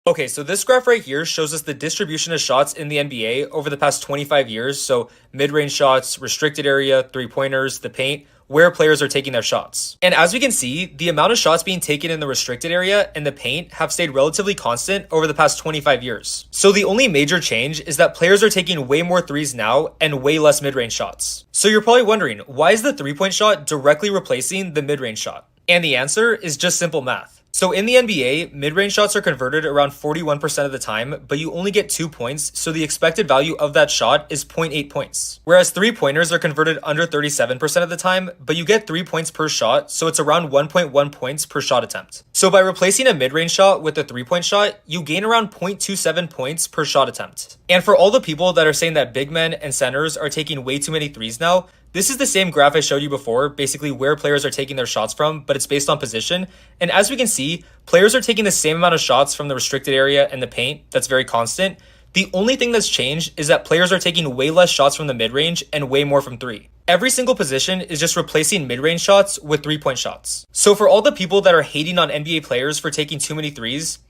Okay, so this graph right here shows us the distribution of shots in the NBA over the past 25 years. So mid-range shots, restricted area, three-pointers, the paint, where players are taking their shots. And as we can see, the amount of shots being taken in the restricted area and the paint have stayed relatively constant over the past 25 years. So the only major change is that players are taking way more threes now and way less mid-range shots. So you're probably wondering, why is the three-point shot directly replacing the mid-range shot? And the answer is just simple math. So in the NBA, mid-range shots are converted around 41% of the time, but you only get 2 points, so the expected value of that shot is 0.8 points. Whereas three-pointers are converted under 37% of the time, but you get 3 points per shot, so it's around 1.1 points per shot attempt. So by replacing a mid-range shot with a three-point shot, you gain around 0.27 points per shot attempt. And for all the people that are saying that big men and centers are taking way too many threes now, this is the same graph I showed you before, basically where players are taking their shots from, but it's based on position. And as we can see, players are taking the same amount of shots from the restricted area and the paint. That's very constant. The only thing that's changed is that players are taking way less shots from the mid-range and way more from three. Every single position is just replacing mid-range shots with three-point shots. So for all the people that are hating on NBA players for taking too many threes,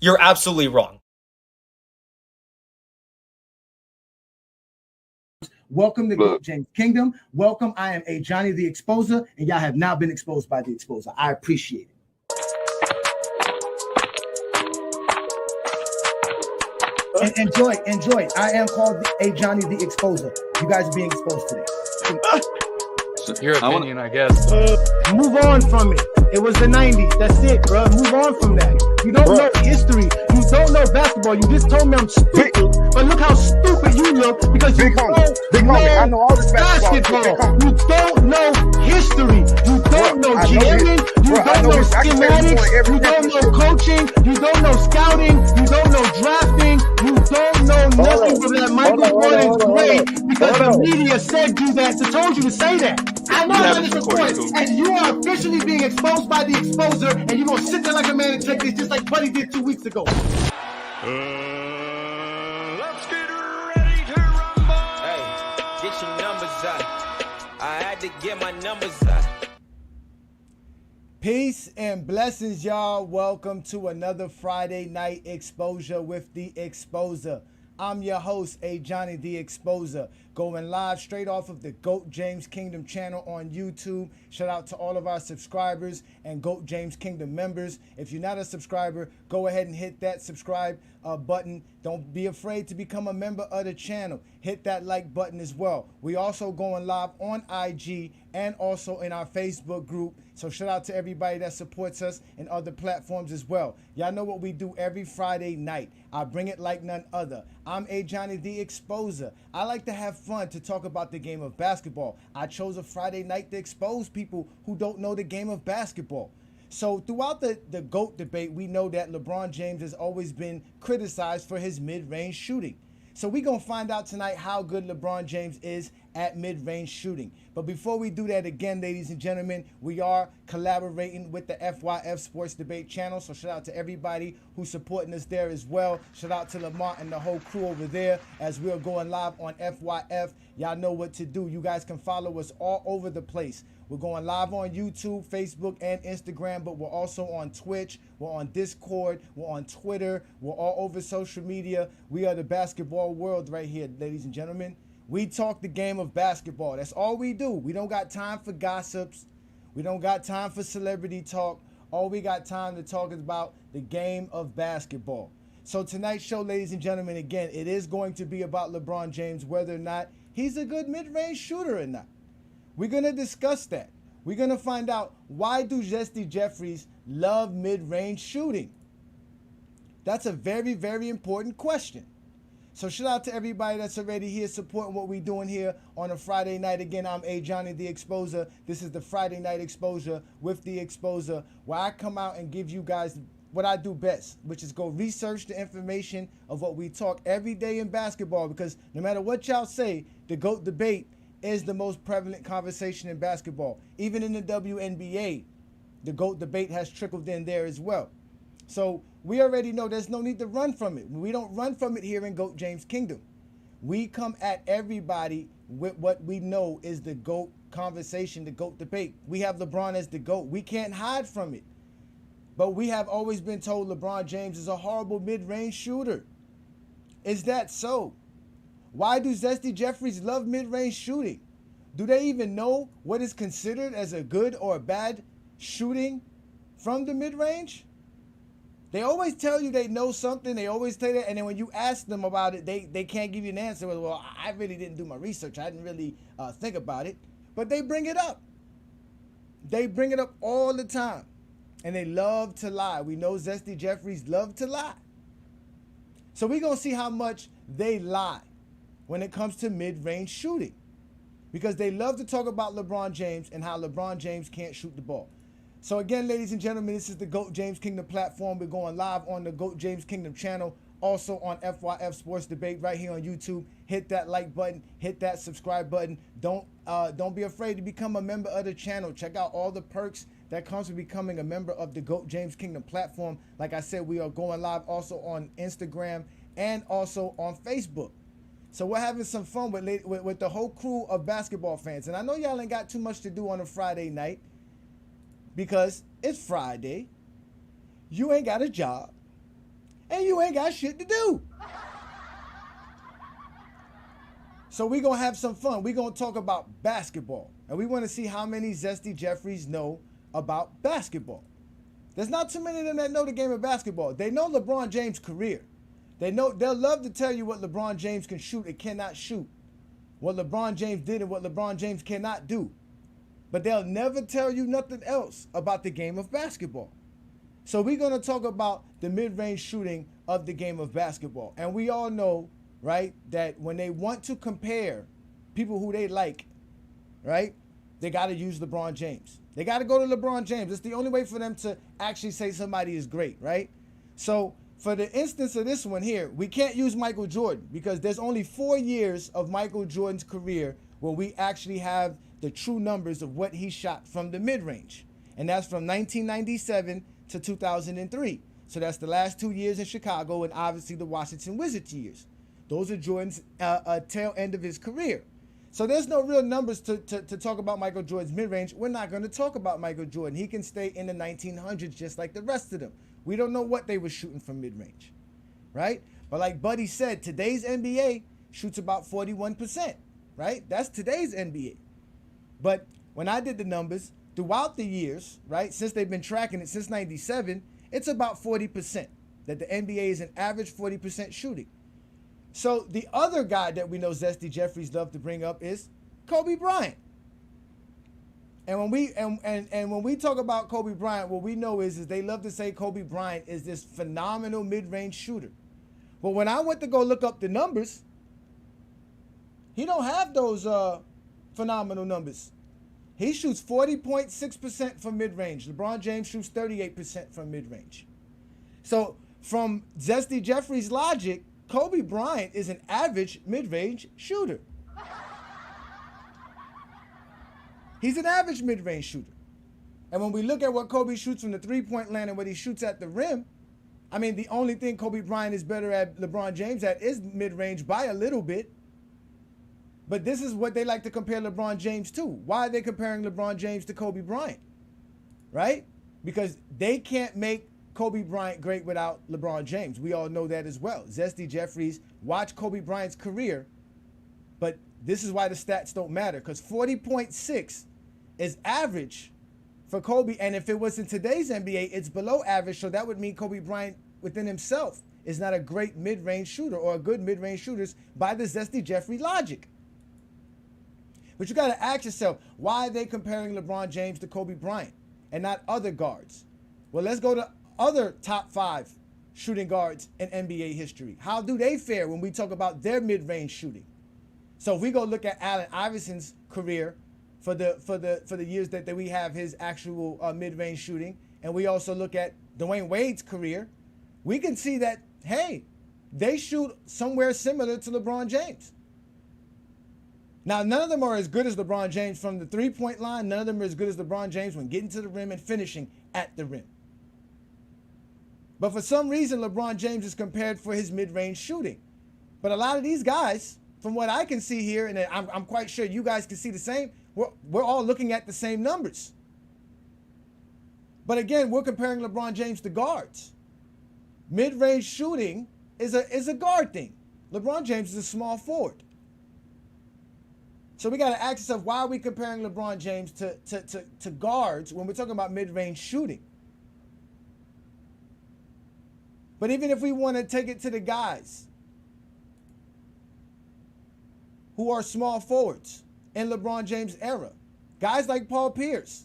you're absolutely wrong. Welcome to GOAT James Kingdom. Welcome. I am Ajani the Exposer, and y'all have now been exposed by the Exposer. I appreciate it. And enjoy. I am called Ajani the Exposer. You guys are being exposed today. Your opinion, I guess. Move on from it. It was the 90s. That's it, bro. Move on from that. You don't know history. You don't know basketball. You just told me I'm stupid. But look how stupid you look because you don't know I know all this basketball. You don't know history. You don't know jamming. You don't know schematics. You don't know coaching. You don't know scouting. You don't know drafting. You don't know nothing from that Michael Jordan's great because the media said you that, so told you to say that. I know about this report, and you are officially being exposed by the Exposer, and you're going to sit there like a man and take this just like Buddy did 2 weeks ago. Let's get ready to rumble. Hey, get your numbers out. I had to get my numbers out. Peace and blessings, y'all. Welcome to another Friday night exposure with the Exposer. I'm your host, Ajani the Exposer, going live straight off of the GOAT James Kingdom channel on YouTube. Shout out to all of our subscribers and GOAT James Kingdom members. If you're not a subscriber, go ahead and hit that subscribe button. Don't be afraid to become a member of the channel. Hit that like button as well. We also going live on IG and also in our Facebook group. So shout out to everybody that supports us in other platforms as well. Y'all know what we do every Friday night. I bring it like none other. I'm Ajani the Exposer. I like to have fun to talk about the game of basketball. I chose a Friday night to expose people who don't know the game of basketball. So throughout the GOAT debate, we know that LeBron James has always been criticized for his mid-range shooting. So we're going to find out tonight how good LeBron James is at mid-range shooting. But before we do that again, ladies and gentlemen, we are collaborating with the FYF Sports Debate channel. So shout out to everybody who's supporting us there as well. Shout out to Lamont and the whole crew over there as we're going live on FYF. Y'all know what to do. You guys can follow us all over the place. We're going live on YouTube, Facebook, and Instagram, but we're also on Twitch. We're on Discord. We're on Twitter. We're all over social media. We are the basketball world right here, ladies and gentlemen. We talk the game of basketball. That's all we do. We don't got time for gossips. We don't got time for celebrity talk. All we got time to talk is about the game of basketball. So tonight's show, ladies and gentlemen, again, it is going to be about LeBron James, whether or not he's a good mid-range shooter or not. We're going to discuss that. We're going to find out, why do Jesse Jeffries love mid-range shooting? That's a very, very important question. So shout out to everybody that's already here supporting what we're doing here on a Friday night. Again, I'm Ajani the Exposer. This is the Friday Night Exposure with the Exposer, where I come out and give you guys what I do best, which is go research the information of what we talk every day in basketball, because no matter what y'all say, the GOAT debate is the most prevalent conversation in basketball. Even in the WNBA, the GOAT debate has trickled in there as well. So we already know there's no need to run from it. We don't run from it here in GOAT James Kingdom. We come at everybody with what we know is the GOAT conversation, the GOAT debate. We have LeBron as the GOAT. We can't hide from it. But we have always been told LeBron James is a horrible mid-range shooter. Is that so? Why do Zesty Jeffries love mid-range shooting? Do they even know what is considered as a good or a bad shooting from the mid-range? They always tell you they know something. They always tell you that. And then when you ask them about it, they can't give you an answer. Well, I really didn't do my research. I didn't really think about it. But they bring it up. They bring it up all the time. And they love to lie. We know Zesty Jeffries love to lie. So we're going to see how much they lie when it comes to mid-range shooting. Because they love to talk about LeBron James and how LeBron James can't shoot the ball. So again, ladies and gentlemen, this is the GOAT James Kingdom platform. We're going live on the GOAT James Kingdom channel. Also on FYF Sports Debate right here on YouTube. Hit that like button. Hit that subscribe button. Don't be afraid to become a member of the channel. Check out all the perks that comes with becoming a member of the GOAT James Kingdom platform. Like I said, we are going live also on Instagram and also on Facebook. So we're having some fun with the whole crew of basketball fans. And I know y'all ain't got too much to do on a Friday night because it's Friday. You ain't got a job. And you ain't got shit to do. So we're going to have some fun. We're going to talk about basketball. And we want to see how many Zesty Jeffries know about basketball. There's not too many of them that know the game of basketball. They know LeBron James' career. They'll love to tell you what LeBron James can shoot and cannot shoot. What LeBron James did and what LeBron James cannot do. But they'll never tell you nothing else about the game of basketball. So we're going to talk about the mid-range shooting of the game of basketball. And we all know, right, that when they want to compare people who they like, right, they got to use LeBron James. They got to go to LeBron James. It's the only way for them to actually say somebody is great, right? So for the instance of this one here, we can't use Michael Jordan because there's only 4 years of Michael Jordan's career where we actually have the true numbers of what he shot from the mid-range. And that's from 1997 to 2003. So that's the last 2 years in Chicago and obviously the Washington Wizards years. Those are Jordan's tail end of his career. So there's no real numbers to talk about Michael Jordan's mid-range. We're not going to talk about Michael Jordan. He can stay in the 1900s just like the rest of them. We don't know what they were shooting from mid-range, right? But like Buddy said, today's NBA shoots about 41%, right? That's today's NBA. But when I did the numbers, throughout the years, right, since they've been tracking it since 97, it's about 40%. That the NBA is an average 40% shooting. So the other guy that we know Zesty Jeffries love to bring up is Kobe Bryant. And when we talk about Kobe Bryant, what we know is they love to say Kobe Bryant is this phenomenal mid-range shooter. But when I went to go look up the numbers, he don't have those phenomenal numbers. He shoots 40.6% from mid-range. LeBron James shoots 38% from mid-range. So from Zesty Jeffries' logic, Kobe Bryant is an average mid-range shooter. He's an average mid-range shooter. And when we look at what Kobe shoots from the three-point line and what he shoots at the rim, I mean, the only thing Kobe Bryant is better at LeBron James at is mid-range by a little bit. But this is what they like to compare LeBron James to. Why are they comparing LeBron James to Kobe Bryant? Right? Because they can't make Kobe Bryant great without LeBron James. We all know that as well. Zesty Jeffries watched Kobe Bryant's career, but this is why the stats don't matter, because 40.6 is average for Kobe, and if it was in today's NBA, it's below average, so that would mean Kobe Bryant within himself is not a great mid-range shooter or a good mid-range shooters by the Zesty Jeffries logic. But you got to ask yourself, why are they comparing LeBron James to Kobe Bryant and not other guards? Well, let's go to other top 5 shooting guards in NBA history. How do they fare when we talk about their mid-range shooting? So if we go look at Allen Iverson's career for the years that we have his actual mid-range shooting, and we also look at Dwayne Wade's career, we can see that, hey, they shoot somewhere similar to LeBron James. Now, none of them are as good as LeBron James from the three-point line. None of them are as good as LeBron James when getting to the rim and finishing at the rim. But for some reason, LeBron James is compared for his mid-range shooting. But a lot of these guys, from what I can see here, and I'm quite sure you guys can see the same, we're all looking at the same numbers. But again, we're comparing LeBron James to guards. Mid-range shooting is a guard thing. LeBron James is a small forward. So we got to ask ourselves, why are we comparing LeBron James to guards when we're talking about mid-range shooting? But even if we want to take it to the guys who are small forwards in LeBron James' era, guys like Paul Pierce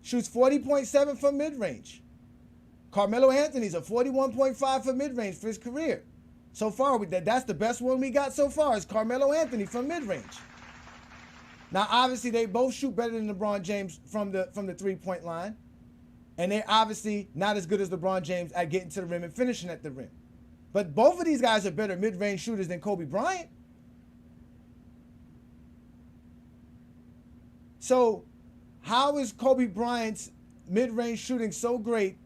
shoots 40.7 from mid-range. Carmelo Anthony's a 41.5 for mid-range for his career. So far, that's the best one we got so far is Carmelo Anthony from mid-range. Now, obviously, they both shoot better than LeBron James from the three-point line. And they're obviously not as good as LeBron James at getting to the rim and finishing at the rim. But both of these guys are better mid-range shooters than Kobe Bryant. So how is Kobe Bryant's mid-range shooting so great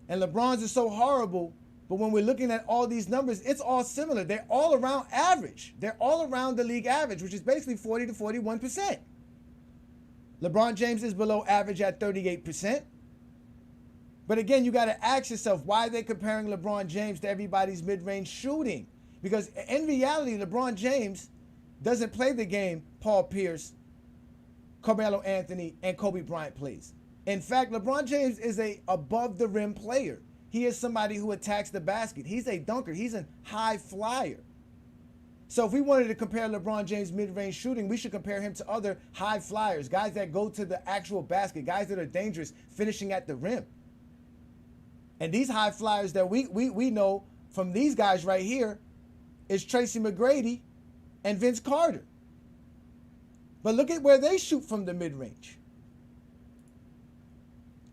and LeBron's is so horrible? But when we're looking at all these numbers, it's all similar. They're all around average. They're all around the league average, which is basically 40 to 41%. LeBron James is below average at 38%. But again, you got to ask yourself, why are they comparing LeBron James to everybody's mid-range shooting? Because in reality, LeBron James doesn't play the game Paul Pierce, Carmelo Anthony, and Kobe Bryant plays. In fact, LeBron James is a above-the-rim player. He is somebody who attacks the basket. He's a dunker. He's a high flyer. So if we wanted to compare LeBron James' mid-range shooting, we should compare him to other high flyers, guys that go to the actual basket, guys that are dangerous, finishing at the rim. And these high flyers that we know from these guys right here is Tracy McGrady and Vince Carter. But look at where they shoot from the mid-range.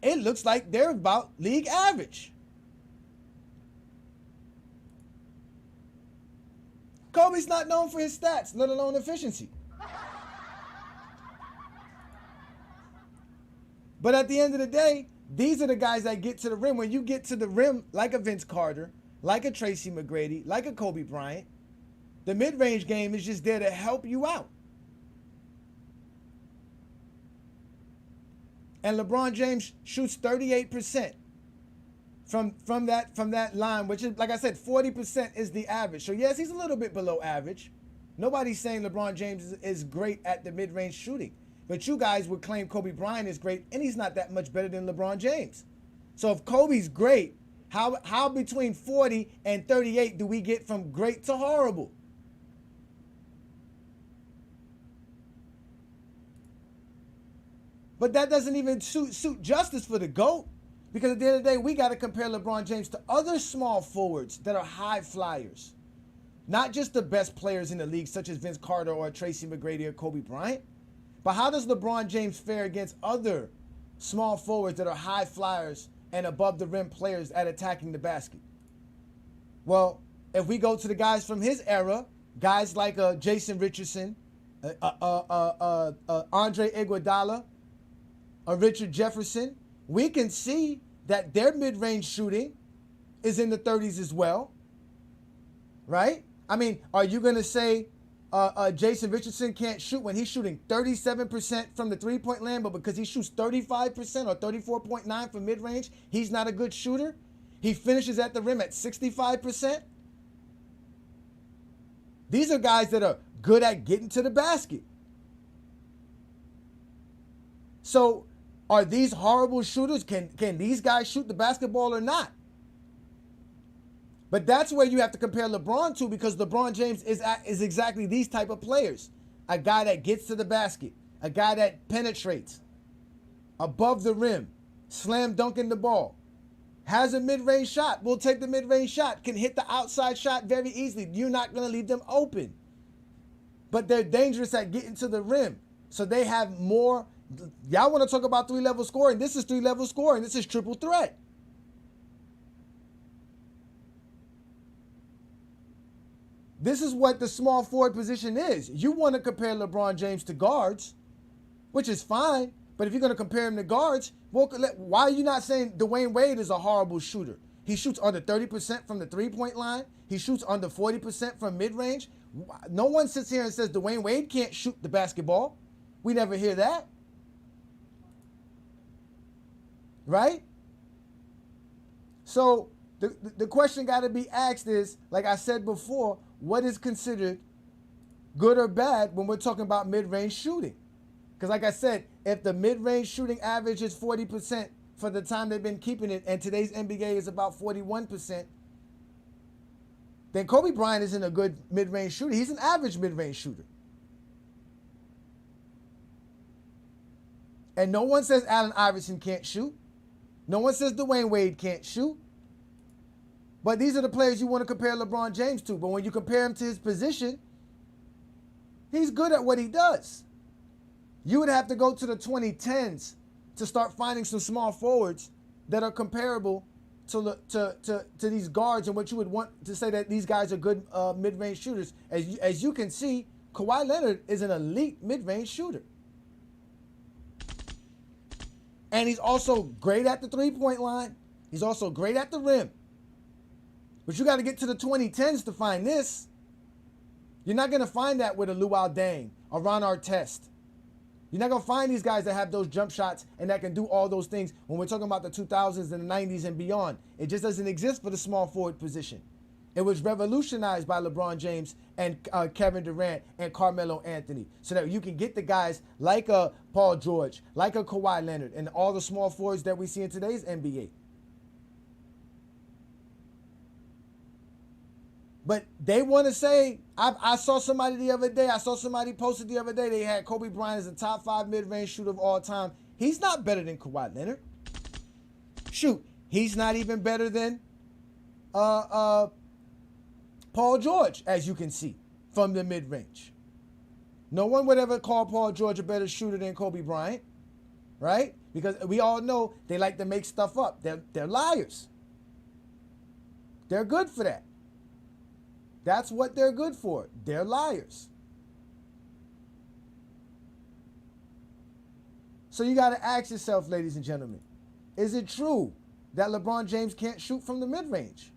It looks like they're about league average. Kobe's not known for his stats, let alone efficiency. But at the end of the day, these are the guys that get to the rim. When you get to the rim, like a Vince Carter, like a Tracy McGrady, like a Kobe Bryant, the mid-range game is just there to help you out. And LeBron James shoots 38% from that line, which is, like I said, 40% is the average. So yes, he's a little bit below average. Nobody's saying LeBron James is great at the mid-range shooting. But you guys would claim Kobe Bryant is great, and he's not that much better than LeBron James. So if Kobe's great, how between 40 and 38 do we get from great to horrible? But that doesn't even suit justice for the GOAT. Because at the end of the day, we got to compare LeBron James to other small forwards that are high flyers. Not just the best players in the league, such as Vince Carter or Tracy McGrady or Kobe Bryant. But how does LeBron James fare against other small forwards that are high flyers and above the rim players at attacking the basket? Well, if we go to the guys from his era, guys like Jason Richardson, Andre Iguodala, Richard Jefferson, we can see that their mid-range shooting is in the 30s as well, right? I mean, are you going to say Jason Richardson can't shoot when he's shooting 37% from the three-point land, but because he shoots 35% or 34.9 from mid-range, he's not a good shooter? He finishes at the rim at 65%? These are guys that are good at getting to the basket. So are these horrible shooters? Can these guys shoot the basketball or not? But that's where you have to compare LeBron to, because LeBron James is exactly these type of players. A guy that gets to the basket, a guy that penetrates, above the rim, slam dunking the ball, has a mid-range shot, will take the mid-range shot, can hit the outside shot very easily. You're not going to leave them open. But they're dangerous at getting to the rim. So they have more. Y'all want to talk about three-level scoring? This is three-level scoring. This is triple threat. This is what the small forward position is. You want to compare LeBron James to guards, which is fine. But if you're going to compare him to guards, well, why are you not saying Dwayne Wade is a horrible shooter? He shoots under 30% from the three-point line. He shoots under 40% from mid-range. No one sits here and says Dwayne Wade can't shoot the basketball. We never hear that. right? So the question got to be asked is, like I said before, what is considered good or bad when we're talking about mid-range shooting? Because like I said, if the mid-range shooting average is 40% for the time they've been keeping it, and today's NBA is about 41%, then Kobe Bryant isn't a good mid-range shooter. He's an average mid-range shooter. And no one says Allen Iverson can't shoot. No one says Dwayne Wade can't shoot. But these are the players you want to compare LeBron James to. But when you compare him to his position, he's good at what he does. You would have to go to the 2010s to start finding some small forwards that are comparable to these guards and what you would want to say that these guys are good mid-range shooters. As you can see, Kawhi Leonard is an elite mid-range shooter. And he's also great at the three-point line. He's also great at the rim. But you got to get to the 2010s to find this. You're not going to find that with a Luol Deng, a Ron Artest. You're not going to find these guys that have those jump shots and that can do all those things when we're talking about the 2000s and the 90s and beyond. It just doesn't exist for the small forward position. It was revolutionized by LeBron James and Kevin Durant and Carmelo Anthony, so that you can get the guys like a Paul George, like a Kawhi Leonard, and all the small forwards that we see in today's NBA. But they want to say, I saw somebody the other day, I saw somebody posted the other day, they had Kobe Bryant as a top 5 mid-range shooter of all time. He's not better than Kawhi Leonard. Shoot, he's not even better than Paul George, as you can see, from the mid-range. No one would ever call Paul George a better shooter than Kobe Bryant, right? Because we all know they like to make stuff up. They're liars. They're good for that. That's what they're good for. They're liars. So you got to ask yourself, ladies and gentlemen, is it true that LeBron James can't shoot from the mid-range?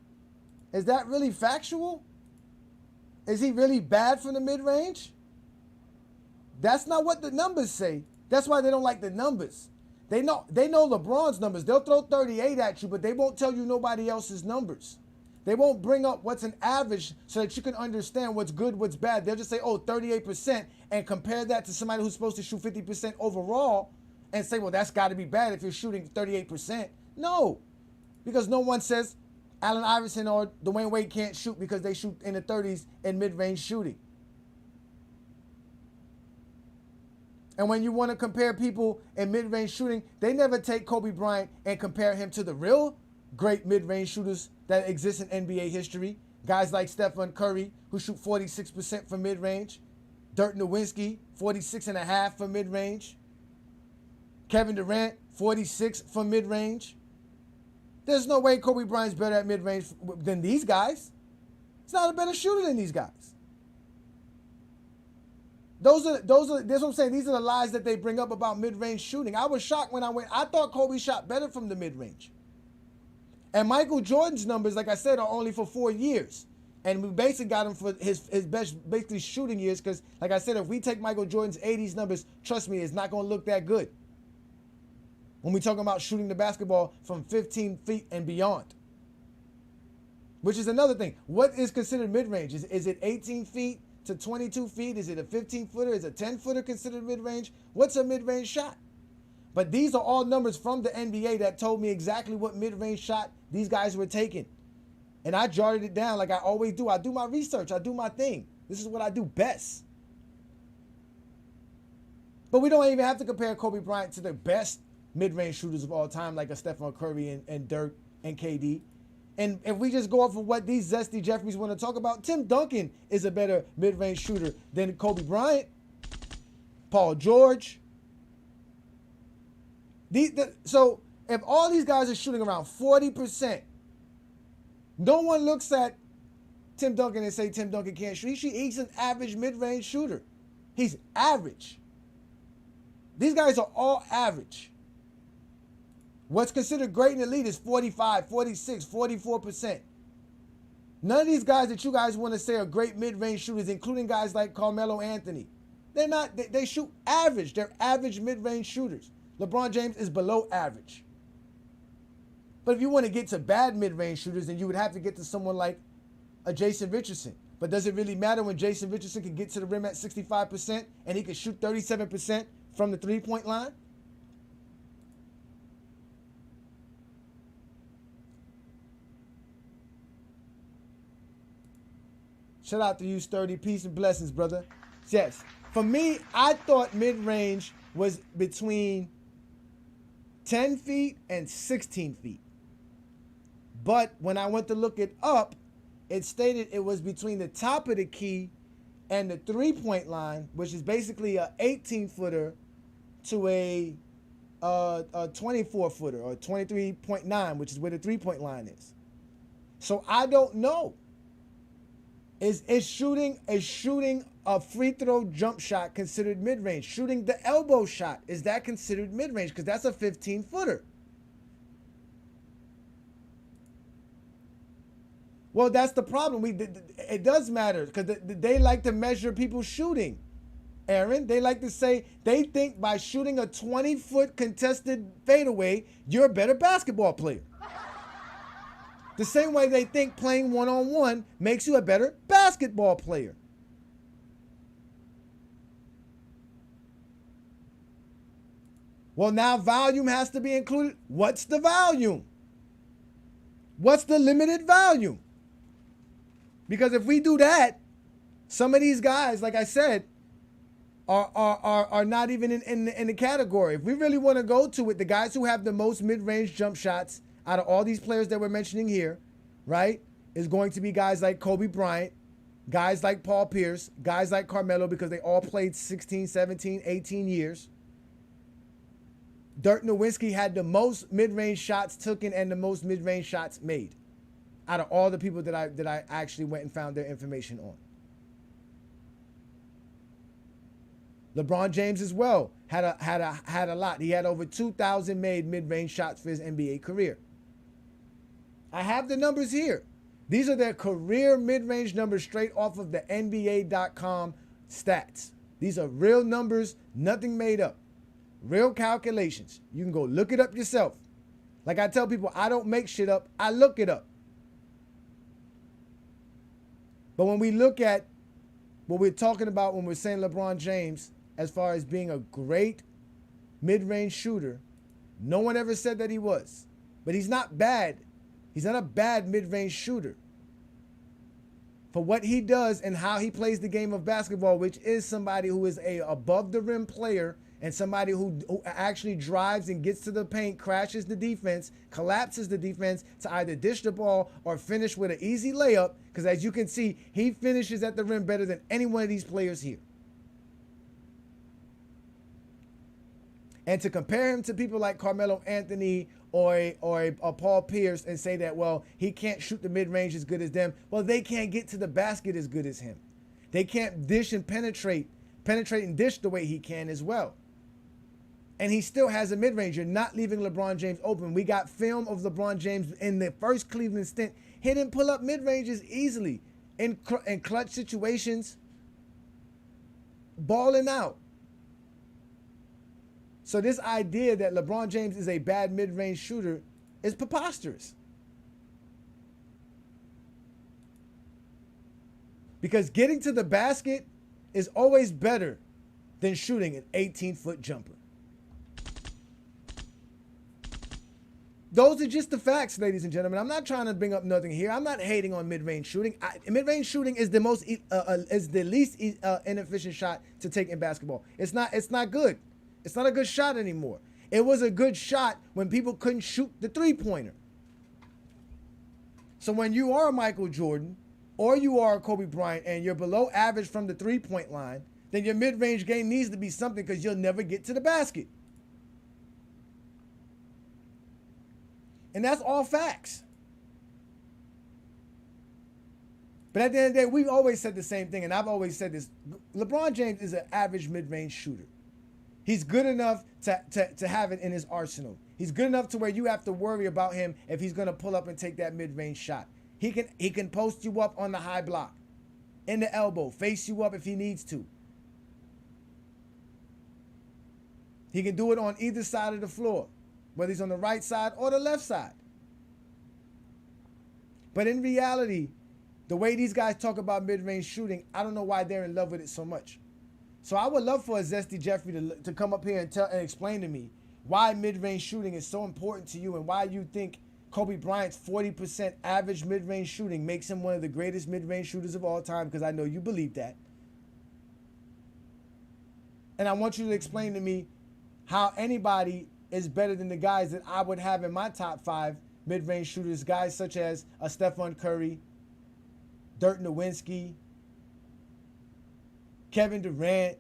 Is that really factual? Is he really bad from the mid-range? That's not what the numbers say. That's why they don't like the numbers. They know LeBron's numbers. They'll throw 38 at you, but they won't tell you nobody else's numbers. They won't bring up what's an average so that you can understand what's good, what's bad. They'll just say, oh, 38%, and compare that to somebody who's supposed to shoot 50% overall and say, well, that's got to be bad if you're shooting 38%. No, because no one says Allen Iverson or Dwayne Wade can't shoot because they shoot in the 30s in mid-range shooting. And when you want to compare people in mid-range shooting, they never take Kobe Bryant and compare him to the real great mid-range shooters that exist in NBA history. Guys like Stephen Curry, who shoot 46% from mid-range. Dirk Nowitzki, 46.5% from mid-range. Kevin Durant, 46% from mid-range. There's no way Kobe Bryant's better at mid-range than these guys. He's not a better shooter than these guys. That's what I'm saying. These are the lies that they bring up about mid-range shooting. I was shocked when I thought Kobe shot better from the mid-range. And Michael Jordan's numbers, like I said, are only for 4 years. And we basically got him for his best basically shooting years because, like I said, if we take Michael Jordan's 80s numbers, trust me, it's not going to look that good. When we're talking about shooting the basketball from 15 feet and beyond. Which is another thing. What is considered mid-range? Is it 18 feet to 22 feet? Is it a 15-footer? Is a 10-footer considered mid-range? What's a mid-range shot? But these are all numbers from the NBA that told me exactly what mid-range shot these guys were taking. And I jotted it down like I always do. I do my research. I do my thing. This is what I do best. But we don't even have to compare Kobe Bryant to the best mid-range shooters of all time like a Stephen Curry and Dirk and KD. And if we just go off of what these Zesty Jeffries want to talk about, Tim Duncan is a better mid-range shooter than Kobe Bryant, Paul George. So if all these guys are shooting around 40%, no one looks at Tim Duncan and say Tim Duncan can't shoot. He's an average mid-range shooter. He's average. These guys are all average. What's considered great in the league is 45, 46, 44%. None of these guys that you guys want to say are great mid-range shooters, including guys like Carmelo Anthony. They're not. They shoot average. They're average mid-range shooters. LeBron James is below average. But if you want to get to bad mid-range shooters, then you would have to get to someone like a Jason Richardson. But does it really matter when Jason Richardson can get to the rim at 65% and he can shoot 37% from the three-point line? Shout out to you, Sturdy. Peace and blessings, brother. Yes. For me, I thought mid-range was between 10 feet and 16 feet. But when I went to look it up, it stated it was between the top of the key and the three-point line, which is basically a 18-footer to a 24-footer or 23.9, which is where the three-point line is. So I don't know. Is shooting a free throw jump shot considered mid-range? Shooting the elbow shot, is that considered mid-range? Because that's a 15-footer. Well, that's the problem. It does matter because they like to measure people shooting. Aaron, they like to say they think by shooting a 20-foot contested fadeaway, you're a better basketball player. The same way they think playing one-on-one makes you a better basketball player. Well, now volume has to be included. What's the volume? What's the limited volume? Because if we do that, some of these guys, like I said, are not even in the category. If we really want to go to it, the guys who have the most mid-range jump shots out of all these players that we're mentioning here, right, is going to be guys like Kobe Bryant, guys like Paul Pierce, guys like Carmelo, because they all played 16, 17, 18 years. Dirk Nowitzki had the most mid-range shots taken and the most mid-range shots made out of all the people that I actually went and found their information on. LeBron James as well had a lot. He had over 2,000 made mid-range shots for his NBA career. I have the numbers here. These are their career mid-range numbers straight off of the NBA.com stats. These are real numbers, nothing made up. Real calculations. You can go look it up yourself. Like I tell people, I don't make shit up, I look it up. But when we look at what we're talking about when we're saying LeBron James, as far as being a great mid-range shooter, no one ever said that he was. But he's not bad. He's not a bad mid-range shooter. For what he does and how he plays the game of basketball, which is somebody who is a above-the-rim player and somebody who actually drives and gets to the paint, crashes the defense, collapses the defense to either dish the ball or finish with an easy layup, because as you can see, he finishes at the rim better than any one of these players here. And to compare him to people like Carmelo Anthony or Paul Pierce and say that, well, he can't shoot the mid-range as good as them. Well, they can't get to the basket as good as him. They can't dish and penetrate and dish the way he can as well. And he still has a mid-range. You're not leaving LeBron James open. We got film of LeBron James in the first Cleveland stint. He didn't pull up mid-ranges easily in clutch situations, balling out. So this idea that LeBron James is a bad mid-range shooter is preposterous. Because getting to the basket is always better than shooting an 18-foot jumper. Those are just the facts, ladies and gentlemen. I'm not trying to bring up nothing here. I'm not hating on mid-range shooting. Mid-range shooting is the least inefficient shot to take in basketball. It's not good. It's not a good shot anymore. It was a good shot when people couldn't shoot the three-pointer. So when you are a Michael Jordan or you are a Kobe Bryant and you're below average from the three-point line, then your mid-range game needs to be something because you'll never get to the basket. And that's all facts. But at the end of the day, we've always said the same thing, and I've always said this. LeBron James is an average mid-range shooter. He's good enough to have it in his arsenal. He's good enough to where you have to worry about him if he's going to pull up and take that mid-range shot. He can post you up on the high block, in the elbow, face you up if he needs to. He can do it on either side of the floor, whether he's on the right side or the left side. But in reality, the way these guys talk about mid-range shooting, I don't know why they're in love with it so much. So I would love for a Zesty Jeffrey to come up here and explain to me why mid-range shooting is so important to you and why you think Kobe Bryant's 40% average mid-range shooting makes him one of the greatest mid-range shooters of all time, because I know you believe that. And I want you to explain to me how anybody is better than the guys that I would have in my top 5 mid-range shooters, guys such as a Stephen Curry, Dirk Nowitzki, Kevin Durant.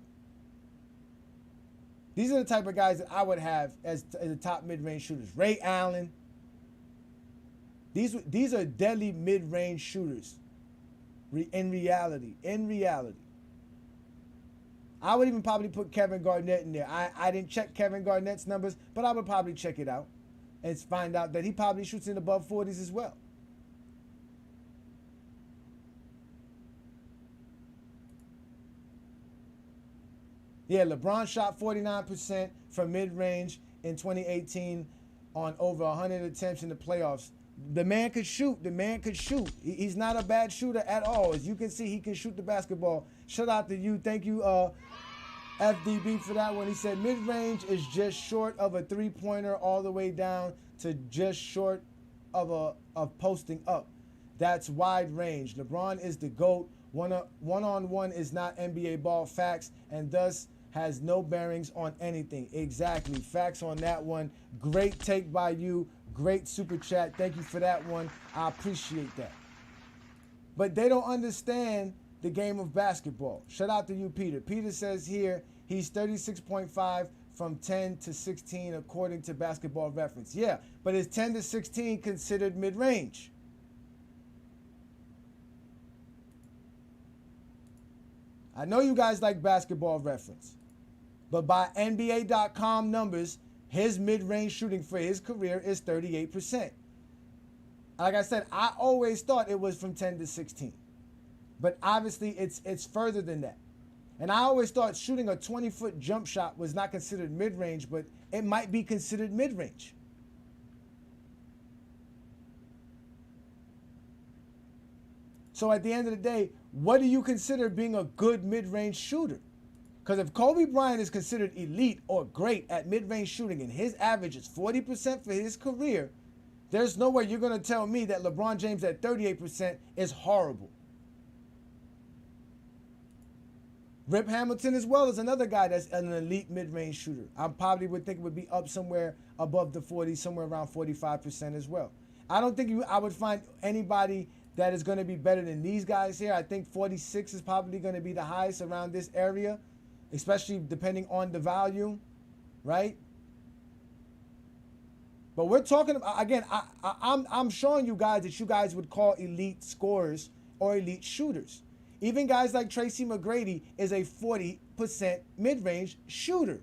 These are the type of guys that I would have as the top mid-range shooters. Ray Allen. These are deadly mid-range shooters in reality. I would even probably put Kevin Garnett in there. I didn't check Kevin Garnett's numbers, but I would probably check it out and find out that he probably shoots in above 40s as well. Yeah, LeBron shot 49% from mid-range in 2018 on over 100 attempts in the playoffs. The man could shoot. He's not a bad shooter at all. As you can see, he can shoot the basketball. Shout out to you. Thank you, FDB, for that one. He said mid-range is just short of a three-pointer all the way down to just short of posting up. That's wide range. LeBron is the GOAT. One-on-one is not NBA ball. Facts, and thus has no bearings on anything. Exactly. Facts on that one. Great take by you. Great super chat. Thank you for that one. I appreciate that. But they don't understand the game of basketball. Shout out to you, Peter. Peter says here he's 36.5 from 10 to 16 according to Basketball Reference. Yeah, but is 10 to 16 considered mid-range? I know you guys like Basketball Reference, but by NBA.com numbers, his mid-range shooting for his career is 38%. Like I said, I always thought it was from 10 to 16. But obviously, it's further than that. And I always thought shooting a 20-foot jump shot was not considered mid-range, but it might be considered mid-range. So at the end of the day, what do you consider being a good mid-range shooter? Because if Kobe Bryant is considered elite or great at mid-range shooting and his average is 40% for his career, there's no way you're going to tell me that LeBron James at 38% is horrible. Rip Hamilton as well is another guy that's an elite mid-range shooter. I probably would think it would be up somewhere above the 40s, somewhere around 45% as well. I don't think I would find anybody that is going to be better than these guys here. I think 46 is probably going to be the highest around this area, especially depending on the volume, right? But we're talking about, again, I'm showing you guys that you guys would call elite scorers or elite shooters. Even guys like Tracy McGrady is a 40% mid-range shooter.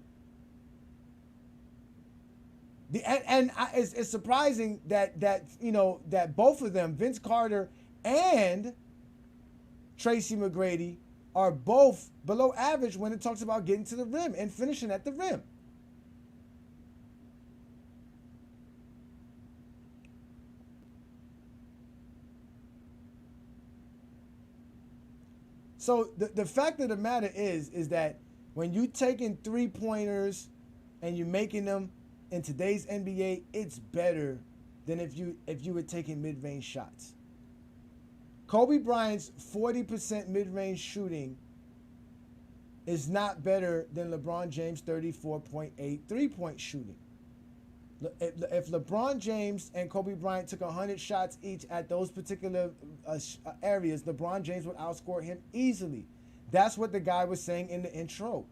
It's surprising that both of them, Vince Carter and Tracy McGrady, are both below average when it talks about getting to the rim and finishing at the rim. So the fact of the matter is that when you taking three-pointers and you're making them in today's NBA, it's better than if you were taking mid-range shots. Kobe Bryant's 40% mid-range shooting is not better than LeBron James' 34.8 three-point shooting. If LeBron James and Kobe Bryant took 100 shots each at those particular areas, LeBron James would outscore him easily. That's what the guy was saying in the intro.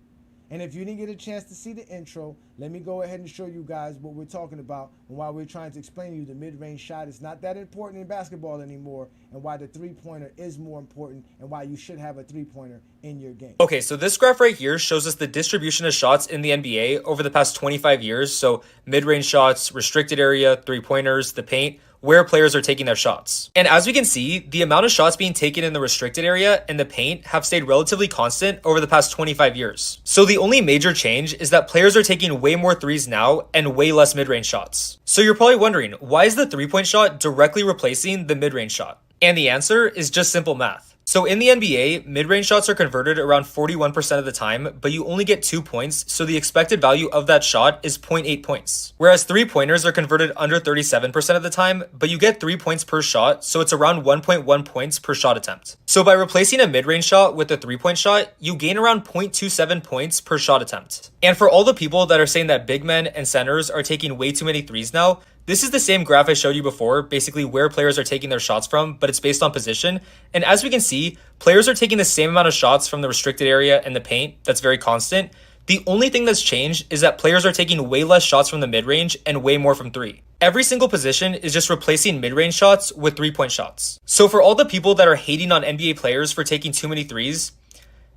And if you didn't get a chance to see the intro, let me go ahead and show you guys what we're talking about and why we're trying to explain to you the mid-range shot is not that important in basketball anymore, and why the three-pointer is more important, and why you should have a three-pointer in your game. Okay, so this graph right here shows us the distribution of shots in the NBA over the past 25 years. So mid-range shots, restricted area, three-pointers, the paint, where players are taking their shots. And as we can see, the amount of shots being taken in the restricted area and the paint have stayed relatively constant over the past 25 years. So the only major change is that players are taking way more threes now and way less mid-range shots. So you're probably wondering, why is the three-point shot directly replacing the mid-range shot? And the answer is just simple math. So in the NBA, mid-range shots are converted around 41% of the time, but you only get 2 points, so the expected value of that shot is 0.8 points. Whereas three-pointers are converted under 37% of the time, but you get 3 points per shot, so it's around 1.1 points per shot attempt. So by replacing a mid-range shot with a three-point shot, you gain around 0.27 points per shot attempt. And for all the people that are saying that big men and centers are taking way too many threes now, this is the same graph I showed you before, basically where players are taking their shots from, but it's based on position. And as we can see, players are taking the same amount of shots from the restricted area and the paint. That's very constant. The only thing that's changed is that players are taking way less shots from the mid-range and way more from three. Every single position is just replacing mid-range shots with three-point shots. So for all the people that are hating on NBA players for taking too many threes,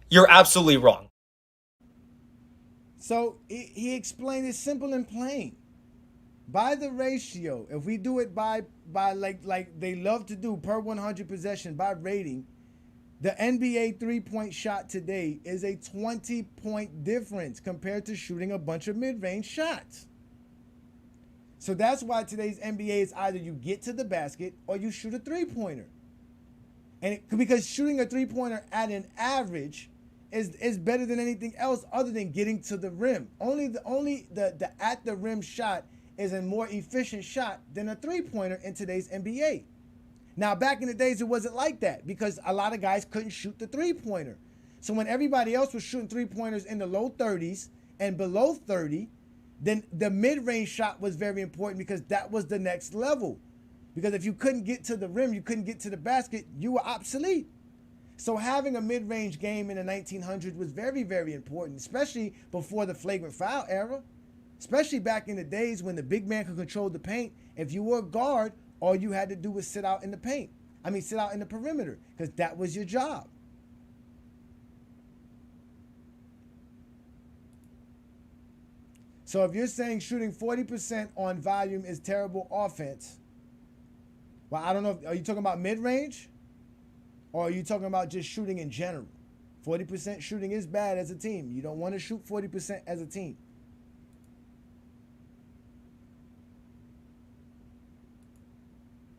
you're absolutely wrong. So he explained it simple and plain. By the ratio, if we do it by like they love to do per 100 possession by rating, the NBA three-point shot today is a 20-point difference compared to shooting a bunch of mid-range shots. So that's why today's NBA is either you get to the basket or you shoot a three-pointer. And because shooting a three-pointer at an average is better than anything else other than getting to the rim. Only the at the rim shot is a more efficient shot than a three-pointer in today's NBA. Now, back in the days, it wasn't like that because a lot of guys couldn't shoot the three-pointer. So when everybody else was shooting three-pointers in the low 30s and below 30, then the mid-range shot was very important because that was the next level. Because if you couldn't get to the rim, you couldn't get to the basket, you were obsolete. So having a mid-range game in the 1900s was very, very important, especially before the flagrant foul era. Especially back in the days when the big man could control the paint. If you were a guard, all you had to do was sit out in the paint. Sit out in the perimeter, because that was your job. So if you're saying shooting 40% on volume is terrible offense, well, I don't know. Are you talking about mid-range? Or are you talking about just shooting in general? 40% shooting is bad as a team. You don't want to shoot 40% as a team.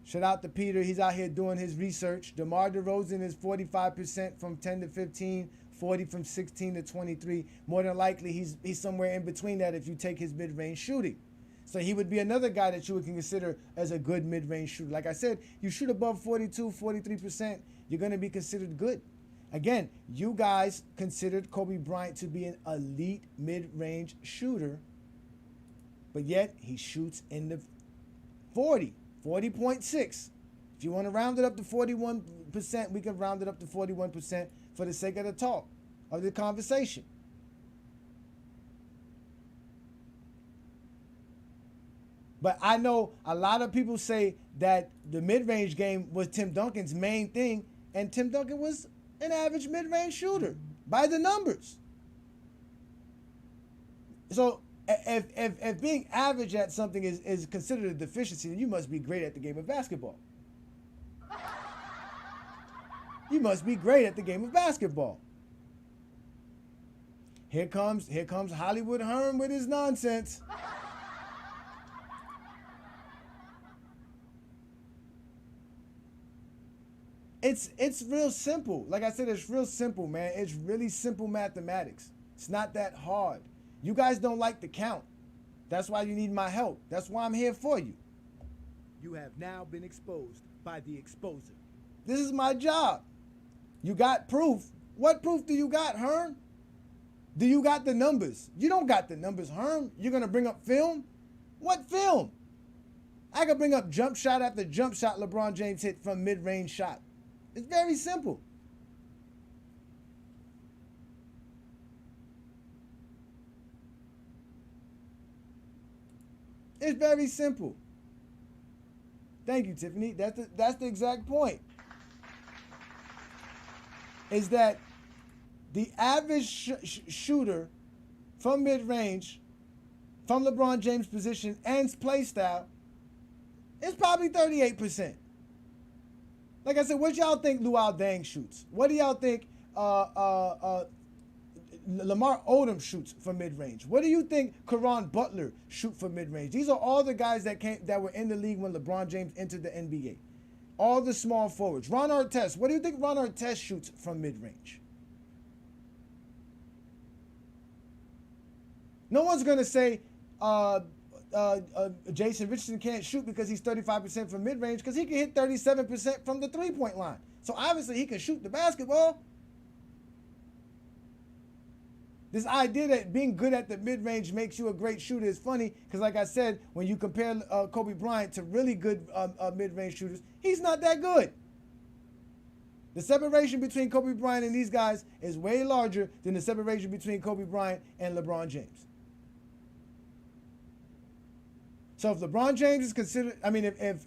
Shout out to Peter. He's out here doing his research. DeMar DeRozan is 45% from 10 to 15, 40 from 16 to 23. More than likely, he's somewhere in between that if you take his mid-range shooting. So he would be another guy that you would consider as a good mid-range shooter. Like I said, you shoot above 42, 43%, you're going to be considered good. Again, you guys considered Kobe Bryant to be an elite mid-range shooter, but yet he shoots in the 40.6. If you want to round it up to 41%, we can round it up to 41% for the sake of the talk, of the conversation. But I know a lot of people say that the mid-range game was Tim Duncan's main thing, and Tim Duncan was an average mid-range shooter by the numbers. So if being average at something is considered a deficiency, then you must be great at the game of basketball. You must be great at the game of basketball. Here comes Hollywood Herm with his nonsense. It's real simple. Like I said, it's real simple, man. It's really simple mathematics. It's not that hard. You guys don't like to count. That's why you need my help. That's why I'm here for you. You have now been exposed by the exposer. This is my job. You got proof. What proof do you got, Herm? Do you got the numbers? You don't got the numbers, Herm. You're going to bring up film? What film? I can bring up jump shot after jump shot LeBron James hit from mid-range shot. It's very simple. It's very simple. Thank you, Tiffany. That's the exact point. Is that the average shooter from mid-range, from LeBron James' position and play style, It's probably 38%. Like I said, what y'all think Luol Deng shoots? What do y'all think Lamar Odom shoots for mid-range? What do you think Caron Butler shoot for mid-range? These are all the guys that were in the league when LeBron James entered the NBA. All the small forwards. Ron Artest, what do you think Ron Artest shoots from mid-range? No one's going to say Jason Richardson can't shoot because he's 35% from mid-range, because he can hit 37% from the three-point line. So obviously he can shoot the basketball. This idea that being good at the mid-range makes you a great shooter is funny, because like I said, when you compare Kobe Bryant to really good mid-range shooters, he's not that good. The separation between Kobe Bryant and these guys is way larger than the separation between Kobe Bryant and LeBron James. So if LeBron James is considered, if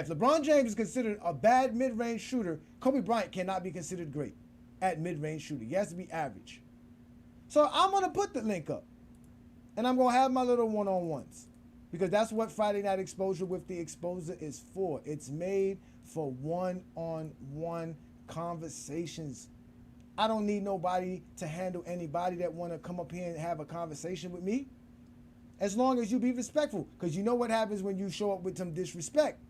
LeBron James is considered a bad mid-range shooter, Kobe Bryant cannot be considered great at mid-range shooting. He has to be average. So I'm going to put the link up, and I'm going to have my little one-on-ones, because that's what Friday Night Exposure with the Exposer is for. It's made for one-on-one conversations. I don't need nobody to handle anybody that want to come up here and have a conversation with me, as long as you be respectful, because you know what happens when you show up with some disrespect.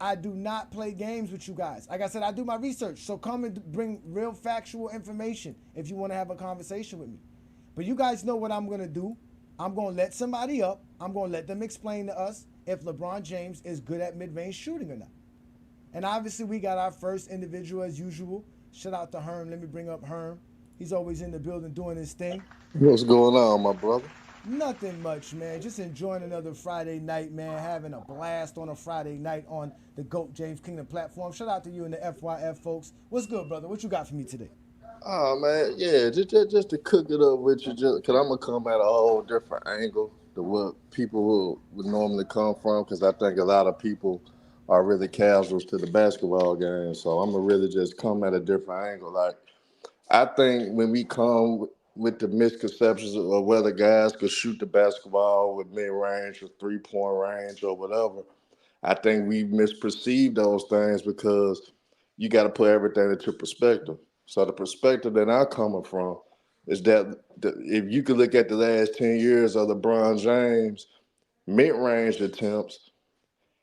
I do not play games with you guys. Like I said, I do my research. So come and bring real factual information if you want to have a conversation with me. But you guys know what I'm going to do. I'm going to let somebody up. I'm going to let them explain to us if LeBron James is good at mid-range shooting or not. And obviously we got our first individual as usual. Shout out to Herm. Let me bring up Herm. He's always in the building doing his thing. What's going on, my brother? Nothing much, man. Just enjoying another Friday night, man. Having a blast on a Friday night on the GOAT James Kingdom platform. Shout out to you and the FYF folks. What's good, brother? What you got for me today? Oh, man, yeah, just to cook it up with you, because I'm going to come at a whole different angle to what people would normally come from, because I think a lot of people are really casuals to the basketball game. So I'm going to really just come at a different angle. Like, I think when we come with the misconceptions of whether guys could shoot the basketball with mid-range or three-point range or whatever, I think we misperceive those things, because you got to put everything into perspective. So the perspective that I'm coming from is that if you could look at the last 10 years of LeBron James mid-range attempts,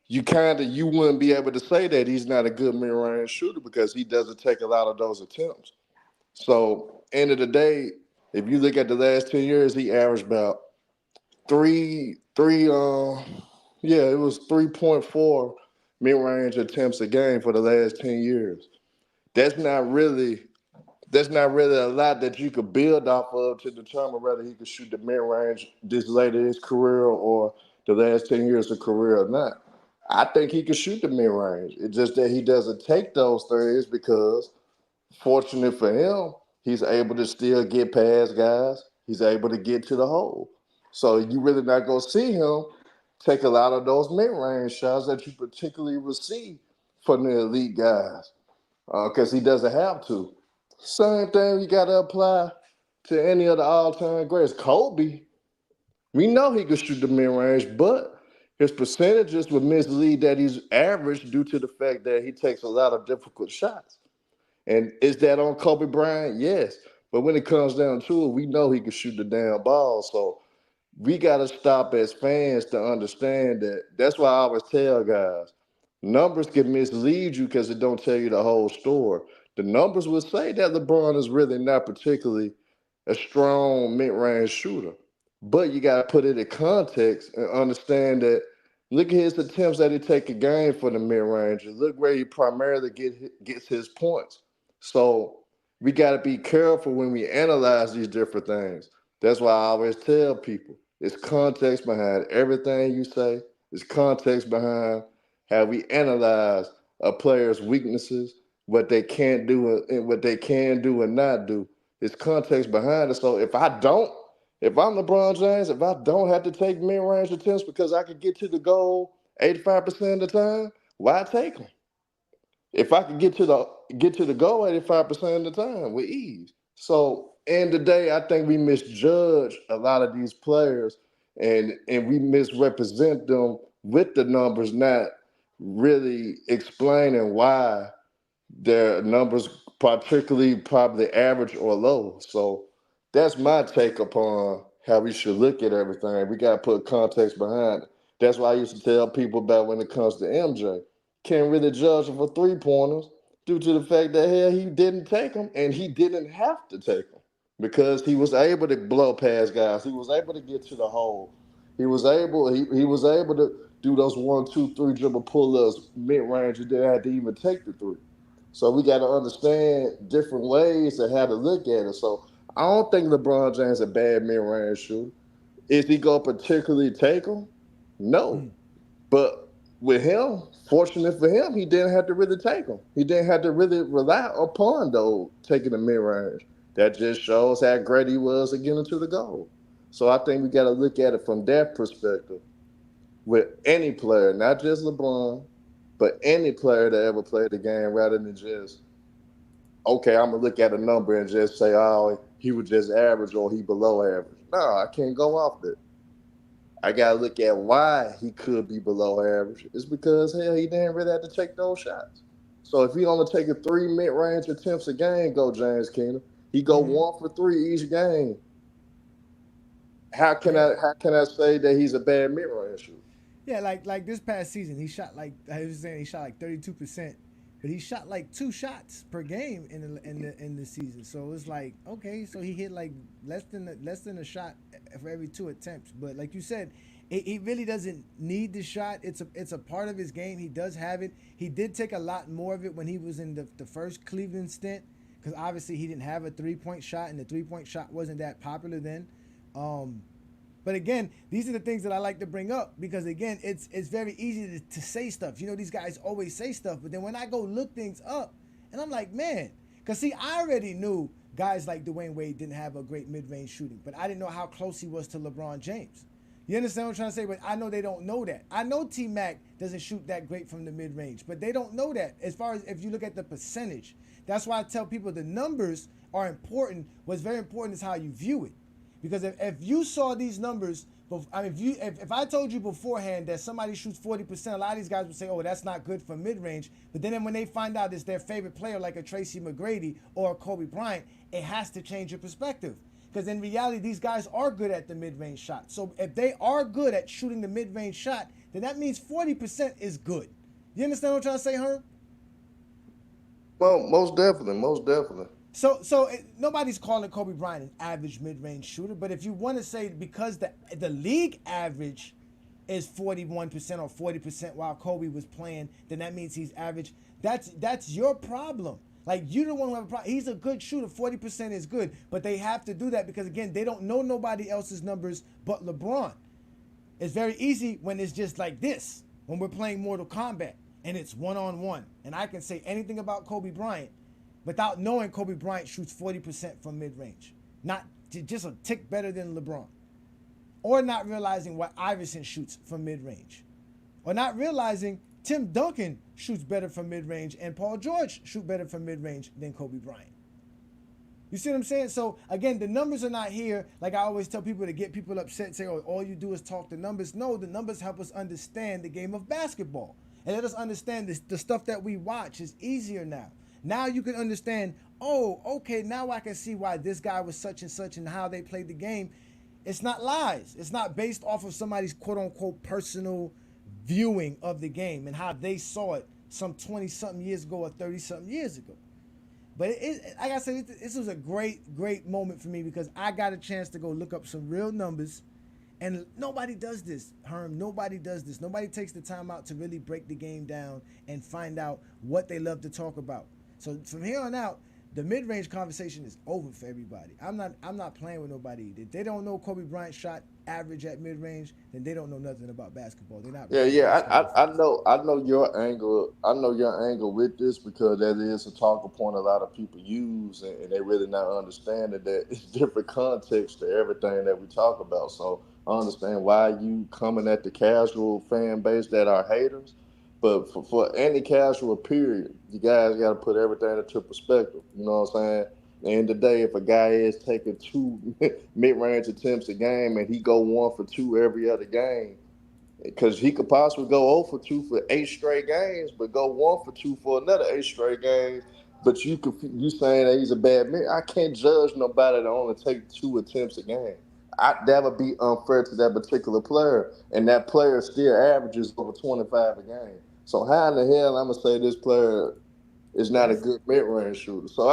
you wouldn't be able to say that he's not a good mid-range shooter, because he doesn't take a lot of those attempts. So end of the day, if you look at the last 10 years, he averaged about it was 3.4 mid-range attempts a game for the last 10 years. That's not really a lot that you could build off of to determine whether he could shoot the mid-range this late in his career or the last 10 years of career or not. I think he could shoot the mid-range. It's just that he doesn't take those threes, because fortunate for him, he's able to still get past guys. He's able to get to the hole. So you really not going to see him take a lot of those mid-range shots that you particularly will see from the elite guys, because he doesn't have to. Same thing you got to apply to any of the all-time greats. Kobe, we know he could shoot the mid-range, but his percentages would mislead that he's average due to the fact that he takes a lot of difficult shots. And is that on Kobe Bryant? Yes. But when it comes down to it, we know he can shoot the damn ball. So we got to stop as fans to understand that. That's why I always tell guys, numbers can mislead you because it don't tell you the whole story. The numbers will say that LeBron is really not particularly a strong mid-range shooter. But you got to put it in context and understand that, look at his attempts that he take a game for the mid-range, and look where he primarily gets his points. So we got to be careful when we analyze these different things. That's why I always tell people, it's context behind everything you say. It's context behind how we analyze a player's weaknesses, what they can't do and what they can do and not do. It's context behind it. So if I'm LeBron James, if I don't have to take mid-range attempts because I could get to the goal 85% of the time, why take them? If I could get to the goal 85% of the time with ease. So end of the day, I think we misjudge a lot of these players and we misrepresent them with the numbers not really explaining why their numbers, particularly probably average or low. So that's my take upon how we should look at everything. We got to put context behind it. That's why I used to tell people about when it comes to MJ. Can't really judge him for 3-pointers due to the fact that hell, he didn't take them and he didn't have to take them because he was able to blow past guys. He was able to get to the hole. He was able to do those 1, 2, 3 dribble pull-ups mid-range. He didn't have to even take the three. So we got to understand different ways of how to look at it. So I don't think LeBron James is a bad mid-range shooter. Is he going to particularly take them? No. But with him, fortunate for him, he didn't have to really take them. He didn't have to really rely upon those taking the mid-range. That just shows how great he was at getting to the goal. So I think we got to look at it from that perspective with any player, not just LeBron, but any player that ever played the game, rather than just, okay, I'm going to look at a number and just say, oh, he was just average or he below average. No, I can't go off that. I got to look at why he could be below average. It's because, hell, he didn't really have to take those shots. So if he only take 3 mid-range attempts a game, go James Keenum, he go 1 for 3 each game. How can I say that he's a bad mid-range shooter? Yeah, like this past season, he shot like 32%, but he shot like 2 shots per game in the season. So it's like, okay, so he hit like less than a shot for every 2 attempts. But like you said, he really doesn't need the shot. It's a part of his game. He does have it. He did take a lot more of it when he was in the first Cleveland stint, because obviously he didn't have a 3-point shot, and the 3-point shot wasn't that popular then. But again, these are the things that I like to bring up because, again, it's very easy to say stuff. You know, these guys always say stuff. But then when I go look things up, and I'm like, man, because, see, I already knew guys like Dwayne Wade didn't have a great mid-range shooting. But I didn't know how close he was to LeBron James. You understand what I'm trying to say? But I know they don't know that. I know T-Mac doesn't shoot that great from the mid-range. But they don't know that as far as if you look at the percentage. That's why I tell people the numbers are important. What's very important is how you view it. Because if you saw these numbers, I mean, if I told you beforehand that somebody shoots 40%, a lot of these guys would say, oh, that's not good for mid-range. But then when they find out it's their favorite player, like a Tracy McGrady or a Kobe Bryant, it has to change your perspective. Because in reality, these guys are good at the mid-range shot. So if they are good at shooting the mid-range shot, then that means 40% is good. You understand what I'm trying to say, Herm? Well, most definitely. So nobody's calling Kobe Bryant an average mid-range shooter, but if you want to say because the league average is 41% or 40% while Kobe was playing, then that means he's average. That's your problem. Like, you don't want to have a problem. He's a good shooter. 40% is good, but they have to do that because, again, they don't know nobody else's numbers but LeBron. It's very easy when it's just like this, when we're playing Mortal Kombat and it's one-on-one, and I can say anything about Kobe Bryant without knowing Kobe Bryant shoots 40% from mid-range. Not just a tick better than LeBron. Or not realizing what Iverson shoots from mid-range. Or not realizing Tim Duncan shoots better from mid-range and Paul George shoots better from mid-range than Kobe Bryant. You see what I'm saying? So, again, the numbers are not here. Like I always tell people to get people upset and say, oh, all you do is talk the numbers. No, the numbers help us understand the game of basketball. And let us understand the stuff that we watch is easier now. Now you can understand, oh, okay, now I can see why this guy was such and such and how they played the game. It's not lies. It's not based off of somebody's quote-unquote personal viewing of the game and how they saw it some 20-something years ago or 30-something years ago. But like I said, this was a great, great moment for me because I got a chance to go look up some real numbers. And nobody does this, Herm. Nobody does this. Nobody takes the time out to really break the game down and find out what they love to talk about. So from here on out, the mid-range conversation is over for everybody. I'm not playing with nobody. If they don't know Kobe Bryant shot average at mid-range, then they don't know nothing about basketball. They're not. Yeah. I know your angle. I know your angle with this because that is a talking point a lot of people use, and they really not understanding that it's different context to everything that we talk about. So I understand why you coming at the casual fan base that are haters. But for any casual period, you guys got to put everything into perspective. You know what I'm saying? At the end of the day, if a guy is taking 2 mid-range attempts a game and he go 1 for 2 every other game, because he could possibly go 0 for 2 for 8 straight games, but go 1 for 2 for another 8 straight games. But you saying that he's a bad man? I can't judge nobody that only take 2 attempts a game. That would be unfair to that particular player, and that player still averages over 25 a game. So how in the hell I'm gonna say this player is not a good mid-range shooter? So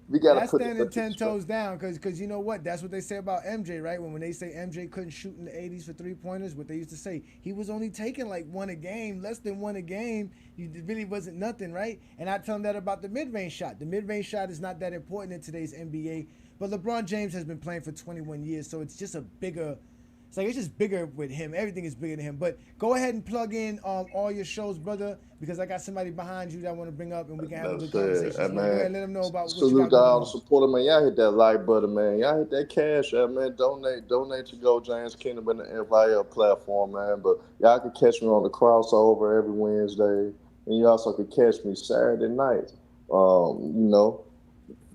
we gotta That's put standing that 10 toes down because you know what? That's what they say about MJ, right? When they say MJ couldn't shoot in the 80s for 3-pointers, what they used to say, he was only taking like 1 a game, less than 1 a game. It really wasn't nothing, right? And I tell them that about the mid-range shot. The mid-range shot is not that important in today's NBA, but LeBron James has been playing for 21 years, so it's just a bigger. It's just bigger with him. Everything is bigger than him. But go ahead and plug in all your shows, brother, because I got somebody behind you that I want to bring up, and we can have a good conversation. So go ahead and let them know about what you got Salute going to all on. the supporters, man. Y'all hit that like button, man. Y'all hit that cash out, man. Donate to Go James Kingdom and the FYF platform, man. But y'all can catch me on the crossover every Wednesday, and you also can catch me Saturday night.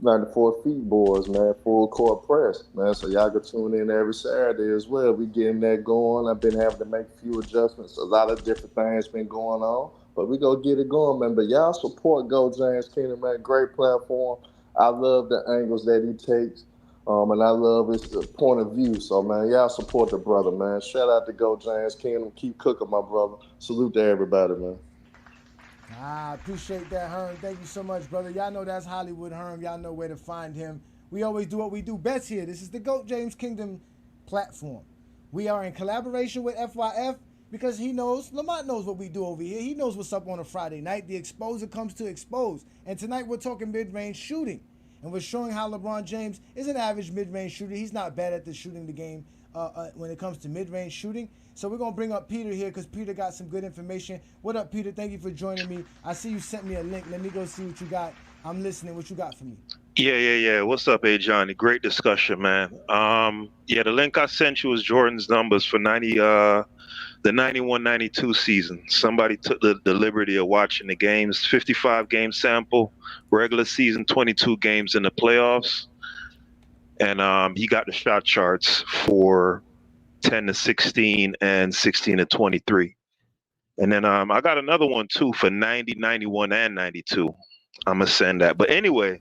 94 feet boys, man, full court press, man. So y'all can tune in every Saturday as well. We getting that going. I've been having to make a few adjustments. A lot of different things been going on, but we gonna get it going, man. But y'all support Go James Kingdom, man. Great platform. I love the angles that he takes, and I love his point of view. So, man, y'all support the brother, man. Shout out to Go James Kingdom. Keep cooking, my brother. Salute to everybody, man. I appreciate that, Herm. Thank you so much, brother. Y'all know that's Hollywood Herm. Y'all know where to find him. We always do what we do best here. This is the GOAT James Kingdom platform. We are in collaboration with FYF because Lamont knows what we do over here. He knows what's up on a Friday night. The Exposer comes to expose. And tonight we're talking mid-range shooting. And we're showing how LeBron James is an average mid-range shooter. He's not bad at the shooting the game when it comes to mid-range shooting. So we're going to bring up Peter here because Peter got some good information. What up, Peter? Thank you for joining me. I see you sent me a link. Let me go see what you got. I'm listening. What you got for me? Yeah. What's up, Ajani? Great discussion, man. The link I sent you was Jordan's numbers for the 91-92 season. Somebody took the liberty of watching the games. 55 game sample, regular season, 22 games in the playoffs. And he got the shot charts for 10-16 and 16-23. And then I got another one too for 90, 91, and 92. I'm gonna send that. But anyway,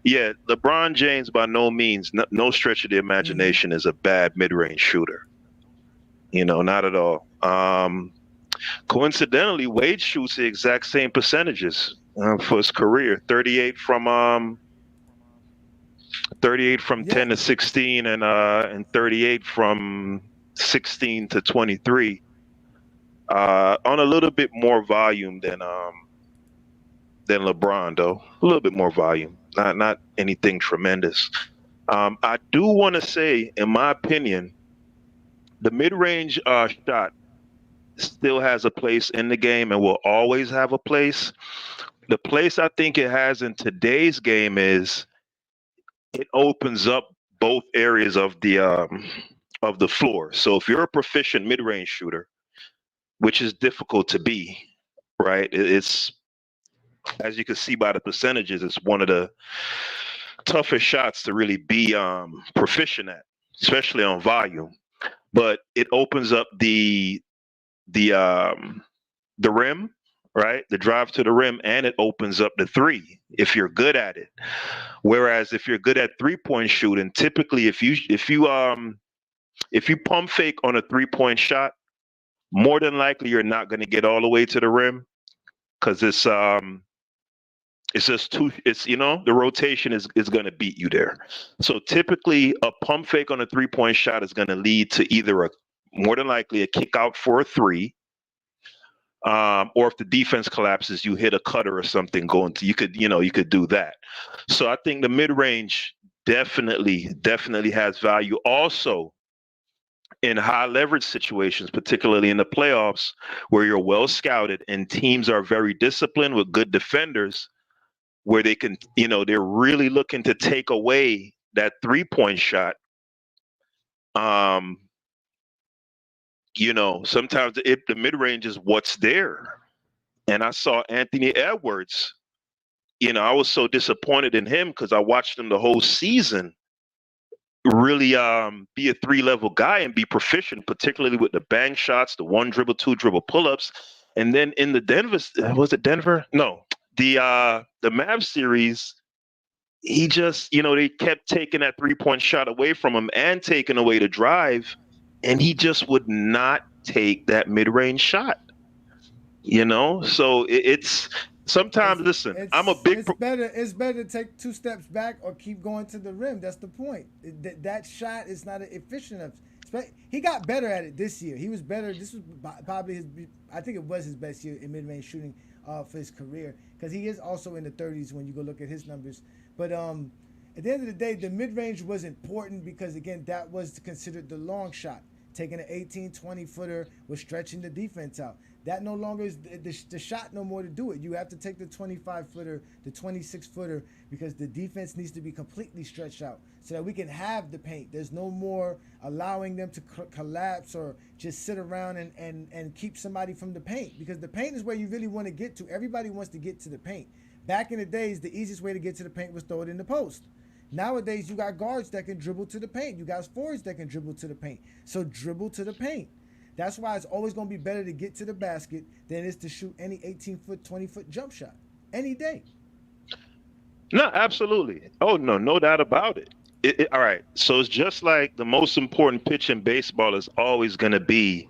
yeah, LeBron James by no means, no stretch of the imagination, is a bad mid-range shooter. Not at all. Coincidentally, Wade shoots the exact same percentages for his career: 38 from 10-16 and 38 from 16-23. On a little bit more volume than LeBron, though. A little bit more volume, not anything tremendous. I do want to say, in my opinion, the mid-range shot still has a place in the game and will always have a place. The place I think it has in today's game is it opens up both areas of the floor. So if you're a proficient mid-range shooter, which is difficult to be, right? It's, as you can see by the percentages, it's one of the toughest shots to really be proficient at, especially on volume. But it opens up the rim, right? The drive to the rim, and it opens up the three if you're good at it. Whereas if you're good at 3-point shooting, typically if you pump fake on a 3-point shot, more than likely you're not going to get all the way to the rim because the rotation is going to beat you there. So typically a pump fake on a 3-point shot is going to lead to either more than likely a kick out for a 3, or if the defense collapses, you hit a cutter or something you could do that. So I think the mid-range definitely has value. Also, in high leverage situations, particularly in the playoffs, where you're well scouted and teams are very disciplined with good defenders, where they can, they're really looking to take away that 3-point shot. Sometimes the mid-range is what's there. And I saw Anthony Edwards, I was so disappointed in him because I watched him the whole season. really be a 3-level guy and be proficient, particularly with the bang shots, the 1 dribble, 2 dribble pull-ups. And then in the Denver? No, the Mavs series, he just, they kept taking that 3-point shot away from him and taking away the drive, and he just would not take that mid-range shot. So it's sometimes. Listen, I'm a big. It's better to take 2 steps back or keep going to the rim. That's the point. That shot is not efficient enough. He got better at it this year. He was better. This was probably I think it was his best year in mid-range shooting for his career, because he is also in the 30s when you go look at his numbers. But at the end of the day, the mid-range was important because, again, that was considered the long shot. Taking an 18, 20-footer was stretching the defense out. That no longer is the shot no more to do it. You have to take the 25-footer, the 26-footer, because the defense needs to be completely stretched out so that we can have the paint. There's no more allowing them to collapse or just sit around and keep somebody from the paint, because the paint is where you really want to get to. Everybody wants to get to the paint. Back in the days, the easiest way to get to the paint was throw it in the post. Nowadays, you got guards that can dribble to the paint. You got forwards that can dribble to the paint. So dribble to the paint. That's why it's always going to be better to get to the basket than it is to shoot any 18-foot, 20-foot jump shot any day. No, absolutely. Oh, no doubt about it. All right. So it's just like the most important pitch in baseball is always going to be,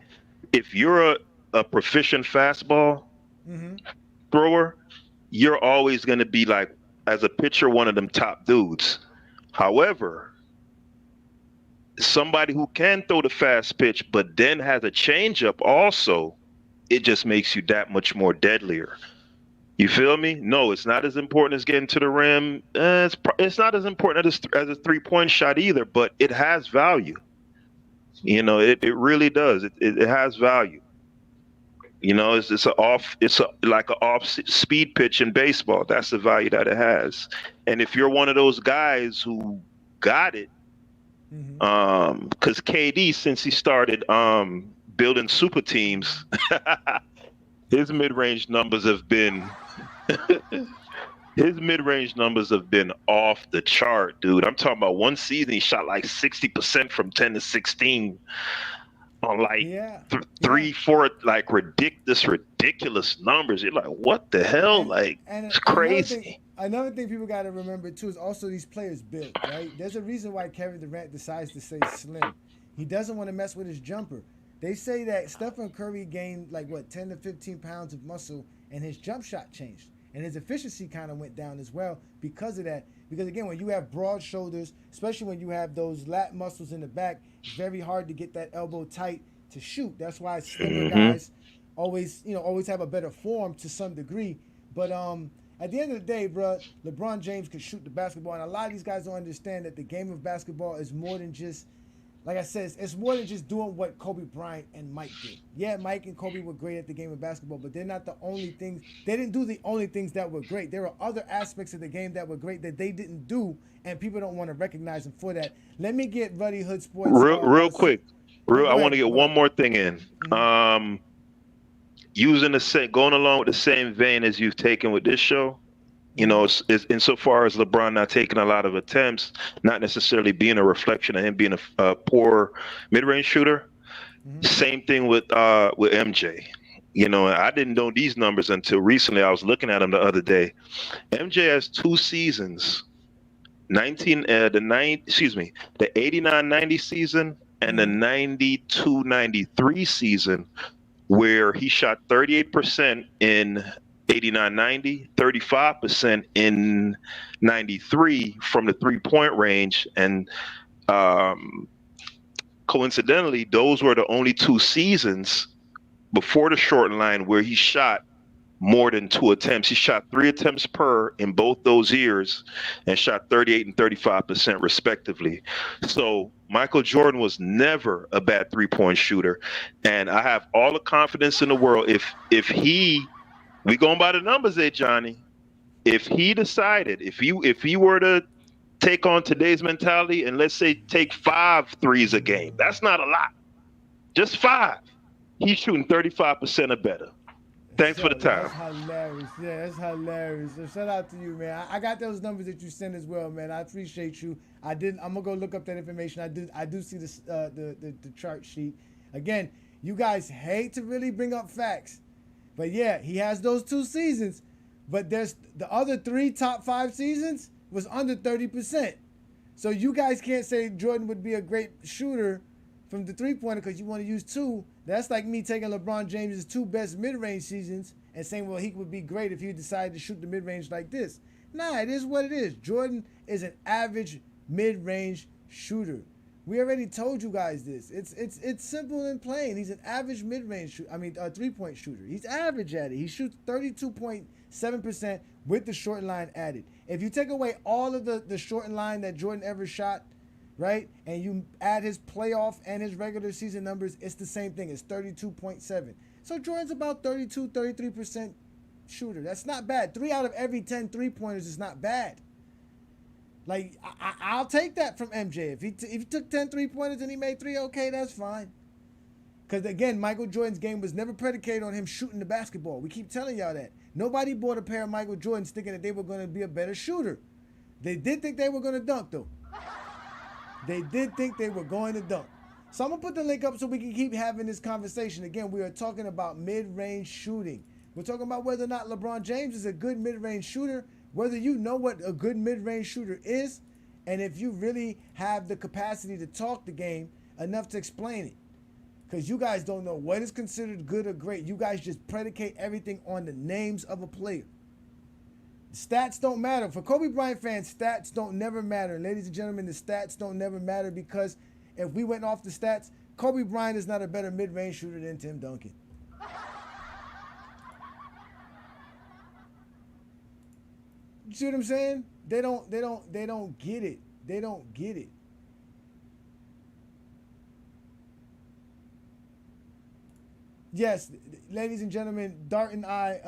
if you're a proficient fastball thrower, you're always going to be, like, as a pitcher, one of them top dudes. However, somebody who can throw the fast pitch but then has a changeup also, it just makes you that much more deadlier. You feel me? No, it's not as important as getting to the rim. It's not as important as a 3-point shot either, but it has value. It really does. It has value. It's like an off speed pitch in baseball. That's the value that it has. And if you're one of those guys who got it, because KD, since he started building super teams, his mid-range numbers have been off the chart, dude. I'm talking about one season he shot like 60% from 10 to 16 on like 3-4 like ridiculous numbers. You're like, what the hell? It's crazy. Another thing people got to remember too is also these players built, right? There's a reason why Kevin Durant decides to say slim. He doesn't want to mess with his jumper. They say that Stephen Curry gained 10 to 15 pounds of muscle and his jump shot changed. And his efficiency kind of went down as well because of that. Because again, when you have broad shoulders, especially when you have those lat muscles in the back, it's very hard to get that elbow tight to shoot. That's why slimmer guys always have a better form to some degree. But at the end of the day, bro, LeBron James could shoot the basketball, and a lot of these guys don't understand that the game of basketball is more than just, like I said, it's more than just doing what Kobe Bryant and Mike did. Yeah, Mike and Kobe were great at the game of basketball, but they're not the only things. They didn't do the only things that were great. There are other aspects of the game that were great that they didn't do, and people don't want to recognize them for that. Let me get Ruddy Hood Sports. Real quick. I want to get one more thing in. Going along with the same vein as you've taken with this show, it's insofar as LeBron not taking a lot of attempts, not necessarily being a reflection of him being a poor mid-range shooter. Same thing with MJ. I didn't know these numbers until recently. I was looking at them the other day. MJ has 2 seasons, the 89-90 season and the 92-93 season, where he shot 38% in 89-90, 35% in 93 from the 3-point range. And coincidentally, those were the only 2 seasons before the shortened line where he shot more than 2 attempts. He shot 3 attempts per in both those years and shot 38 and 35% respectively. So Michael Jordan was never a bad 3-point shooter. And I have all the confidence in the world. If we going by the numbers there, Johnny, if he decided, if he were to take on today's mentality and let's say take 5 threes a game, that's not a lot. Just 5. He's shooting 35% or better. Thanks for the That's time. hilarious. Yeah, that's hilarious. So shout out to you, man. I got those numbers that you sent as well, man. I appreciate you. I'm gonna go look up that information. I do see this the chart sheet. Again, you guys hate to really bring up facts, but yeah, he has those 2 seasons. But there's the other 3 top 5 seasons was under 30%. So you guys can't say Jordan would be a great shooter from the 3-pointer because you want to use 2. That's like me taking LeBron James' 2 best mid-range seasons and saying, well, he would be great if he decided to shoot the mid-range like this. Nah, it is what it is. Jordan is an average mid-range shooter. We already told you guys this. It's simple and plain. He's an average mid-range shooter. I mean, a 3-point shooter. He's average at it. He shoots 32.7% with the short line added. If you take away all of the short line that Jordan ever shot, right, and you add his playoff and his regular season numbers, it's the same thing. It's 32.7. So Jordan's about 32, 33% shooter. That's not bad. 3 out of every 10 3-pointers is not bad. Like, I'll take that from MJ. If he took 10 3-pointers and he made 3, okay, that's fine. Because, again, Michael Jordan's game was never predicated on him shooting the basketball. We keep telling y'all that. Nobody bought a pair of Michael Jordans thinking that they were going to be a better shooter. They did think they were going to dunk, though. They did think they were going to dunk. So I'm going to put the link up so we can keep having this conversation. Again, we are talking about mid-range shooting. We're talking about whether or not LeBron James is a good mid-range shooter, whether you know what a good mid-range shooter is, and if you really have the capacity to talk the game enough to explain it. Because you guys don't know what is considered good or great. You guys just predicate everything on the names of a player. Stats don't matter. For Kobe Bryant fans, stats don't never matter. Ladies and gentlemen, the stats don't never matter because if we went off the stats, Kobe Bryant is not a better mid-range shooter than Tim Duncan. You see what I'm saying? They don't get it. They don't get it. Yes, ladies and gentlemen, Dart and I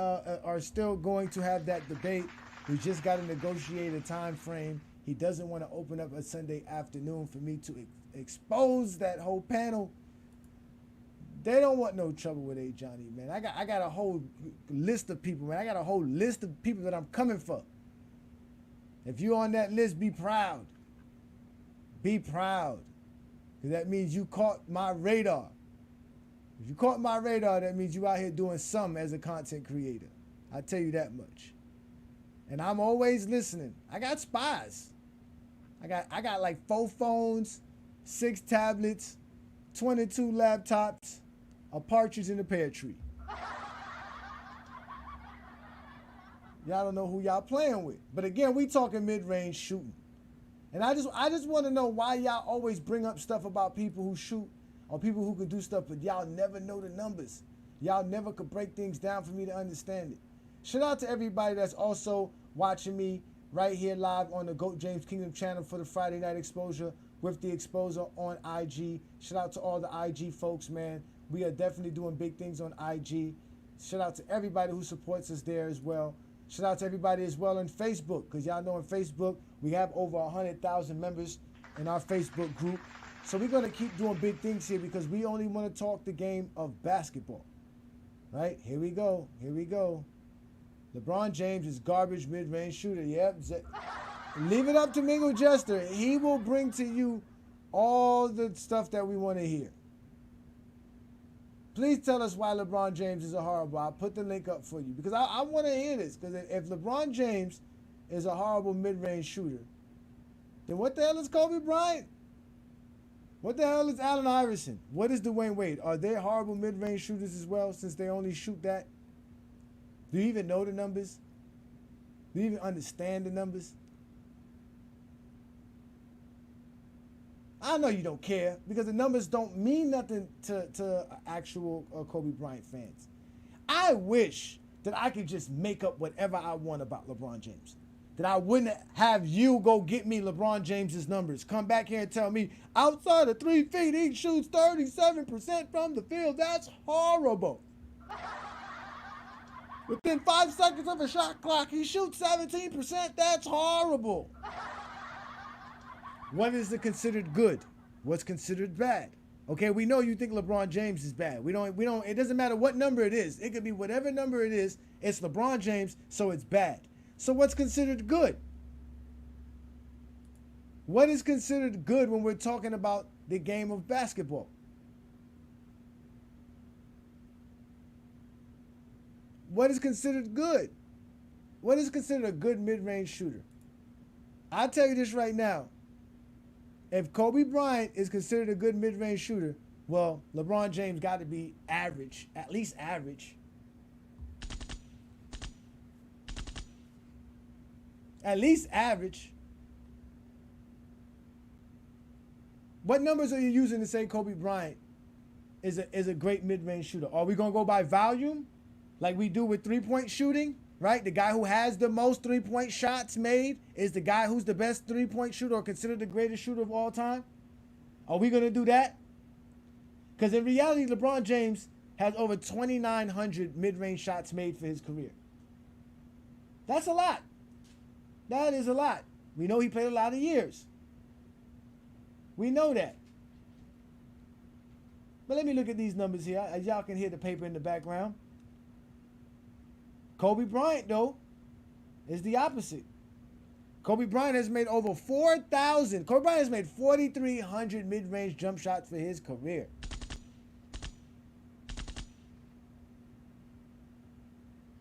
are still going to have that debate. We just got to negotiate a time frame. He doesn't want to open up a Sunday afternoon for me to expose that whole panel. They don't want no trouble with Ajani, man. I got a whole list of people, man. I got a whole list of people that I'm coming for. If you're on that list, be proud. Be proud. Because that means you caught my radar. If you caught my radar, that means you out here doing something as a content creator. I tell you that much. And I'm always listening. I got spies. I got like 4 phones, 6 tablets, 22 laptops, a partridge in a pear tree. Y'all don't know who y'all playing with. But again, we talking mid-range shooting. And I just want to know why y'all always bring up stuff about people who shoot or people who could do stuff, but y'all never know the numbers. Y'all never could break things down for me to understand it. Shout out to everybody that's also watching me right here live on the GOAT James Kingdom channel for the Friday Night Exposure with the Exposer on IG. Shout out to all the IG folks, man. We are definitely doing big things on IG. Shout out to everybody who supports us there as well. Shout out to everybody as well on Facebook, because y'all know on Facebook, we have over 100,000 members in our Facebook group. So we're going to keep doing big things here because we only want to talk the game of basketball. Right? Here we go. Here we go. LeBron James is garbage mid-range shooter. Yep. Leave it up to Mingo Jester. He will bring to you all the stuff that we want to hear. Please tell us why LeBron James is a horrible. I'll put the link up for you because I want to hear this. Because if LeBron James is a horrible mid-range shooter, then what the hell is Kobe Bryant? What the hell is Allen Iverson? What is Dwayne Wade? Are they horrible mid-range shooters as well since they only shoot that? Do you even know the numbers? Do you even understand the numbers? I know you don't care because the numbers don't mean nothing to actual Kobe Bryant fans. I wish that I could just make up whatever I want about LeBron James. That I wouldn't have you go get me LeBron James's numbers. Come back here and tell me outside of 3 feet, he shoots 37% from the field. That's horrible. Within 5 seconds of a shot clock, he shoots 17%. That's horrible. What is considered good? What's considered bad? Okay, we know you think LeBron James is bad. We don't, it doesn't matter what number it is. It could be whatever number it is. It's LeBron James, so it's bad. So what's considered good? What is considered good when we're talking about the game of basketball? What is considered good? What is considered a good mid-range shooter? I'll tell you this right now. If Kobe Bryant is considered a good mid-range shooter, well, LeBron James got to be average, at least average. At least average. What numbers are you using to say Kobe Bryant is a great mid-range shooter? Are we going to go by volume like we do with three-point shooting, right? The guy who has the most three-point shots made is the guy who's the best three-point shooter or considered the greatest shooter of all time? Are we going to do that? Because in reality, LeBron James has over 2,900 mid-range shots made for his career. That's a lot. That is a lot. We know he played a lot of years. We know that. But let me look at these numbers here. As y'all can hear the paper in the background. Kobe Bryant, though, is the opposite. Kobe Bryant has made over 4,000. Kobe Bryant has made 4,300 mid-range jump shots for his career.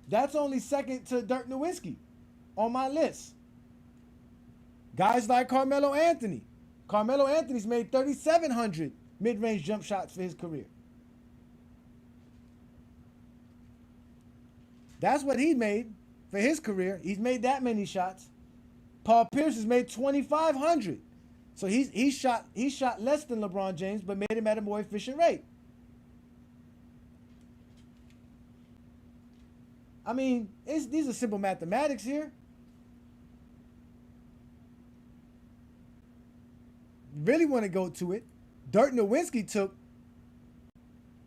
That's only second to Dirk Nowitzki on my list. Guys like Carmelo Anthony. Carmelo Anthony's made 3,700 mid-range jump shots for his career. That's what he made for his career. He's made that many shots. Paul Pierce has made 2,500. So he shot less than LeBron James, but made him at a more efficient rate. I mean, these are simple mathematics here. Really want to go to it. Dirk Nowitzki took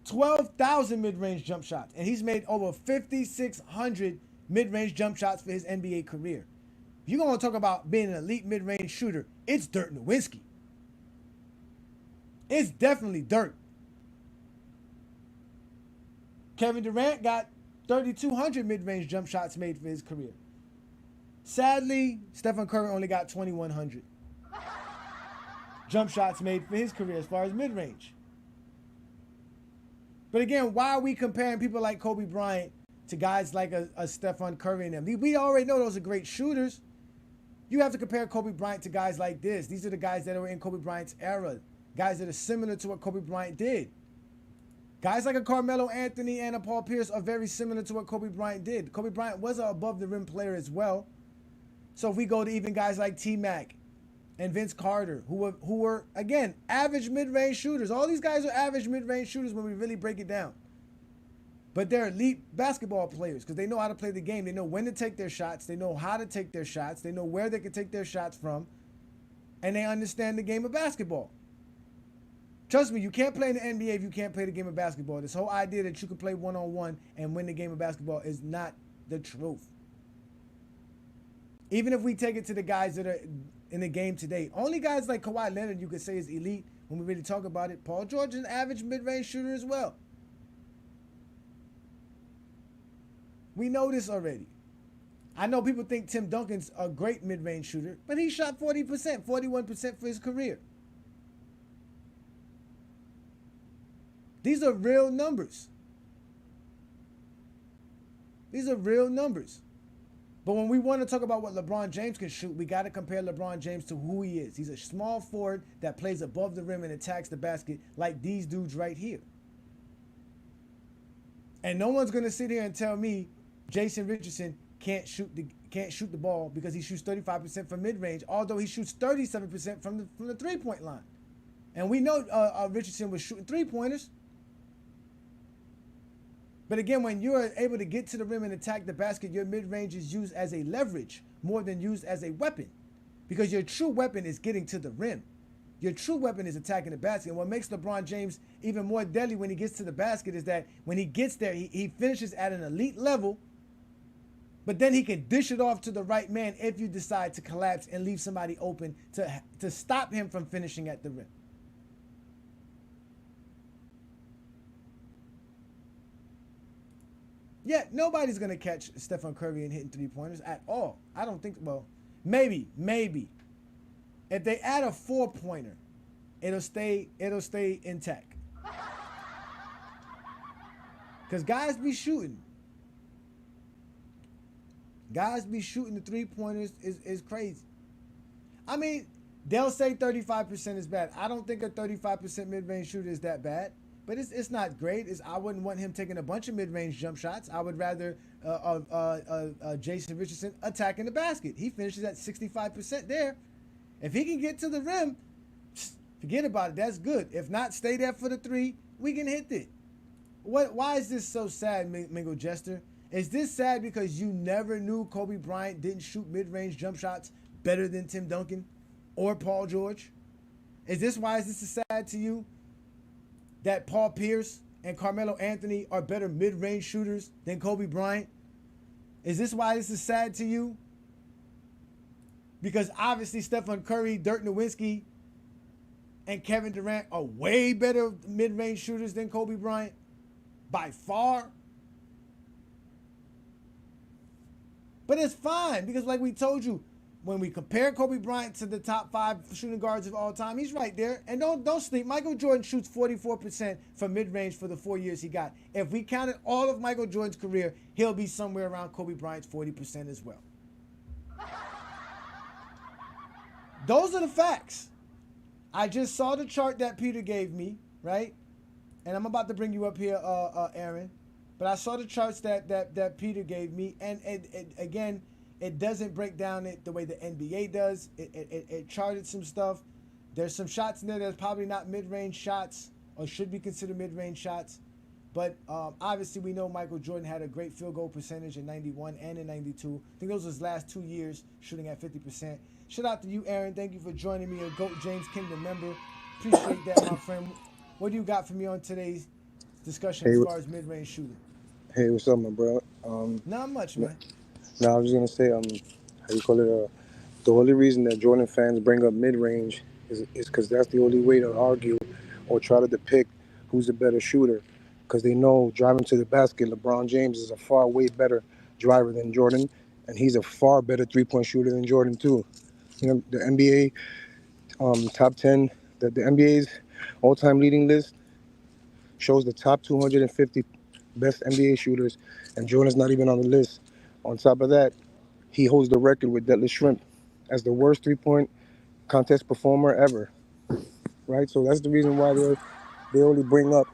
12,000 mid-range jump shots, and he's made over 5,600 mid-range jump shots for his NBA career. If you're going to talk about being an elite mid-range shooter, it's Dirk Nowitzki. It's definitely Dirk. Kevin Durant got 3,200 mid-range jump shots made for his career. Sadly, Stephen Curry only got 2,100 jump shots made for his career as far as mid-range. But again, why are we comparing people like Kobe Bryant to guys like a Stephen Curry and them? We already know those are great shooters. You have to compare Kobe Bryant to guys like this. These are the guys that were in Kobe Bryant's era. Guys that are similar to what Kobe Bryant did. Guys like a Carmelo Anthony and a Paul Pierce are very similar to what Kobe Bryant did. Kobe Bryant was an above-the-rim player as well. So if we go to even guys like T-Mac and Vince Carter, who were, again, average mid-range shooters. All these guys are average mid-range shooters when we really break it down. But they're elite basketball players because they know how to play the game. They know when to take their shots. They know how to take their shots. They know where they can take their shots from. And they understand the game of basketball. Trust me, you can't play in the NBA if you can't play the game of basketball. This whole idea that you can play one-on-one and win the game of basketball is not the truth. Even if we take it to the guys that are in the game today, only guys like Kawhi Leonard you could say is elite when we really talk about it. Paul George is an average mid-range shooter as well. We know this already. I know people think Tim Duncan's a great mid-range shooter, but he shot 40%, 41% for his career. These are real numbers. These are real numbers. But when we want to talk about what LeBron James can shoot, we got to compare LeBron James to who he is. He's a small forward that plays above the rim and attacks the basket like these dudes right here. And no one's going to sit here and tell me Jason Richardson can't shoot the ball because he shoots 35% from mid-range, although he shoots 37% from the three-point line. And we know Richardson was shooting three-pointers. But again, when you're able to get to the rim and attack the basket, your mid-range is used as a leverage more than used as a weapon. Because your true weapon is getting to the rim. Your true weapon is attacking the basket. And what makes LeBron James even more deadly when he gets to the basket is that when he gets there, he finishes at an elite level, but then he can dish it off to the right man if you decide to collapse and leave somebody open to stop him from finishing at the rim. Yeah, nobody's going to catch Stephen Curry and hitting three-pointers at all. I don't think, well, maybe. If they add a four-pointer, it'll stay intact. Because guys be shooting. Guys be shooting the three-pointers is crazy. I mean, they'll say 35% is bad. I don't think a 35% mid-range shooter is that bad. But it's not great. I wouldn't want him taking a bunch of mid-range jump shots. I would rather Jason Richardson attacking the basket. He finishes at 65% there. If he can get to the rim, forget about it. That's good. If not, stay there for the three. We can hit it. Why is this so sad, Mingo Jester? Is this sad because you never knew Kobe Bryant didn't shoot mid-range jump shots better than Tim Duncan or Paul George? Is this sad to you? That Paul Pierce and Carmelo Anthony are better mid-range shooters than Kobe Bryant? Is this why this is sad to you? Because obviously Stephen Curry, Dirk Nowitzki, and Kevin Durant are way better mid-range shooters than Kobe Bryant by far. But it's fine because like we told you, when we compare Kobe Bryant to the top 5 shooting guards of all time, he's right there. And don't sleep. Michael Jordan shoots 44% from mid-range for the 4 years he got. If we counted all of Michael Jordan's career, he'll be somewhere around Kobe Bryant's 40% as well. Those are the facts. I just saw the chart that Peter gave me, right? And I'm about to bring you up here, Aaron. But I saw the charts that Peter gave me. And again, it doesn't break down it the way the NBA does. It charted some stuff. There's some shots in there that's probably not mid-range shots or should be considered mid-range shots. But obviously we know Michael Jordan had a great field goal percentage in 91 and in 92. I think those were his last 2 years shooting at 50%. Shout out to you, Aaron. Thank you for joining me, a GOAT James Kingdom member. Appreciate that, my friend. What do you got for me on today's discussion as far as mid-range shooting? Hey, what's up, my bro? Not much, man. No, I was just gonna say, how you call it? The only reason that Jordan fans bring up mid-range is because that's the only way to argue or try to depict who's a better shooter. Because they know driving to the basket, LeBron James is a far way better driver than Jordan, and he's a far better three-point shooter than Jordan too. You know, the NBA top 10, the NBA's all-time leading list shows the top 250 best NBA shooters, and Jordan's not even on the list. On top of that, he holds the record with Detlef Shrimp as the worst three-point contest performer ever, right? So that's the reason why they only bring up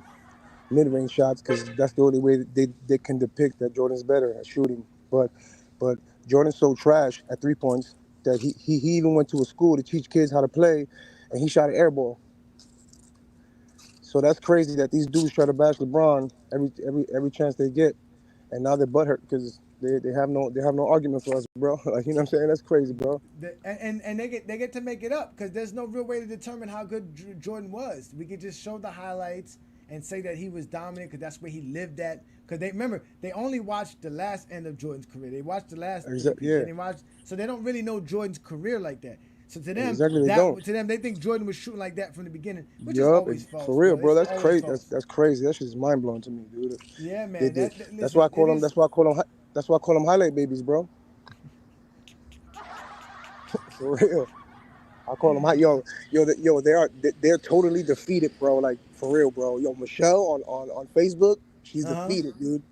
mid-range shots, because that's the only way that they can depict that Jordan's better at shooting. But Jordan's so trash at 3 points that he even went to a school to teach kids how to play, and he shot an air ball. So that's crazy that these dudes try to bash LeBron every chance they get, and now they're butthurt because they have no argument for us, bro. Like, you know what I'm saying? That's crazy, bro. And they get to make it up because there's no real way to determine how good Jordan was. We could just show the highlights and say that he was dominant because that's where he lived at. Because they only watched the last end of Jordan's career. They watched the last, so they don't really know Jordan's career like that. So to them, they think Jordan was shooting like that from the beginning, which is always false. For real, bro. That's crazy. That's crazy. That shit is mind blowing to me, dude. Yeah, man. That's why I call them. That's why I call them highlight babies, bro. For real. I call them they're totally defeated, bro. Like, for real, bro. Yo, Michelle on Facebook, she's defeated, dude.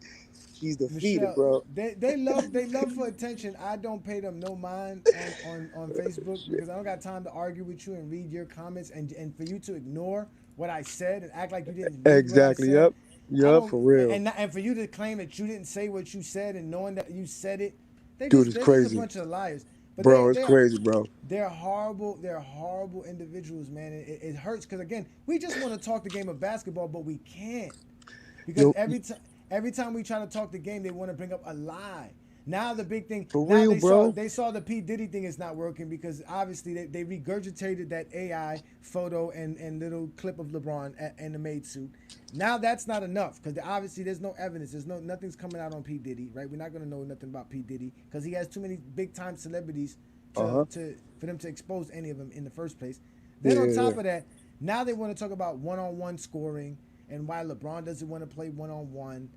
She's defeated, Michelle, bro. They love for attention. I don't pay them no mind on Facebook because I don't got time to argue with you and read your comments and for you to ignore what I said and act like you didn't read exactly. What I said. Yep, for real. And for you to claim that you didn't say what you said and knowing that you said it, they're crazy. just a bunch of liars. But bro, it's crazy, bro. They're horrible. They're horrible individuals, man. It hurts because again, we just want to talk the game of basketball, but we can't because every time we try to talk the game, they want to bring up a lie. Now the big thing, for real, bro. They saw the P. Diddy thing is not working because obviously they regurgitated that AI photo and little clip of LeBron in the maid suit. Now that's not enough because obviously there's no evidence. Nothing's coming out on P. Diddy, right? We're not gonna know nothing about P. Diddy because he has too many big time celebrities for them to expose any of them in the first place. Then on top of that, now they want to talk about one-on-one scoring and why LeBron doesn't want to play one-on-one.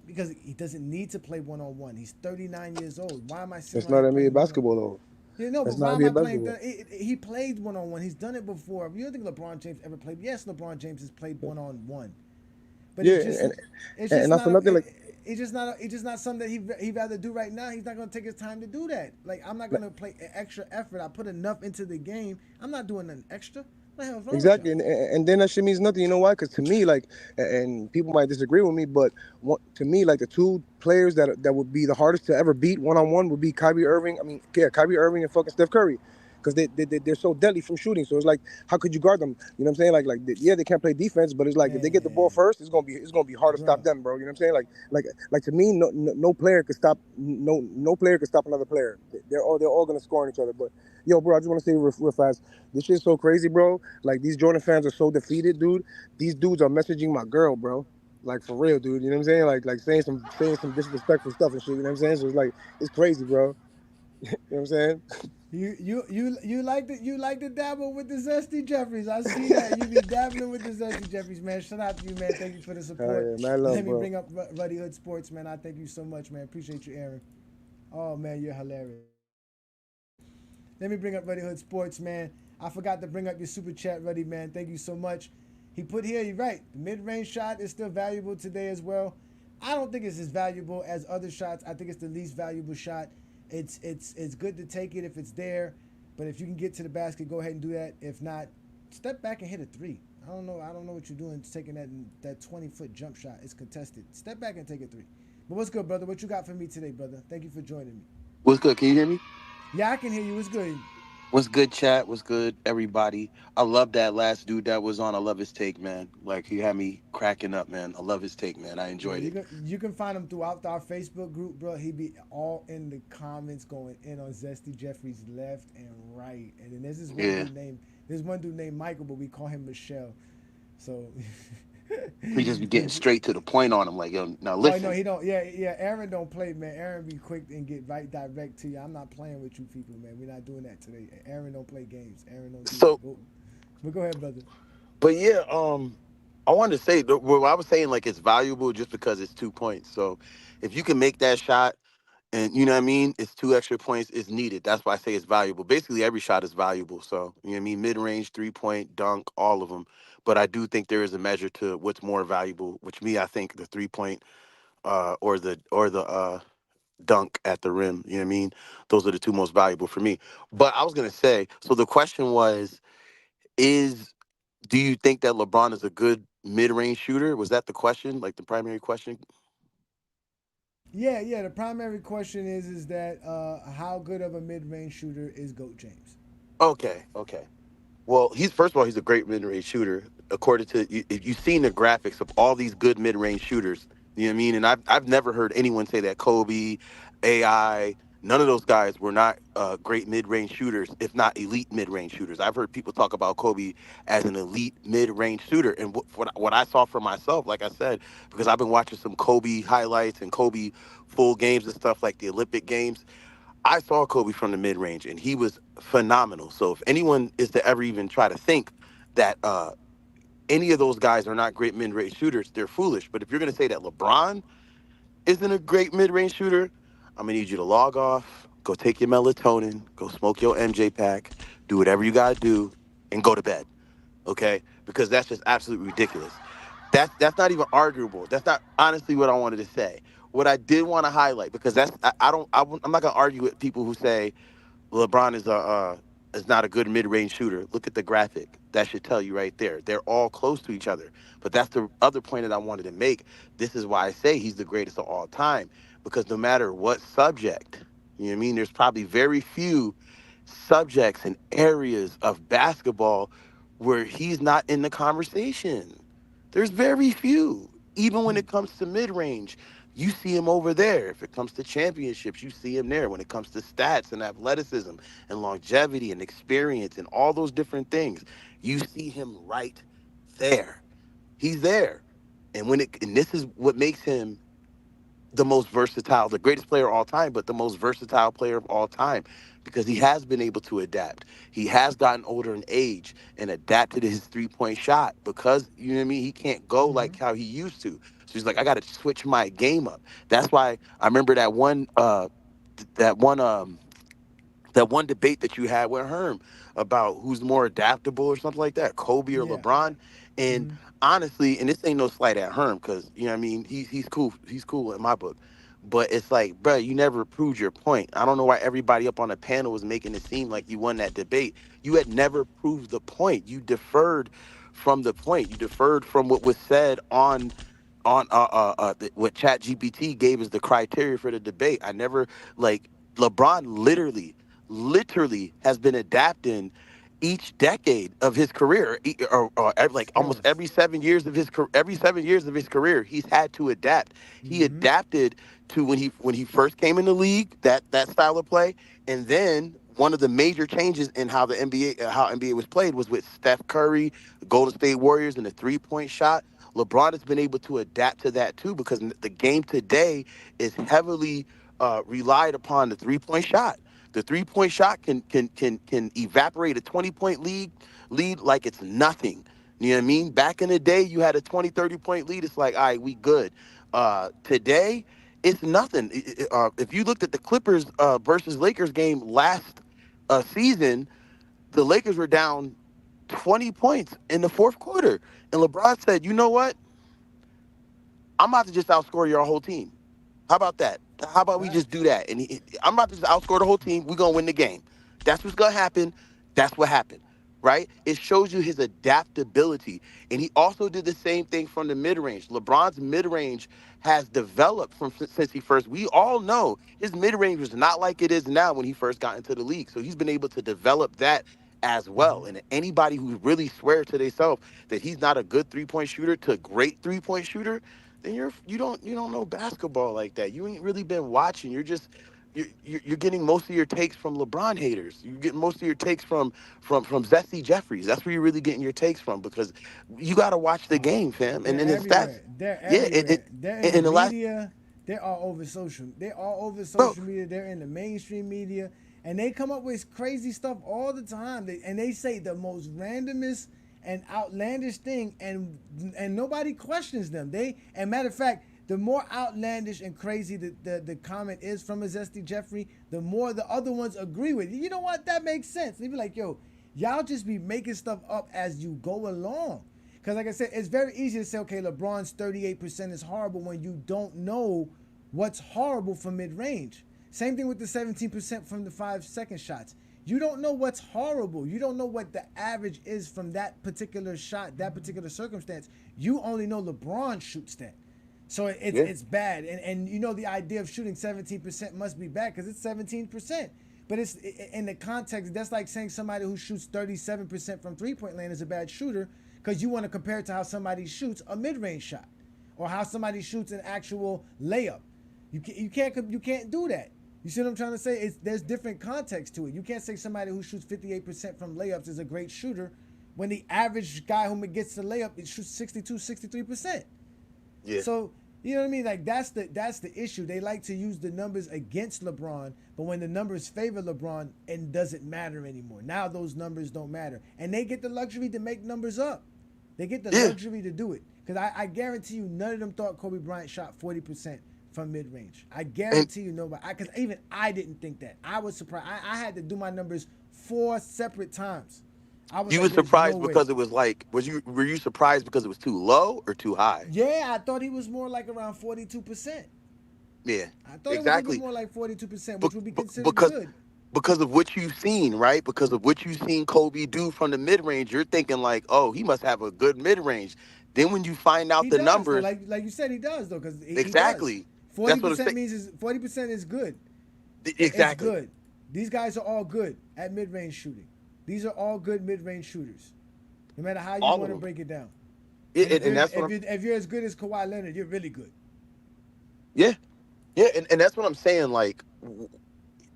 because he doesn't need to play one-on-one. He's 39 years old. Why am I sitting That's right not here NBA playing one-on-one? basketball though. You know, but That's why not am I NBA playing? basketball. He played one-on-one. He's done it before. You don't think LeBron James ever played? Yes, LeBron James has played one-on-one, but Yeah, it's and just not not for nothing. Like, it's just not something that he'd rather do right now. He's not going to take his time to do that. Like, I'm not going to play extra effort. I put enough into the game. I'm not doing an extra. What the hell's wrong exactly, with and then that shit means nothing. You know why? Because to me, like, and people might disagree with me, but to me, like, the two players that would be the hardest to ever beat one-on-one would be Kyrie Irving. I mean, yeah, Kyrie Irving and fucking Steph Curry, because they're so deadly from shooting. So it's like, how could you guard them? You know what I'm saying? Yeah, they can't play defense, but it's like if they get the ball Man, first, it's gonna be hard to stop bro. them, bro. You know what I'm saying? Like to me, no player could stop no player could stop another player. They're all gonna score on each other. But yo, bro, I just want to say real fast, this shit's so crazy, bro. Like, these Jordan fans are so defeated, dude. These dudes are messaging my girl, bro. Like, for real, dude. You know what I'm saying? Like saying some disrespectful stuff and shit. You know what I'm saying? So it's like, it's crazy, bro. You know what I'm saying? You like to dabble with the Zesty Jeffries. I see that you be dabbling with the Zesty Jeffries, man. Shout out to you, man. Thank you for the Hell support. yeah, man, love, Let me bro. bring up Ruddy Hood Sports, man. I thank you so much, man. Appreciate you, Aaron. Oh man, you're hilarious. Let me bring up Ruddy Hood Sports, man. I forgot to bring up your super chat, Ruddy, man. Thank you so much. He put here, you're right. The mid-range shot is still valuable today as well. I don't think it's as valuable as other shots. I think it's the least valuable shot. It's good to take it if it's there, but if you can get to the basket, go ahead and do that. If not, step back and hit a three. I don't know what you're doing taking that 20-foot jump shot. It's contested. Step back and take a three. But what's good, brother? What you got for me today, brother? Thank you for joining me. What's good? Can you hear me? Yeah, I can hear you. What's good? What's good, chat? What's good, everybody? I love that last dude that was on. I love his take, man. Like, he had me cracking up, man. I love his take, man. I Yeah, enjoyed it. you can find him throughout our Facebook group, bro. He be all in the comments going in on Zesty Jeffries left and right. And then there's Yeah. one dude named Michael, but we call him Michelle. So He just be getting straight to the point on him. Like, yo, now oh listen. no, he don't. Yeah. Aaron don't play, man. Aaron be quick and get right direct to you. I'm not playing with you people, man. We're not doing that today. Aaron don't play games. Aaron don't do So, that. But go ahead, brother. but yeah, I wanted to say, well, I was saying, like, it's valuable just because it's 2 points. So if you can make that shot, and you know what I mean, it's 2 extra points is needed. That's why I say it's valuable. Basically, every shot is valuable. So, you know what I mean, mid-range, 3-point, dunk, all of them. But I do think there is a measure to what's more valuable, which me, I think the 3-point or the dunk at the rim. You know what I mean? Those are the two most valuable for me. But I was gonna say, so the question was, is do you think that LeBron is a good mid-range shooter? Was that the question? Like, the primary question? Yeah. The primary question is that how good of a mid-range shooter is Goat James? Okay. Well, he's first of all, he's a great mid-range shooter. According to if you've seen the graphics of all these good mid-range shooters, you know what I mean. And I've never heard anyone say that Kobe, AI, none of those guys were not great mid-range shooters, if not elite mid-range shooters. I've heard people talk about Kobe as an elite mid-range shooter, and what I saw for myself, like I said, because I've been watching some Kobe highlights and Kobe full games and stuff like the Olympic games. I saw Kobe from the mid range, and he was phenomenal. So if anyone is to ever even try to think that any of those guys are not great mid range shooters, they're foolish. But if you're going to say that LeBron isn't a great mid range shooter, I'm going to need you to log off, go take your melatonin, go smoke your MJ pack, do whatever you got to do, and go to bed. Okay? Because that's just absolutely ridiculous. That's not even arguable. That's not honestly what I wanted to say. What I did want to highlight, because I'm not gonna argue with people who say LeBron is not a good mid-range shooter. Look at the graphic. That should tell you right there. They're all close to each other. But that's the other point that I wanted to make. This is why I say he's the greatest of all time. Because no matter what subject, you know what I mean, there's probably very few subjects and areas of basketball where he's not in the conversation. There's very few. Even when it comes to mid-range, you see him over there. If it comes to championships, you see him there. When it comes to stats and athleticism and longevity and experience and all those different things, you see him right there. He's there. And this is what makes him the most versatile, the greatest player of all time, but the most versatile player of all time, because he has been able to adapt. He has gotten older in age and adapted his 3-point shot because, you know what I mean, he can't go like how he used to. So So he's like, I got to switch my game up. That's why I remember that one that one debate that you had with Herm about who's more adaptable or something like that, Kobe or Yeah. LeBron. And Mm-hmm. honestly, and this ain't no slight at Herm, because you know what I mean, he's cool. He's cool in my book. But it's like, bro, you never proved your point. I don't know why everybody up on the panel was making it seem like you won that debate. You had never proved the point. You deferred from the point. You deferred from what was said on what Chat GPT gave as the criteria for the debate. I never like LeBron literally has been adapting each decade of his career, like Of almost course. every 7 years of his career, he's had to adapt. He Mm-hmm. adapted to when he first came in the league, that style of play, and then one of the major changes in how NBA was played was with Steph Curry, the Golden State Warriors, and the 3-point shot. LeBron has been able to adapt to that too, because the game today is heavily relied upon the 3-point shot. The 3-point shot can evaporate a 20-point lead like it's nothing. You know what I mean? Back in the day, you had a 20, 30-point lead. It's like, all right, we good. Today, it's nothing. If you looked at the Clippers versus Lakers game last season, the Lakers were down 20 points in the fourth quarter. And LeBron said, you know what? I'm about to just outscore your whole team. How about that? How about we just Facts. do that? And I'm about to just outscore the whole team. We're going to win the game. That's what's going to happen. That's what happened, right? It shows you his adaptability. And he also did the same thing from the mid-range. LeBron's mid-range has developed since he first. We all know his mid-range was not like it is now when he first got into the league. So he's been able to develop that as well. And anybody who really swears to themselves that he's not a good 3-point shooter to a great 3-point shooter, then you don't know basketball like that. You ain't really been watching. You're getting most of your takes from LeBron haters. You're getting most of your takes from Zesty Jeffries. That's where you're really getting your takes from, because you got to watch the game, fam. And They're then the stats. everywhere. They're Yeah, everywhere. They're in in the the last media. They're all over social. They're all over bro. social media. They're in the mainstream media, and they come up with crazy stuff all the time. And they say the most randomest and outlandish thing, and nobody questions them. And matter of fact, the more outlandish and crazy the comment is from a Zesty Jeffrey, the more the other ones agree with. You know what? That makes sense. They be like, yo, y'all just be making stuff up as you go along. Because like I said, it's very easy to say, okay, LeBron's 38% is horrible when you don't know what's horrible from mid-range. Same thing with the 17% from the 5-second shots. You don't know what's horrible. You don't know what the average is from that particular shot, that particular circumstance. You only know LeBron shoots that. So it's bad. And you know the idea of shooting 17% must be bad because it's 17%. But it's in the context, that's like saying somebody who shoots 37% from three-point land is a bad shooter because you want to compare it to how somebody shoots a mid-range shot or how somebody shoots an actual layup. You can't do that. You see what I'm trying to say? There's different context to it. You can't say somebody who shoots 58% from layups is a great shooter when the average guy who gets the layup shoots 62, 63%. Yeah. So, you know what I mean? Like that's the issue. They like to use the numbers against LeBron, but when the numbers favor LeBron, it doesn't matter anymore. Now those numbers don't matter. And they get the luxury to make numbers up. They get the luxury to do it. Because I guarantee you none of them thought Kobe Bryant shot 40% from mid-range. I guarantee you nobody. Because even I didn't think that. I was surprised. I had to do my numbers 4 separate times. You like, were surprised no because way. it was like, were you surprised because it was too low or too high? Yeah, I thought he was more like around 42%. Yeah, I thought exactly. it was more like 42%, which would be considered Because good. because of what you've seen, right? Because of what you've seen Kobe do from the mid range, you're thinking like, oh, he must have a good mid range. Then when you find out He the does though, numbers, like you said, he does though, because he does. exactly. That's what I'm 40% saying. means 40% is good. It's Exactly. good. These guys are all good at mid-range shooting. These are all good mid-range shooters, no matter how you All of want to them. break it down. Yeah, And and that's what if you're as good as Kawhi Leonard, you're really good. yeah, yeah, and that's what I'm saying. Like,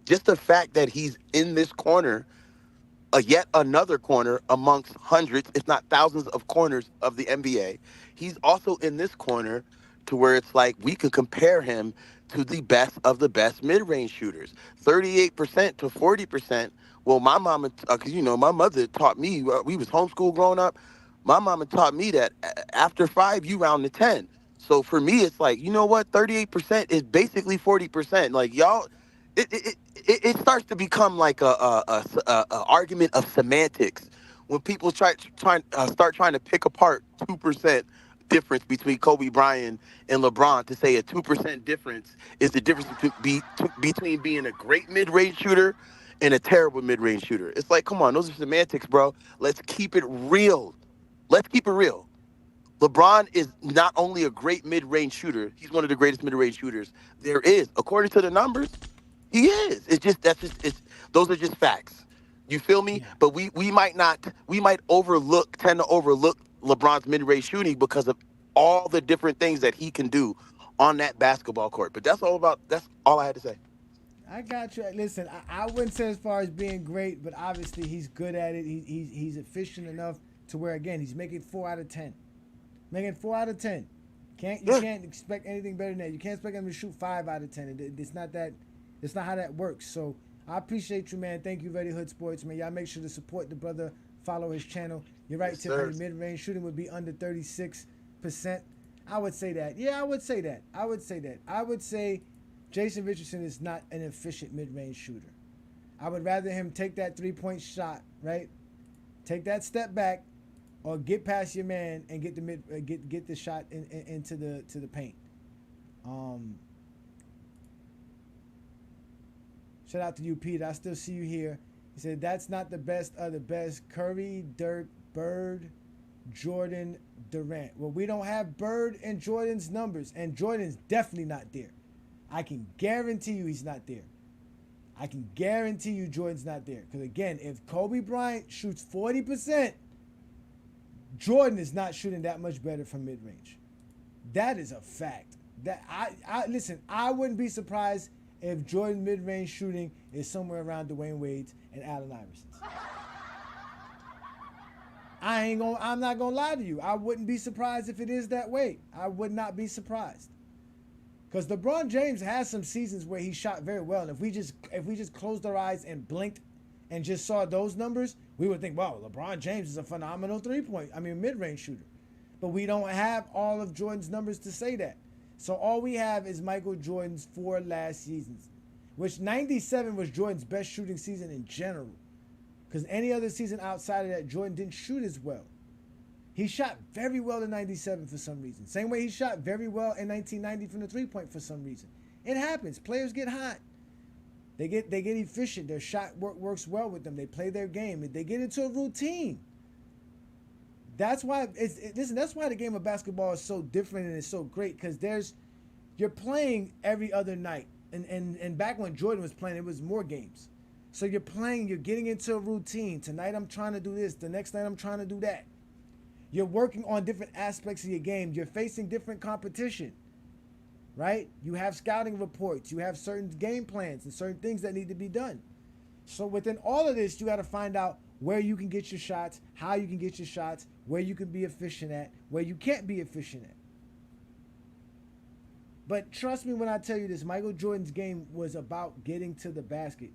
just the fact that he's in this corner, yet another corner amongst hundreds, if not thousands, of corners of the NBA. He's also in this corner to where it's like we could compare him to the best of the best mid-range shooters, 38% to 40%. Well, my mama, because my mother taught me. We was homeschooled growing up. My mama taught me that after 5, you round to 10. So for me, it's like, you know what? 38% is basically 40%. Like y'all, it starts to become like a argument of semantics when people start trying to pick apart 2% difference between Kobe Bryant and LeBron to say a 2% difference is the difference between being a great mid-range shooter and a terrible mid-range shooter. It's like, come on, those are semantics, bro. Let's keep it real. Let's keep it real. LeBron is not only a great mid-range shooter, he's one of the greatest mid-range shooters there is. According to the numbers, he is. It's those are just facts. You feel me? Yeah. But we might tend to overlook LeBron's mid-range shooting because of all the different things that he can do on that basketball court. But that's all I had to say. I got you. Listen, I wouldn't say as far as being great, but obviously he's good at it. He's efficient enough to where, again, he's making 4 out of 10. Making 4 out of 10. You can't expect anything better than that. You can't expect him to shoot 5 out of 10. It's not that. It's not how that works. So I appreciate you, man. Thank you, Ready Hood Sports, man. Y'all make sure to support the brother. Follow his channel. You're right, Yes, Tiffany. sir. Mid-range shooting would be under 36%. I would say that. Yeah, I would say that. I would say Jason Richardson is not an efficient mid-range shooter. I would rather him take that 3-point shot, right? Take that step back, or get past your man and get the shot into the paint. Shout out to you, Pete. I still see you here. He said that's not the best of the best. Curry, Dirk, Bird, Jordan, Durant. Well, we don't have Bird and Jordan's numbers, and Jordan's definitely not there. I can guarantee you he's not there. I can guarantee you Jordan's not there. Because again, if Kobe Bryant shoots 40%, Jordan is not shooting that much better from mid-range. That is a fact. That listen, I wouldn't be surprised if Jordan mid-range shooting is somewhere around Dwayne Wade's and Allen Iverson's. I'm not gonna lie to you. I wouldn't be surprised if it is that way. I would not be surprised. Because LeBron James has some seasons where he shot very well. And if we just closed our eyes and blinked and just saw those numbers, we would think, wow, LeBron James is a phenomenal mid-range shooter. But we don't have all of Jordan's numbers to say that. So all we have is Michael Jordan's 4 last seasons, which 97 was Jordan's best shooting season in general. Because any other season outside of that, Jordan didn't shoot as well. He shot very well in 97 for some reason. Same way he shot very well in 1990 from the 3-point for some reason. It happens. Players get hot. They get efficient. Their shot works well with them. They play their game. They get into a routine. That's why that's why the game of basketball is so different and it's so great, because you're playing every other night. And back when Jordan was playing, it was more games. So you're getting into a routine. Tonight I'm trying to do this. The next night I'm trying to do that. You're working on different aspects of your game. You're facing different competition, right? You have scouting reports. You have certain game plans and certain things that need to be done. So within all of this, you got to find out where you can get your shots, how you can get your shots, where you can be efficient at, where you can't be efficient at. But trust me when I tell you this, Michael Jordan's game was about getting to the basket.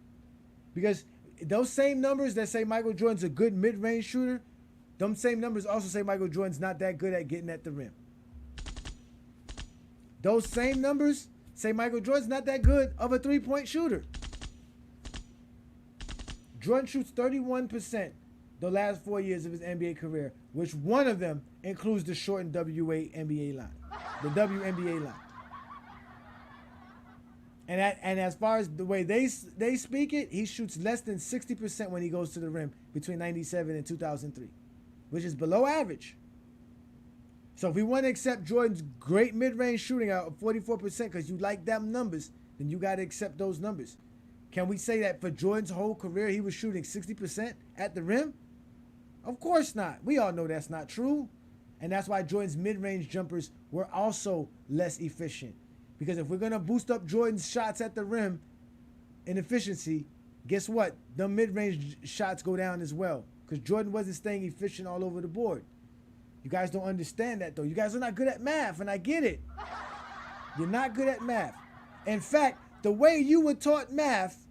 Because those same numbers that say Michael Jordan's a good mid-range shooter, them same numbers also say Michael Jordan's not that good at getting at the rim. Those same numbers say Michael Jordan's not that good of a 3-point shooter. Jordan shoots 31% the last 4 years of his NBA career, which one of them includes the shortened WNBA line, the WNBA line. And as far as the way they speak it, he shoots less than 60% when he goes to the rim between 97 and 2003, which is below average. So if we want to accept Jordan's great mid-range shooting out of 44% because you like them numbers, then you got to accept those numbers. Can we say that for Jordan's whole career he was shooting 60% at the rim? Of course not. We all know that's not true. And that's why Jordan's mid-range jumpers were also less efficient. Because if we're going to boost up Jordan's shots at the rim in efficiency, guess what? The mid-range shots go down as well. Because Jordan wasn't staying efficient all over the board. You guys don't understand that, though. You guys are not good at math, and I get it. You're not good at math. In fact, the way you were taught math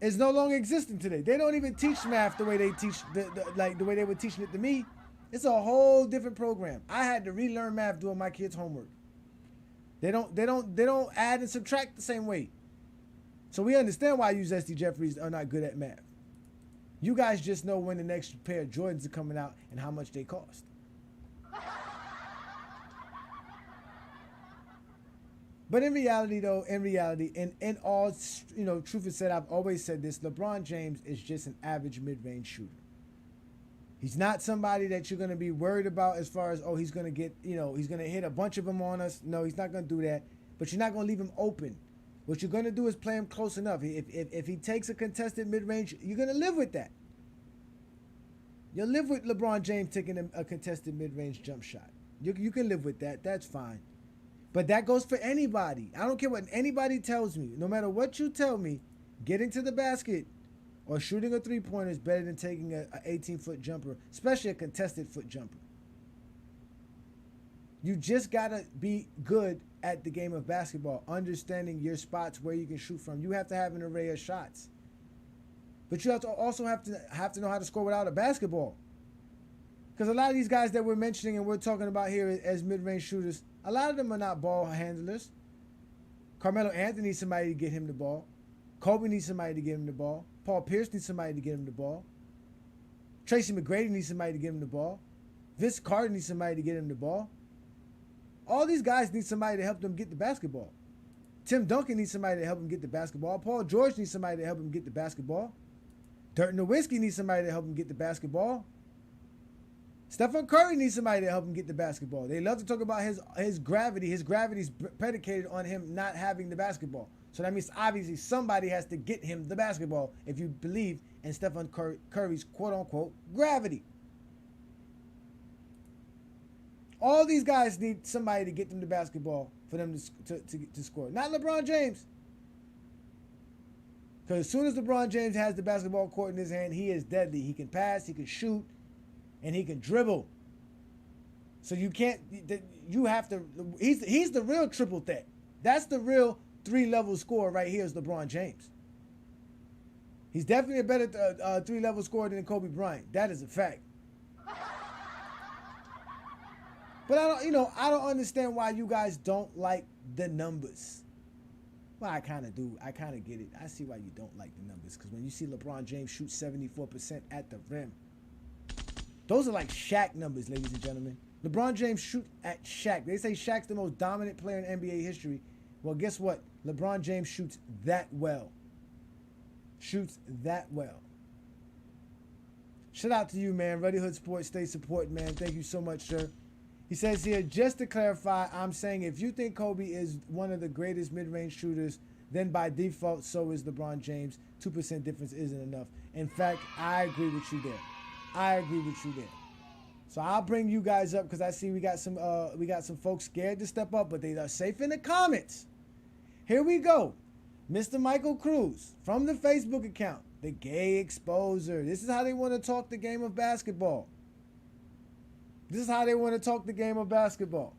is no longer existing today. They don't even teach math the way they teach, the way they were teaching it to me. It's a whole different program. I had to relearn math doing my kids' homework. They don't add and subtract the same way. So we understand why you Zesty Jeffries are not good at math. You guys just know when the next pair of Jordans are coming out and how much they cost. But in reality, though, in all, truth is said, I've always said this, LeBron James is just an average mid-range shooter. He's not somebody that you're going to be worried about as far as, he's going to get, he's going to hit a bunch of them on us. No, he's not going to do that. But you're not going to leave him open. What you're going to do is play him close enough. If he takes a contested mid-range, you're going to live with that. You'll live with LeBron James taking a contested mid-range jump shot. You can live with that. That's fine. But that goes for anybody. I don't care what anybody tells me. No matter what you tell me, getting to the basket or shooting a three-pointer is better than taking an 18-foot jumper, especially a contested foot jumper. You just got to be good at the game of basketball, understanding your spots where you can shoot from. You have to have an array of shots. But you also have to know how to score without a basketball. Because a lot of these guys that we're mentioning and we're talking about here as mid-range shooters, a lot of them are not ball handlers. Carmelo Anthony needs somebody to get him the ball. Kobe needs somebody to get him the ball. Paul Pierce needs somebody to get him the ball. Tracy McGrady needs somebody to get him the ball. Vince Carter needs somebody to get him the ball. All these guys need somebody to help them get the basketball. Tim Duncan needs somebody to help him get the basketball. Paul George needs somebody to help him get the basketball. Dirk Nowitzki needs somebody to help him get the basketball. Stephen Curry needs somebody to help him get the basketball. They love to talk about his gravity. His gravity is predicated on him not having the basketball. So that means obviously somebody has to get him the basketball if you believe in Stephen Curry's quote-unquote gravity. All these guys need somebody to get them the basketball for them to score. Not LeBron James. Because as soon as LeBron James has the basketball court in his hand, he is deadly. He can pass, he can shoot, and he can dribble. So you can't, you have to, he's the real triple threat. That's the real three-level scorer right here is LeBron James. He's definitely a better three-level scorer than Kobe Bryant. That is a fact. But I don't understand why you guys don't like the numbers. Well, I kind of do. I kind of get it. I see why you don't like the numbers. Because when you see LeBron James shoot 74% at the rim, those are like Shaq numbers, ladies and gentlemen. LeBron James shoot at Shaq. They say Shaq's the most dominant player in NBA history. Well, guess what? LeBron James shoots that well. Shoots that well. Shout out to you, man. Ruddy Hood Sports, stay supporting, man. Thank you so much, sir. He says here, just to clarify, I'm saying if you think Kobe is one of the greatest mid-range shooters, then by default, so is LeBron James. 2% difference isn't enough. In fact, I agree with you there. I agree with you there. So I'll bring you guys up because I see we got some folks scared to step up, but they are safe in the comments. Here we go. Mr. Michael Cruz from the Facebook account, the Gay Exposer. This is how they want to talk the game of basketball. This is how they want to talk the game of basketball.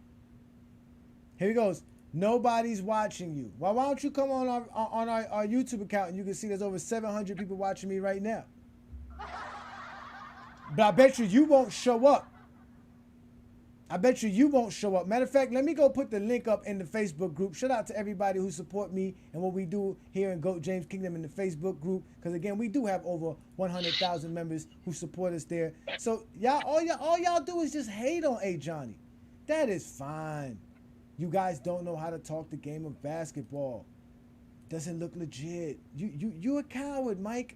Here he goes. Nobody's watching you. Well, why don't you come on our YouTube account and you can see there's over 700 people watching me right now. But I bet you won't show up. I bet you won't show up. Matter of fact, let me go put the link up in the Facebook group. Shout out to everybody who support me and what we do here in GOAT James Kingdom in the Facebook group. Because again, we do have over 100,000 members who support us there. So all y'all do is just hate on Ajani. That is fine. You guys don't know how to talk the game of basketball. Doesn't look legit. You a coward, Mike.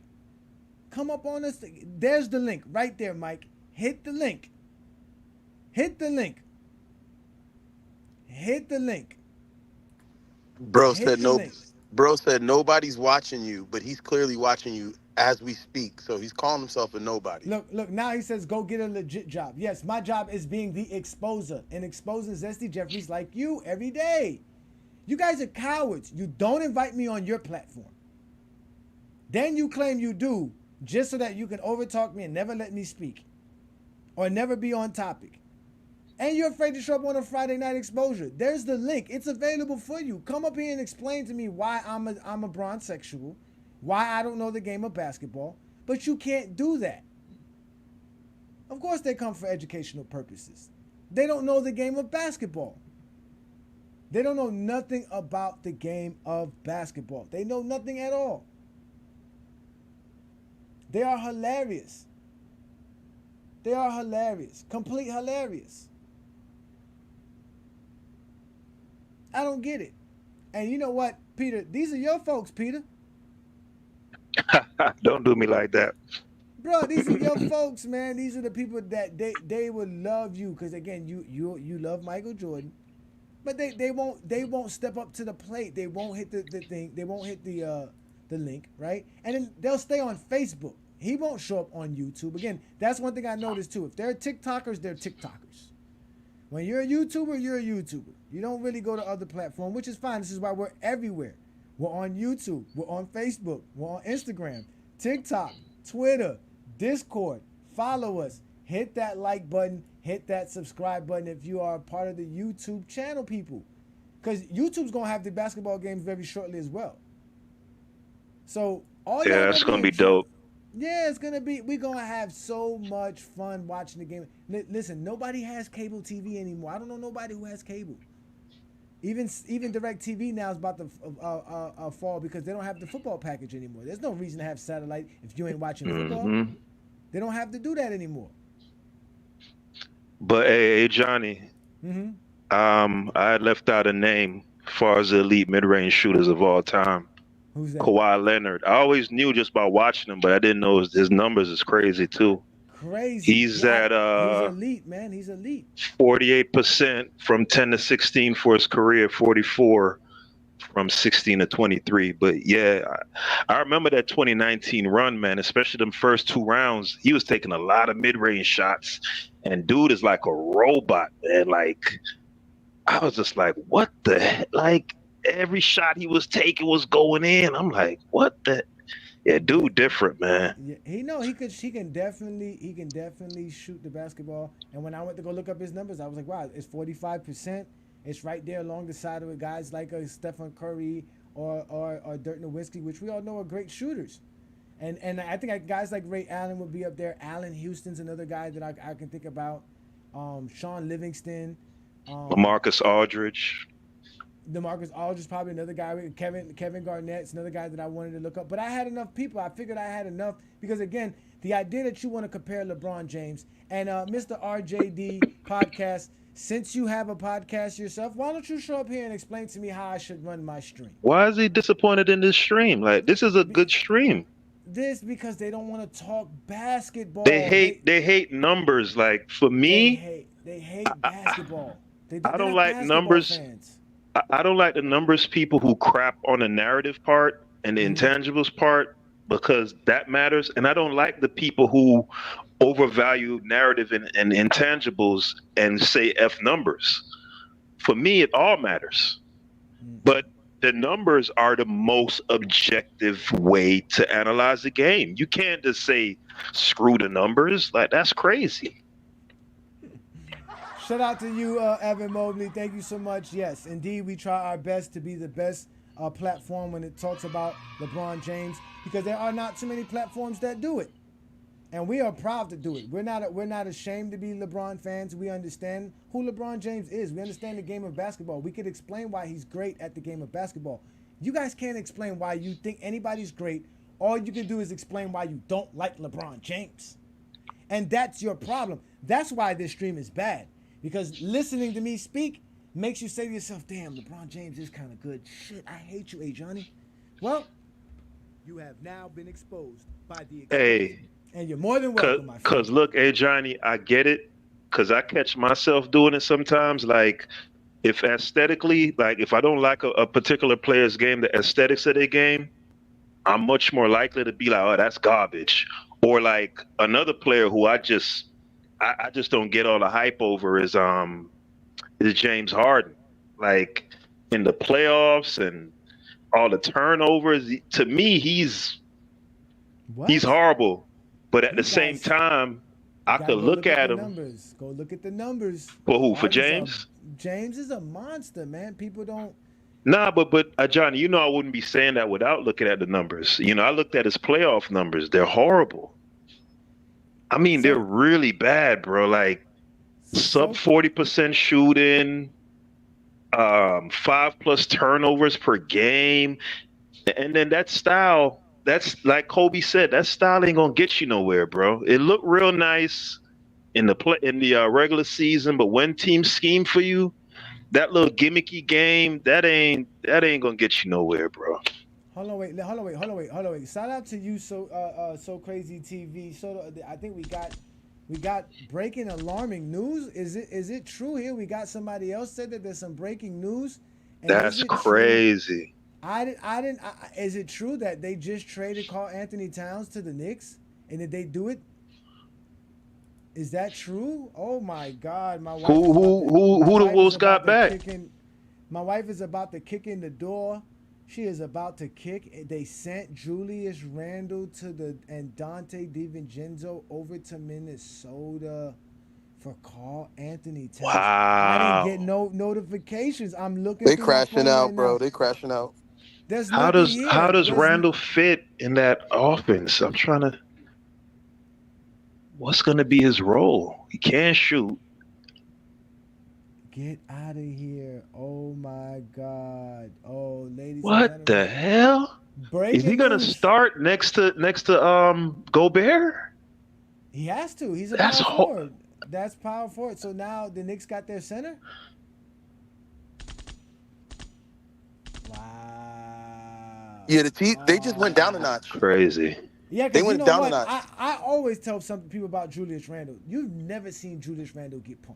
Come up on us. There's the link right there, Mike. Hit the link. Hit the link. Hit the link. Bro said no. Bro said nobody's watching you, but he's clearly watching you as we speak. So he's calling himself a nobody. Look. Now he says, go get a legit job. Yes, my job is being the exposer and exposing Zesty Jeffries like you every day. You guys are cowards. You don't invite me on your platform. Then you claim you do just so that you can overtalk me and never let me speak or never be on topic. And you're afraid to show up on a Friday night exposure. There's the link. It's available for you. Come up here and explain to me why I'm a bronzexual, why I don't know the game of basketball. But you can't do that. Of course they come for educational purposes. They don't know the game of basketball. They don't know nothing about the game of basketball. They know nothing at all. They are hilarious. They are hilarious. Complete hilarious. I don't get it. And you know what, Peter? These are your folks, Peter. Don't do me like that. Bro, these are your folks, man. These are the people that they would love you because again, you love Michael Jordan, but they won't step up to the plate. They won't hit the thing. They won't hit the link, right? And then they'll stay on Facebook. He won't show up on YouTube. Again, that's one thing I noticed too. If they're TikTokers, they're TikTokers. When you're a YouTuber, you're a YouTuber. You don't really go to other platforms, which is fine. This is why we're everywhere. We're on YouTube. We're on Facebook. We're on Instagram, TikTok, Twitter, Discord. Follow us. Hit that like button. Hit that subscribe button if you are a part of the YouTube channel, people. Because YouTube's going to have the basketball games very shortly as well. So, yeah, it's going to be dope. Yeah, it's going to be, we're going to have so much fun watching the game. Listen, nobody has cable TV anymore. I don't know nobody who has cable. Even DirecTV now is about to fall because they don't have the football package anymore. There's no reason to have satellite if you ain't watching football. They don't have to do that anymore. But hey, Johnny, I had left out a name as far as the elite mid-range shooters of all time. Who's that? Kawhi Leonard. I always knew just by watching him, but I didn't know his numbers is crazy too. Crazy. He's at he's elite, man. He's elite. 48% from 10 to 16 for his career, 44 from 16 to 23. But yeah, I remember that 2019 run, man, especially them first 2 rounds. He was taking a lot of mid-range shots, and dude is like a robot, man. Like, I was just like, what the heck? Like, every shot he was taking was going in. I'm like, what the? Yeah, dude, different, man. Yeah, he can definitely shoot the basketball. And when I went to go look up his numbers, I was like, wow, it's 45%. It's right there along the side of it. Guys like Stephen Curry or Dirk Nowitzki, which we all know are great shooters. And I think guys like Ray Allen would be up there. Allen Houston's another guy that I can think about. Sean Livingston. LaMarcus Aldridge. DeMarcus Aldridge is probably another guy. Kevin Garnett's another guy that I wanted to look up. But I had enough people. I figured I had enough because, again, the idea that you want to compare LeBron James and Mr. RJD podcast, since you have a podcast yourself, why don't you show up here and explain to me how I should run my stream? Why is he disappointed in this stream? Like, this is a good stream. This because they don't want to talk basketball. They hate numbers. Like, for me, they hate basketball. I don't like numbers. Fans. I don't like the numbers people who crap on the narrative part and the intangibles part because that matters. And I don't like the people who overvalue narrative and intangibles and say F numbers. For me, it all matters. But the numbers are the most objective way to analyze the game. You can't just say, screw the numbers. Like, that's crazy. Shout out to you, Evan Mobley. Thank you so much. Yes, indeed, we try our best to be the best platform when it talks about LeBron James because there are not too many platforms that do it, and we are proud to do it. We're not ashamed to be LeBron fans. We understand who LeBron James is. We understand the game of basketball. We could explain why he's great at the game of basketball. You guys can't explain why you think anybody's great. All you can do is explain why you don't like LeBron James, and that's your problem. That's why this stream is bad. Because listening to me speak makes you say to yourself, damn, LeBron James is kind of good. Shit, I hate you, Ajani. Well, you have now been exposed by the exposure. Hey. And you're more than welcome, my friend. Because look, Ajani, I get it. Because I catch myself doing it sometimes. Like, if aesthetically, like if I don't like a particular player's game, the aesthetics of their game, I'm much more likely to be like, oh, that's garbage. Or like another player who I just don't get all the hype over is James Harden. Like in the playoffs and all the turnovers, to me he's horrible. But at the same time, I could look at him. Go look at the numbers. For who? For James? James is a monster, man. People don't. Nah, but Johnny, I wouldn't be saying that without looking at the numbers. I looked at his playoff numbers. They're horrible. I mean, they're really bad, bro. Like sub 40% shooting, 5+ turnovers per game, and then that style. That's like Kobe said. That style ain't gonna get you nowhere, bro. It looked real nice in the regular season, but when teams scheme for you, that little gimmicky game, that ain't gonna get you nowhere, bro. Hold on, wait. Shout out to you, so crazy TV. So I think we got breaking alarming news. Is it true here? We got somebody else said that there's some breaking news. And That's crazy. I didn't. Is it true that they just traded Karl Anthony Towns to the Knicks, and did they do it? Is that true? Oh my God, my wife is about to. My Who the wife is Wolves got about to back? kick in. My wife is about to kick in the door. She is about to kick. They sent Julius Randle and Dante DiVincenzo over to Minnesota for Karl Anthony Towns. I didn't get Wow. no notifications. I'm looking They through my crashing phone right out, bro. now. They crashing out. There's How nothing does how here. does Randall fit in that offense? I'm trying to. What's gonna be his role? He can't shoot. Get out of here. Oh my God. Oh, ladies and What the gentlemen. hell? Is he Breaking gonna news. start next to Gobert? He has to. He's a That's power forward. That's power forward. So now the Knicks got their center? Wow. Yeah, they just went down a notch. crazy. Yeah, They because you went know down a what? notch. I always tell some people about Julius Randle. You've never seen Julius Randle get punked.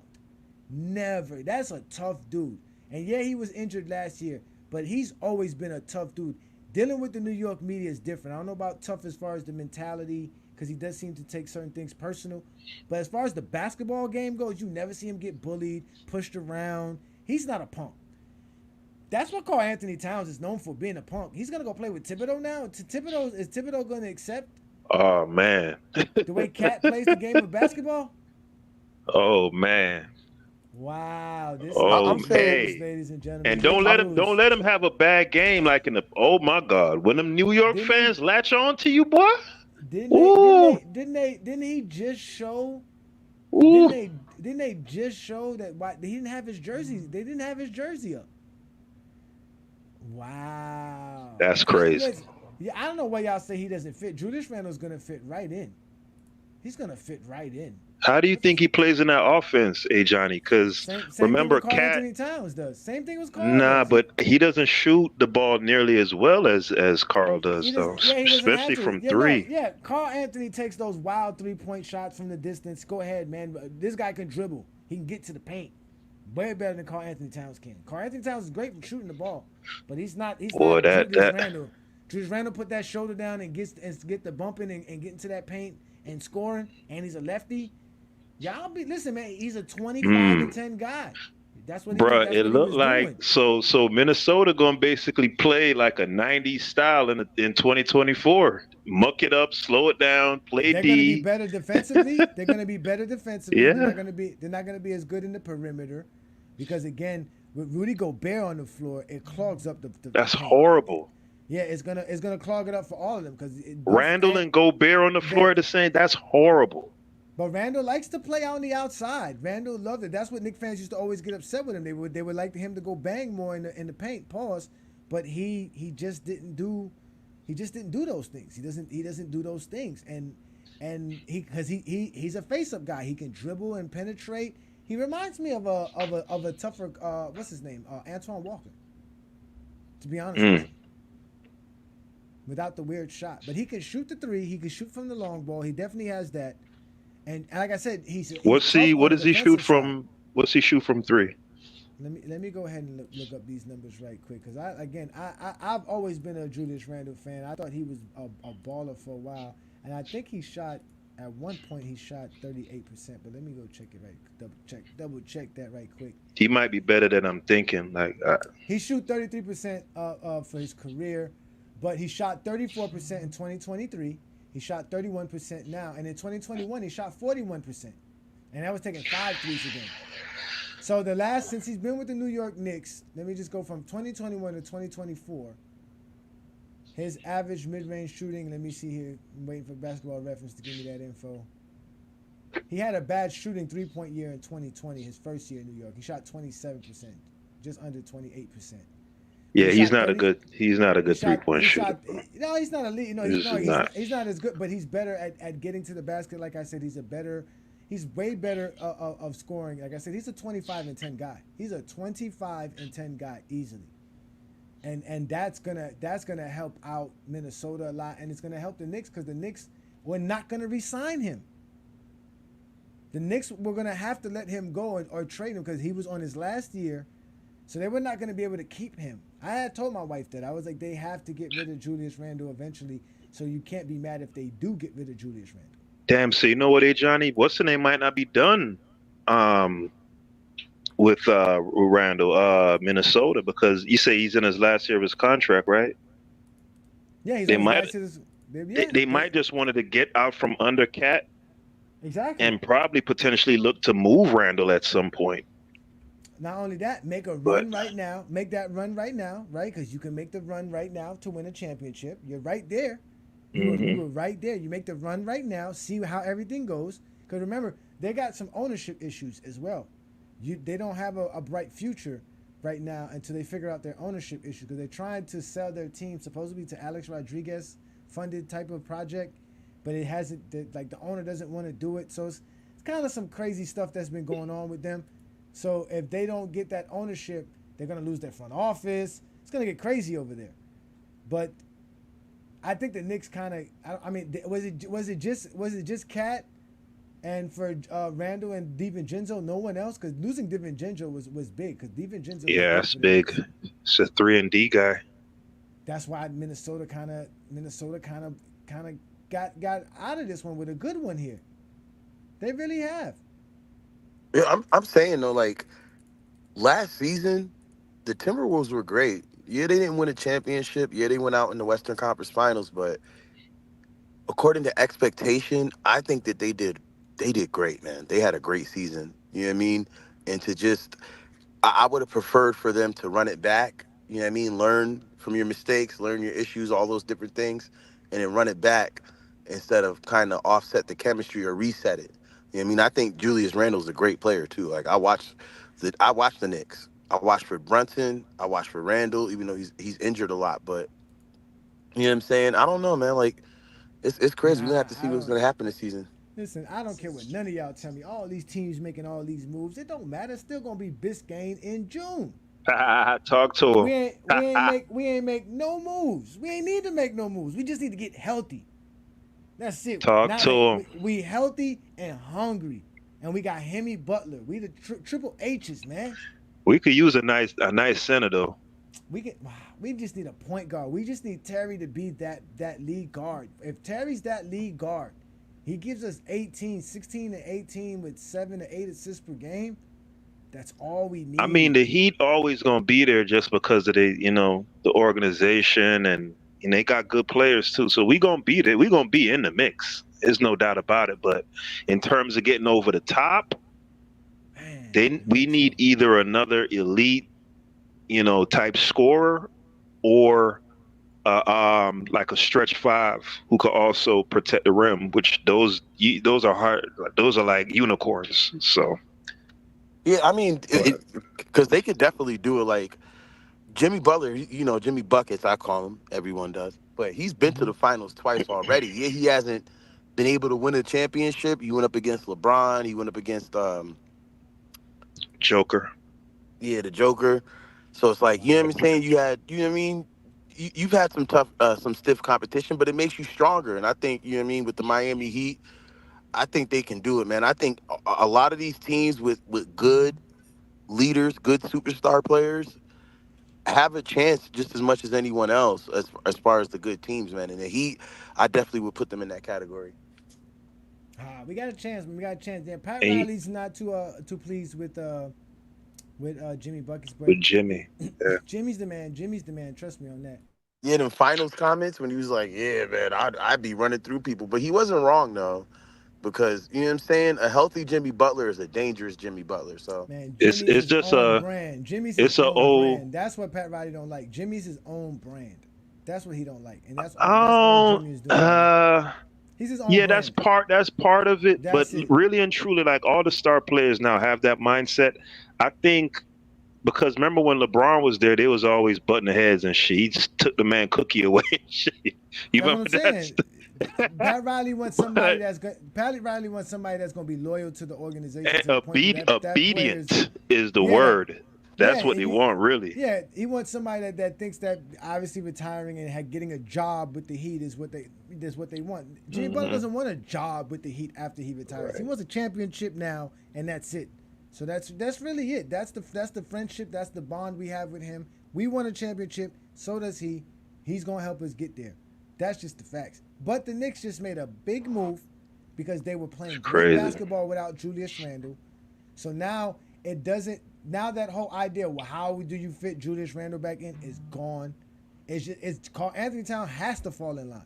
Never. That's a tough dude. And yeah, he was injured last year, but he's always been a tough dude. Dealing with the New York media is different. I don't know about tough as far as the mentality, because he does seem to take certain things personal. But as far as the basketball game goes, you never see him get bullied, pushed around. He's not a punk. That's what Karl Anthony Towns is known for, being a punk. He's gonna go play with Thibodeau now. Is Thibodeau gonna accept Oh man. the way Cat plays the game of basketball? Oh man. Wow, this Oh I'm is saying, news, ladies and gentlemen. And Big don't news. let him have a bad game like in the. Oh my God, when them New York fans latch on to you, boy. Ooh, Didn't he just show? ooh. Didn't they just show that he didn't have his jersey? They didn't have his jersey up. Wow. That's crazy. Yeah, I don't know why y'all say he doesn't fit. Julius Randle's gonna fit right in. He's gonna fit right in. How do you think he plays in that offense, Johnny? Because Same remember, thing with Karl Cat. Anthony Towns does. Same thing with Karl Nah, does. but he doesn't shoot the ball nearly as well as Carl does, He though, doesn't have especially to. from Yeah, three. no, yeah. Karl Anthony takes those wild 3-point shots from the distance. Go ahead, man. This guy can dribble. He can get to the paint. Way better than Karl Anthony Towns can. Karl Anthony Towns is great for shooting the ball, but he's not Julius Randle. Julius Randle put that shoulder down and get the bumping and get into that paint and scoring, and he's a lefty. Listen, man. He's a 25-10 guy. That's what. Bruh, That's it what looked he was like doing. so Minnesota gonna basically play like a '90s style in 2024. Muck it up, slow it down, play They're going to be D. better defensively. They're going to be better defensively. Yeah. They're not going to be as good in the perimeter, because again, with Rudy Gobert on the floor, it clogs up the That's paint. horrible. Yeah, it's gonna clog it up for all of them, because Randall and Gobert on the floor at the same. That's horrible. But Randall likes to play on the outside. Randall loved it. That's what Knicks fans used to always get upset with him. They would like him to go bang more in the paint. Pause. But he just didn't do those things. He doesn't do those things. And he's a face-up guy. He can dribble and penetrate. He reminds me of a tougher what's his name? Antoine Walker. To be honest with you. Without the weird shot. But he can shoot the three. He can shoot from the long ball. He definitely has that. And like I said, What does he shoot from? What's he shoot from three? Let me go ahead and look up these numbers right quick, because I've always been a Julius Randle fan. I thought he was a baller for a while, and I think he shot at one point 38%. But let me go check it double check that right quick. He might be better than I'm thinking. He shoot 33% for his career, but he shot 34% in 2023. He shot 31% now, and in 2021 he shot 41%, and that was taking 5 threes a game. So since he's been with the New York Knicks, let me just go from 2021 to 2024. His average mid-range shooting, let me see here. I'm waiting for Basketball Reference to give me that info. He had a bad shooting 3-point year in 2020, his first year in New York. He shot 27%, just under 28%. Yeah, he's not a good 3-point shooter. No, he's not elite. No, he's not as good, but he's better at getting to the basket. Like I said, he's way better of scoring. Like I said, he's a 25 and 10 guy. He's a 25 and 10 guy easily. And that's gonna help out Minnesota a lot, and it's gonna help the Knicks because the Knicks were not gonna re-sign him. The Knicks were gonna have to let him go or trade him because he was on his last year, so they were not gonna be able to keep him. I had told my wife that. I was like, they have to get rid of Julius Randle eventually, so you can't be mad if they do get rid of Julius Randle. Damn, so you know what, Ajani? What's the name might not be done with Randle, Minnesota, because you say he's in his last year of his contract, right? Yeah, he's they on his might, last year. they might just wanted to get out from under Cat. Exactly. And probably potentially look to move Randle at some point. Not only that, make a run right now. Make that run right now, right? Because you can make the run right now to win a championship. You're right there. You were right there. You make the run right now, see how everything goes. Because remember, they got some ownership issues as well. They don't have a bright future right now until they figure out their ownership issue. Because they're trying to sell their team supposedly to Alex Rodriguez funded type of project. But it hasn't, like the owner doesn't want to do it. So it's kind of some crazy stuff that's been going on with them. So if they don't get that ownership, they're going to lose their front office. It's going to get crazy over there. But I think the Knicks kind of, I mean, was it just Cat and for Randle and DiVincenzo, no one else? Because losing DiVincenzo was big. Because DiVincenzo. Yeah, it's big. It's a 3-and-D guy. That's why Minnesota kind of got out of this one with a good one here. They really have. Yeah, I'm saying though, like last season, the Timberwolves were great. Yeah, they didn't win a championship. Yeah, they went out in the Western Conference Finals, but according to expectation, I think that they did great, man. They had a great season. You know what I mean? And to just, I would have preferred for them to run it back. You know what I mean? Learn from your mistakes, learn your issues, all those different things, and then run it back instead of kind of offset the chemistry or reset it. You know what I mean? I think Julius Randle's a great player too. Like I watched the Knicks. I watched for Brunson. I watched for Randle, even though he's injured a lot. But you know what I'm saying? I don't know, man. Like it's crazy. We're gonna have to see what's gonna happen this season. Listen, I don't care what none of y'all tell me. All these teams making all these moves. It don't matter. It's still gonna be Biscayne in June. Talk to him. We ain't make no moves. We ain't need to make no moves. We just need to get healthy. That's it. Talk to him. We healthy and hungry, and we got Hemi Butler. We the triple H's, man. We could use a nice center though. We just need a point guard. We just need Terry to be that lead guard. If Terry's that lead guard, he gives us 16 to 18 with 7 to 8 assists per game. That's all we need. I mean, the Heat always gonna be there just because of the organization and they got good players too. So we gonna be there. We gonna be in the mix. There's no doubt about it. But in terms of getting over the top, we need either another elite, type scorer, or like a stretch five who could also protect the rim. Which those are hard. Those are like unicorns. So. Yeah, I mean, because they could definitely do it. Like Jimmy Butler, Jimmy Buckets, I call him. Everyone does. But he's been to the finals twice already. Yeah, he hasn't been able to win a championship. He went up against LeBron. He went up against Joker. Yeah, the Joker. So it's like, you know what I'm saying? You've had some tough, some stiff competition, but it makes you stronger. And I think, with the Miami Heat, I think they can do it, man. I think a lot of these teams with good leaders, good superstar players, have a chance just as much as anyone else as far as the good teams, man. And the Heat, I definitely would put them in that category. We got a chance. Yeah, Pat Riley's not too pleased with Jimmy Buckets. But with Jimmy. Yeah. Jimmy's the man. Trust me on that. Yeah, them finals comments when he was like, yeah, man, I'd be running through people. But he wasn't wrong, though. Because, you know what I'm saying? A healthy Jimmy Butler is a dangerous Jimmy Butler. So man, it's just a brand. Jimmy's his own brand. That's what Pat Riley don't like. Jimmy's his own brand. That's what he don't like. And that's what Jimmy is doing. He's his own Yeah, brand. that's part of it. That's But it. really and truly, like all the star players now have that mindset. I think because remember when LeBron was there, they was always butting heads and shit. He just took the man cookie away and shit. You That's what I'm remember that? saying. Pat Riley wants somebody that's going to be loyal to the organization to the point that Obedient players, is the yeah, word. That's yeah, what they want, really. yeah. He wants somebody that thinks that obviously retiring and getting a job with the Heat is what they want. Jimmy Butler doesn't want a job with the Heat after he retires. Right. He wants a championship now, and that's it. So that's really it. That's the friendship. That's the bond we have with him. We want a championship. So does he. He's gonna help us get there. That's just the facts. But the Knicks just made a big move because they were playing great basketball without Julius Randle. So now it doesn't. Now that whole idea, well, how do you fit Julius Randle back in, is gone. It's called Anthony Towns has to fall in line.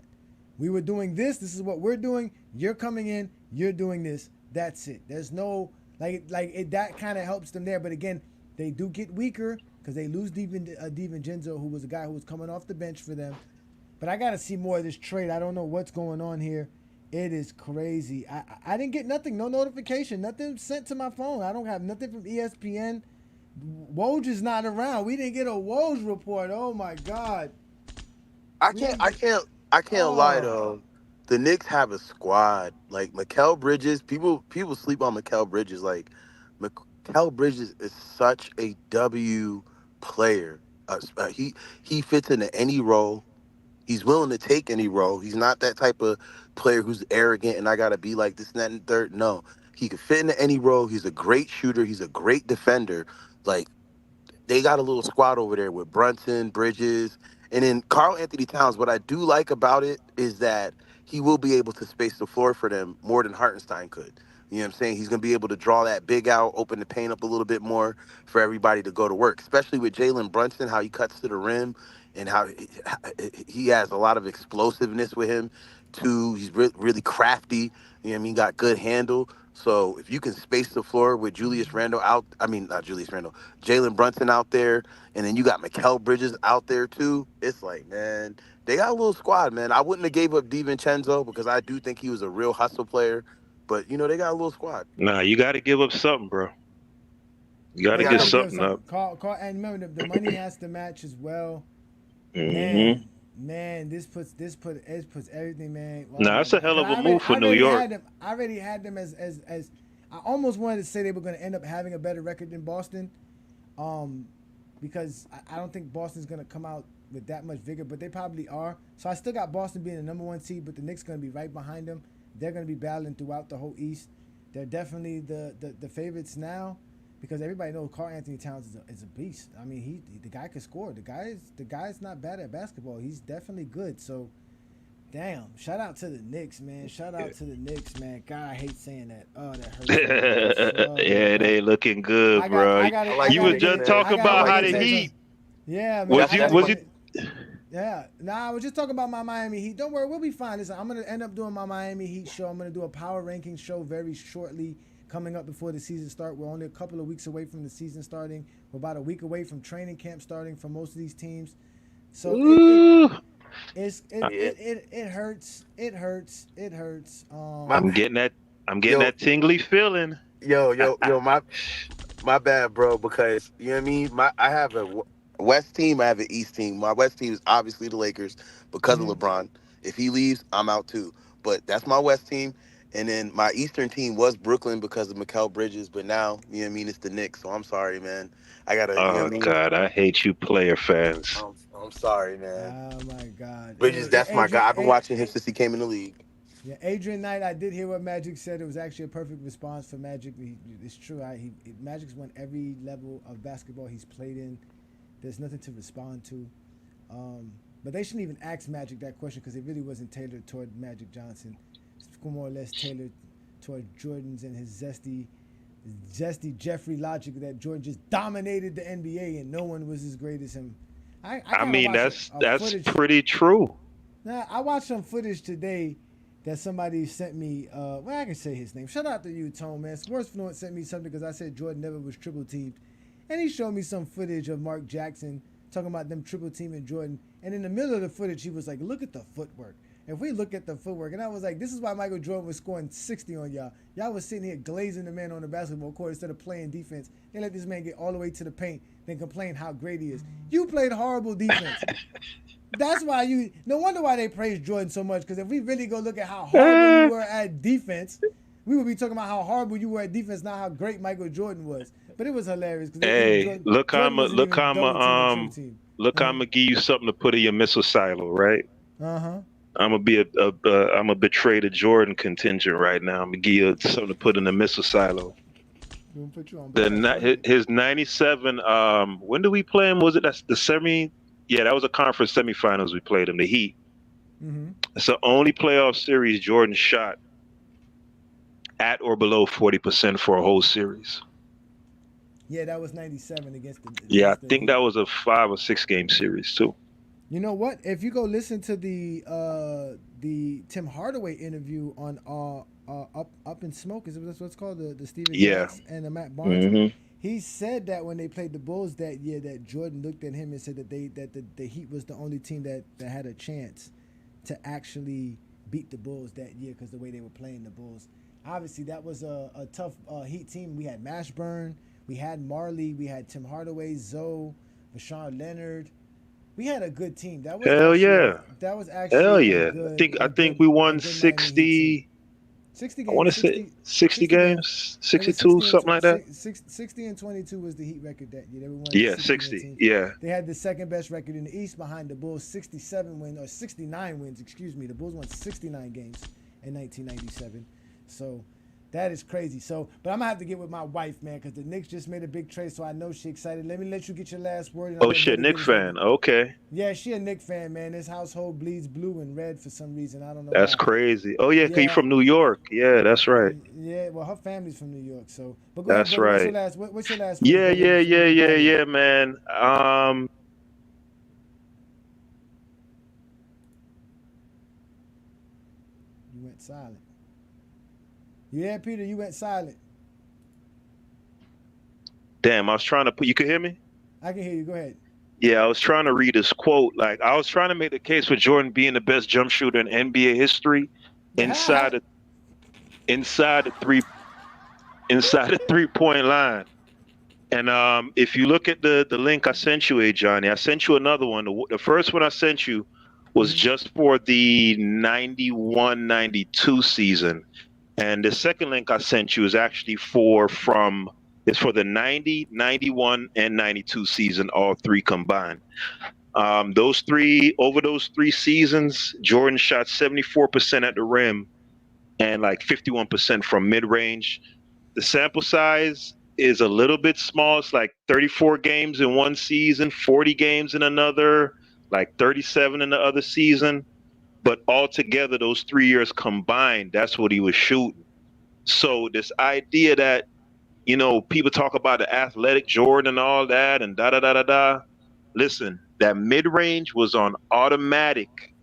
We were doing this. This is what we're doing. You're coming in. You're doing this. That's it. There's no that kind of helps them there. But again, they do get weaker because they lose DiVincenzo, who was a guy who was coming off the bench for them. But I got to see more of this trade. I don't know what's going on here. It is crazy. I didn't get nothing, no notification, nothing sent to my phone. I don't have nothing from ESPN. Woj is not around. We didn't get a Woj report. Oh my God. I can't lie though. The Knicks have a squad. Like Mikal Bridges, people sleep on Mikal Bridges. Like Mikal Bridges is such a W player. He fits into any role. He's willing to take any role. He's not that type of player who's arrogant and I got to be like this and that and third. No, he can fit into any role. He's a great shooter. He's a great defender. Like, they got a little squad over there with Brunson, Bridges, and then Karl Anthony Towns. What I do like about it is that he will be able to space the floor for them more than Hartenstein could. You know what I'm saying? He's going to be able to draw that big out, open the paint up a little bit more for everybody to go to work, especially with Jalen Brunson, how he cuts to the rim and how he has a lot of explosiveness with him, too. He's really crafty. You know what I mean? Got good handle. So if you can space the floor with Jalen Brunson out there, and then you got Mikal Bridges out there, too, it's like, man, they got a little squad, man. I wouldn't have gave up DiVincenzo because I do think he was a real hustle player. But, you know, they got a little squad. Nah, you got to give up something, bro. You got to get something up. And remember, the money has to match as well. Mm-hmm. Man, this puts everything, man. Oh, nah, that's a hell of a move for New York. I already had them as I almost wanted to say they were going to end up having a better record than Boston, because I don't think Boston's going to come out with that much vigor, but they probably are. So I still got Boston being the number 1 seed, but the Knicks going to be right behind them. They're going to be battling throughout the whole East. They're definitely the favorites now, because everybody knows Karl Anthony Towns is a beast. I mean, the guy can score. The guy's not bad at basketball. He's definitely good. So, damn, shout out to the Knicks, man. Shout out to the Knicks, man. God, I hate saying that. Oh, that hurts. Yeah, they looking good, bro. You was just talking about how the Heat. Yeah, man. Was you? Yeah. Nah, I was just talking about my Miami Heat. Don't worry, we'll be fine. Listen, I'm going to end up doing my Miami Heat show. I'm going to do a power ranking show very shortly, coming up before the season start. We're only a couple of weeks away from the season starting. We're about a week away from training camp starting for most of these teams. So it hurts. It hurts. I'm getting that tingly feeling. Yo, my bad, bro, because you know what I mean? I have a West team, I have an East team. My West team is obviously the Lakers because of LeBron. If he leaves, I'm out too. But that's my West team. And then my Eastern team was Brooklyn because of Mikal Bridges, but now, you know what I mean, it's the Knicks. So I'm sorry, man. I gotta. Oh, you know what I mean? God, I hate you, player fans. I'm sorry, man. Oh my God, Bridges, that's my guy. I've been watching him since he came in the league. Yeah, Adrian Knight. I did hear what Magic said. It was actually a perfect response for Magic. It's true. Magic's won every level of basketball he's played in. There's nothing to respond to. But they shouldn't even ask Magic that question because it really wasn't tailored toward Magic Johnson. It's more or less tailored toward Jordan's and his zesty Jeffrey logic that Jordan just dominated the NBA and no one was as great as him. I mean, that's pretty true. Now, I watched some footage today that somebody sent me. Well, I can say his name. Shout out to you, Tone, man. Sports Fluent sent me something because I said Jordan never was triple teamed. And he showed me some footage of Mark Jackson talking about them triple teaming Jordan. And in the middle of the footage, he was like, look at the footwork. if we look at the footwork, and I was like, this is why Michael Jordan was scoring 60 on y'all. Y'all was sitting here glazing the man on the basketball court instead of playing defense. They let this man get all the way to the paint, then complain how great he is. You played horrible defense. That's why no wonder why they praise Jordan so much, because if we really go look at how horrible you were at defense, we would be talking about how horrible you were at defense, not how great Michael Jordan was. But it was hilarious. Hey, look how I'm gonna give you something to put in your missile silo, right? I'm gonna betray the Jordan contingent right now. I'm gonna give you something to put in the missile silo. His 97. When did we play him? Was it that's the semi? Yeah, that was a conference semifinals. We played him. The Heat. It's the only playoff series Jordan shot at or below 40% for a whole series. Yeah, that was 97 against the. Yeah, I think that was a 5 or 6 game series too. You know what? If you go listen to the Tim Hardaway interview on Up in Smoke, is that's what's called the Steven Jackson and the Matt Barnes. He said that when they played the Bulls that year, that Jordan looked at him and said that the Heat was the only team that had a chance to actually beat the Bulls that year because the way they were playing the Bulls. Obviously, that was a tough Heat team. We had Mashburn, we had Marley, we had Tim Hardaway, Zoe, Rashawn Leonard. We had a good team. That was That was actually hell yeah. I think we won 60. 60 games. I want to say 60 games, 62, something like that. 60 and 22 was the Heat record that year. They won 60. Yeah. They had the second best record in the East behind the Bulls, 69 wins. Excuse me. The Bulls won 69 games in 1997. So that is crazy. So, but I'm gonna have to get with my wife, man, because the Knicks just made a big trade, so I know she's excited. Let me let you get your last word. Oh shit, Knicks fan. Okay. Yeah, she a Knicks fan, man. This household bleeds blue and red for some reason. I don't know. That's crazy. Oh yeah, because you're from New York. Yeah, that's right. Yeah, well, her family's from New York, so. But go that's ahead, right. What's your last? Yeah, man. You went silent. Yeah, Peter, you went silent. Damn, I was trying to put. You can hear me? I can hear you. Go ahead. Yeah, I was trying to read this quote. Like, I was trying to make the case for Jordan being the best jump shooter in NBA history inside the 3-point line. And if you look at the link I sent you, Johnny, I sent you another one. The first one I sent you was just for the 91-92 season. And the second link I sent you is actually for the 90, 91, and 92 season, all three combined. Over those three seasons, Jordan shot 74% at the rim and like 51% from mid-range. The sample size is a little bit small. It's like 34 games in one season, 40 games in another, like 37 in the other season. But altogether, those 3 years combined, that's what he was shooting. So this idea that, people talk about the athletic Jordan and all that and da-da-da-da-da. Listen, that mid-range was on automatic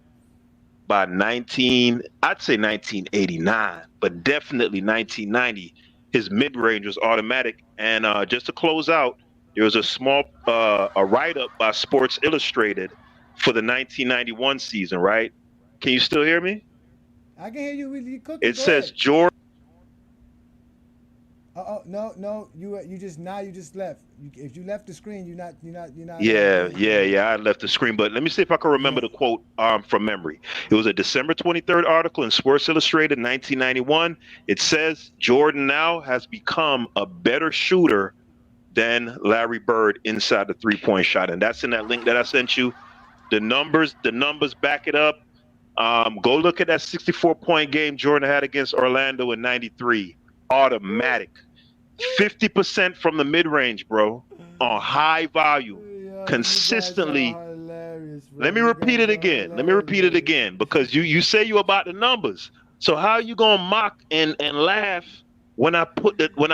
by I'd say 1989, but definitely 1990. His mid-range was automatic. And just to close out, there was a small a write-up by Sports Illustrated for the 1991 season, right? Can you still hear me? I can hear you. It says Jordan. No. You just left. If you left the screen, you're not. Yeah. I left the screen, but let me see if I can remember the quote from memory. It was a December 23rd article in Sports Illustrated, 1991. It says Jordan now has become a better shooter than Larry Bird inside the 3-point shot, and that's in that link that I sent you. The numbers back it up. Go look at that 64-point game Jordan had against Orlando in 93. Automatic. 50% from the mid-range, bro, on high volume, consistently. Let me repeat it again, because you say you about the numbers. So how are you gonna mock and laugh when I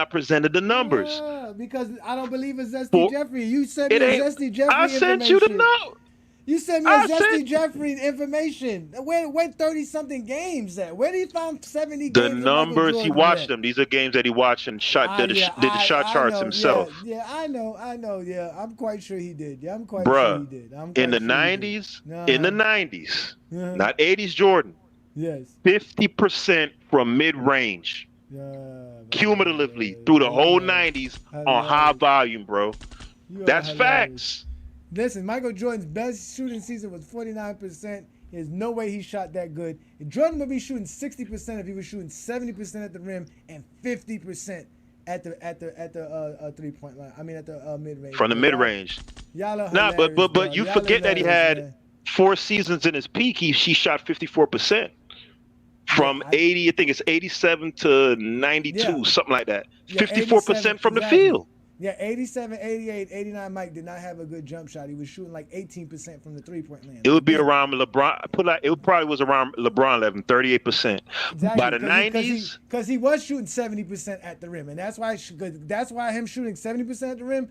presented the numbers? Yeah, because I don't believe it's Zesty Jeffrey. You said it ain't Zesty Jeffrey. I sent you the note. You sent me a Zesty Jeffrey information. Where 30-something games at? Where did he find 70 The games of Michael numbers Jordan he watched at? them. These are games that he watched and did the shot I charts know. himself. Yeah, I know. Yeah, I'm quite sure he did. Yeah, I'm quite sure Bruh, he did. in the 90s, not 80s Jordan, Yes. 50% from mid-range, cumulatively through the whole 90s on high volume, bro. That's facts. Listen, Michael Jordan's best shooting season was 49%. There's no way he shot that good. Jordan would be shooting 60% if he was shooting 70% at the rim and 50% at the 3-point line. I mean at the mid range. From the mid range. Y'all are Nah, hilarious, but you y'all forget that he had man. 4 seasons in his peak. He shot 54%. From 80, I think it's 87 to 92, something like that. 54% from the field. Yeah, 87, 88, 89, Mike did not have a good jump shot. He was shooting like 18% from the 3-point land. It would be around LeBron. It probably was around LeBron level, 38%. Exactly. By the 90s, because he was shooting 70% at the rim, and that's why him shooting 70% at the rim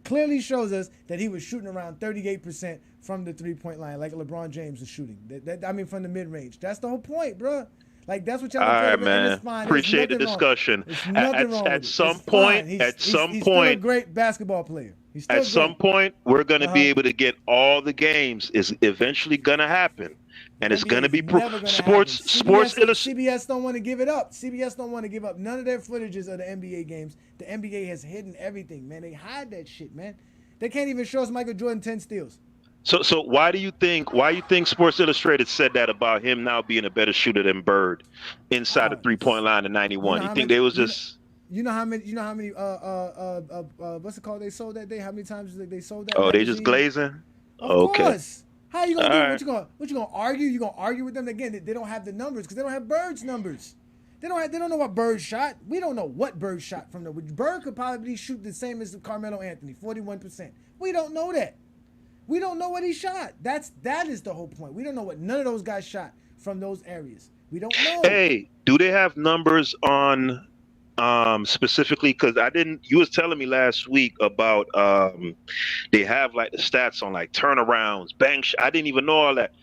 clearly shows us that he was shooting around 38% from the 3-point line, like LeBron James was shooting. From the mid range. That's the whole point, bro. Like that's what y'all. All right, man. Appreciate the discussion. At some point, he's still a great basketball player. Some point, we're gonna be able to get all the games. Is eventually gonna happen, and it's gonna be sports. CBS don't want to give it up. CBS don't want to give up none of their footages of the NBA games. The NBA has hidden everything, man. They hide that shit, man. They can't even show us Michael Jordan 10 steals. So why do you think Sports Illustrated said that about him now being a better shooter than Bird inside the 3-point line in '91? You think they was just you know how many what's it called they sold that day? How many times they sold that? Oh, magazine? They just glazing? Of course. How you gonna do? Right. What you gonna argue? You gonna argue with them again? They don't have the numbers because they don't have Bird's numbers. They don't know what Bird shot. We don't know what Bird shot from the Bird could probably shoot the same as Carmelo Anthony, 41%. We don't know that. We don't know what he shot. That is the whole point. We don't know what none of those guys shot from those areas. We don't know. Hey, do they have numbers on specifically? Because you was telling me last week about they have like the stats on like turnarounds, I didn't even know all that.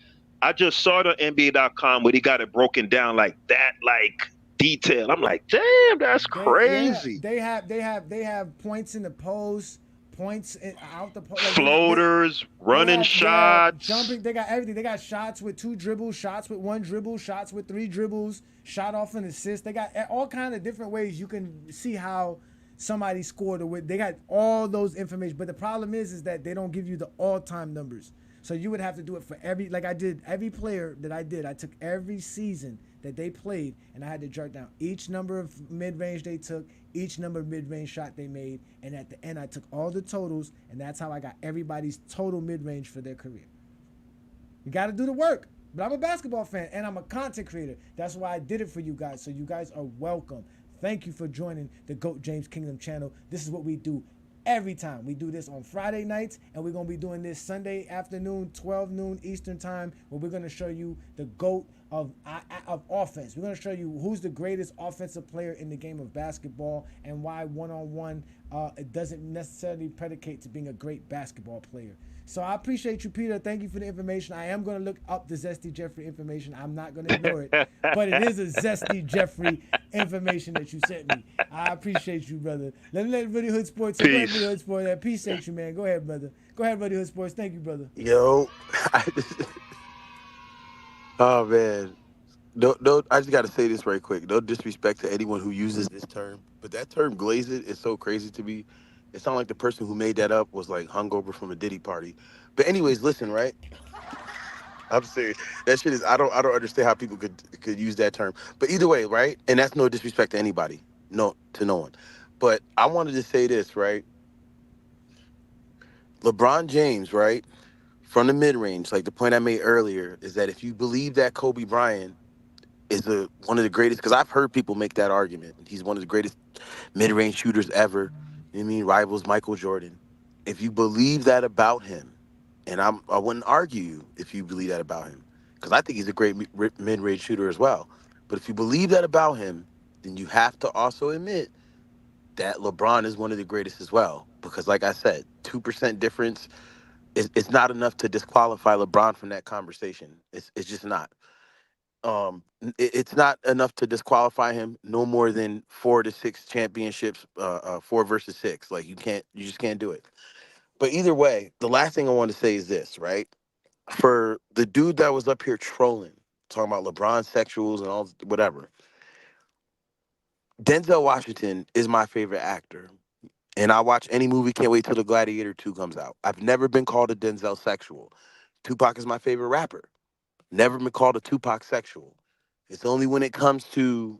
I just saw it on NBA.com where they got it broken down like that, like detail. I'm like, damn, that's crazy. They have points in the post. Points out the floaters, running shots, jumping. They got everything. They got shots with 2 dribbles, shots with 1 dribble, shots with 3 dribbles, shot off an assist. They got all kind of different ways you can see how somebody scored. They got all those information. But the problem is that they don't give you the all-time numbers. So you would have to do it for every player that I did. I took every season that they played, and I had to jot down each number of mid-range they took, each number of mid-range shot they made, and at the end I took all the totals, and that's how I got everybody's total mid-range for their career. You got to do the work, but I'm a basketball fan, and I'm a content creator. That's why I did it for you guys, so you guys are welcome. Thank you for joining the GOAT James Kingdom channel. This is what we do every time. We do this on Friday nights, and we're going to be doing this Sunday afternoon, 12 noon Eastern time, where we're going to show you the GOAT of offense. We're going to show you who's the greatest offensive player in the game of basketball and why one-on-one it doesn't necessarily predicate to being a great basketball player. So I appreciate you, Peter. Thank you for the information. I am going to look up the Zesty Jeffrey information. I'm not going to ignore it, but it is a Zesty Jeffrey information that you sent me. I appreciate you, brother. Let Buddy Hood Sports. Go ahead, Buddy Hood Sports. I appreciate you, man. Go ahead, brother. Go ahead, Buddy Hood Sports. Thank you, brother. Yo. Oh, man. No, I just got to say this right quick. No disrespect to anyone who uses this term, but that term glaze it is so crazy to me. It sounds like the person who made that up was like hungover from a Diddy party. But anyways, listen, right? I'm serious. That shit is, I don't understand how people could use that term. But either way, right? And that's no disrespect to anybody. No, to no one. But I wanted to say this, right? LeBron James, right? From the mid-range, like the point I made earlier, is that if you believe that Kobe Bryant is one of the greatest, because I've heard people make that argument. He's one of the greatest mid-range shooters ever. You know what I mean? Rivals Michael Jordan. If you believe that about him, and I wouldn't argue you if you believe that about him, because I think he's a great mid-range shooter as well. But if you believe that about him, then you have to also admit that LeBron is one of the greatest as well. Because like I said, 2% difference it's not enough to disqualify LeBron from that conversation. It's just not. It's not enough to disqualify him. No more than 4 to 6 championships, 4 versus 6. Like you just can't do it. But either way, the last thing I want to say is this, right? For the dude that was up here trolling, talking about LeBron sexuals and all whatever, Denzel Washington is my favorite actor. And I watch any movie, can't wait till the Gladiator 2 comes out. I've never been called a Denzel sexual. Tupac is my favorite rapper. Never been called a Tupac sexual. It's only when it comes to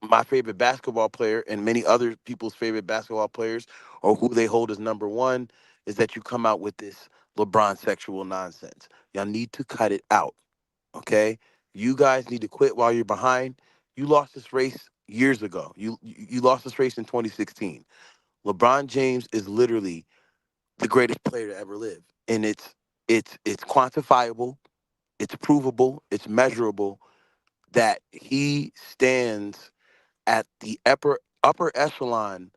my favorite basketball player and many other people's favorite basketball players or who they hold as number one is that you come out with this LeBron sexual nonsense. Y'all need to cut it out, okay? You guys need to quit while you're behind. You lost this race years ago. You lost this race in 2016. LeBron James is literally the greatest player to ever live, and it's quantifiable, it's provable, it's measurable that he stands at the upper echelon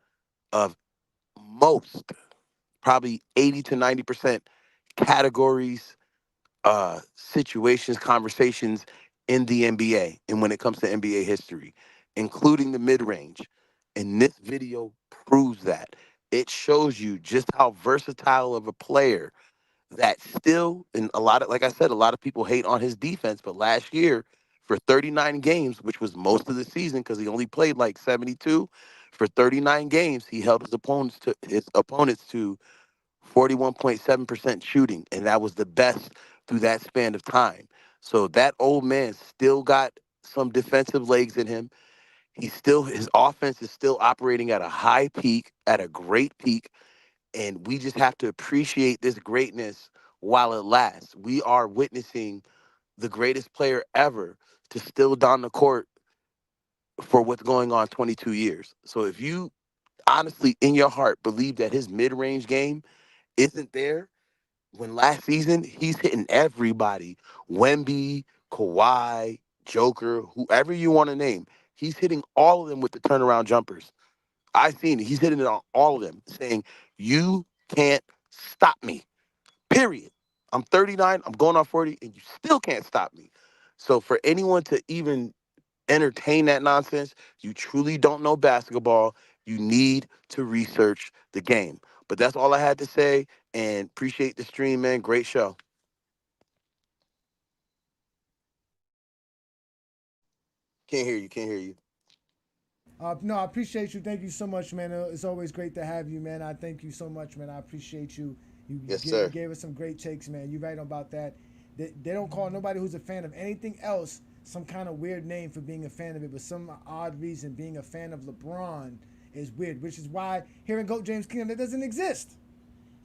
of most, probably 80 to 90% categories, situations, conversations in the NBA and when it comes to NBA history, including the mid-range. And this video proves that. It shows you just how versatile of a player that still, and a lot of, like I said, a lot of people hate on his defense, but last year for 39 games, which was most of the season because he only played like 72, for 39 games, he held his opponents to 41.7% shooting, and that was the best through that span of time. So that old man still got some defensive legs in him. His offense is still operating at a high peak, at a great peak, and we just have to appreciate this greatness while it lasts. We are witnessing the greatest player ever to still don the court for what's going on 22 years. So if you honestly in your heart believe that his mid-range game isn't there, when last season he's hitting everybody, Wemby, Kawhi, Joker, whoever you want to name, he's hitting all of them with the turnaround jumpers. I've seen it. He's hitting it on all of them, saying, "You can't stop me, period. I'm 39, I'm going on 40, and you still can't stop me." So for anyone to even entertain that nonsense, you truly don't know basketball. You need to research the game. But that's all I had to say, and appreciate the stream, man. Great show. Can't hear you, can't hear you. No, I appreciate you. Thank you so much, man. It's always great to have you, man. I thank you so much, man. I appreciate you. Yes, You sir. gave us some great takes, man. You're right about that. They don't call nobody who's a fan of anything else some kind of weird name for being a fan of it, but some odd reason being a fan of LeBron is weird, which is why here in GOAT James Kingdom that doesn't exist.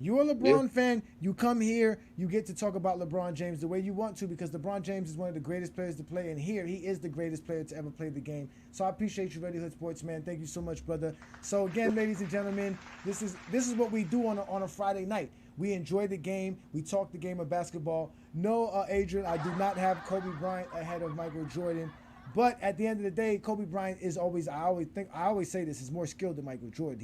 You're a Yeah. LeBron fan. You come here, you get to talk about LeBron James the way you want to because LeBron James is one of the greatest players to play, and here he is the greatest player to ever play the game. So I appreciate you, Ready Hood Sports, man. Thank you so much, brother. So again, ladies and gentlemen, this is what we do on a Friday night. We enjoy the game. We talk the game of basketball. No, Adrian, I do not have Kobe Bryant ahead of Michael Jordan. But at the end of the day, Kobe Bryant is always, I always say this, is more skilled than Michael Jordan.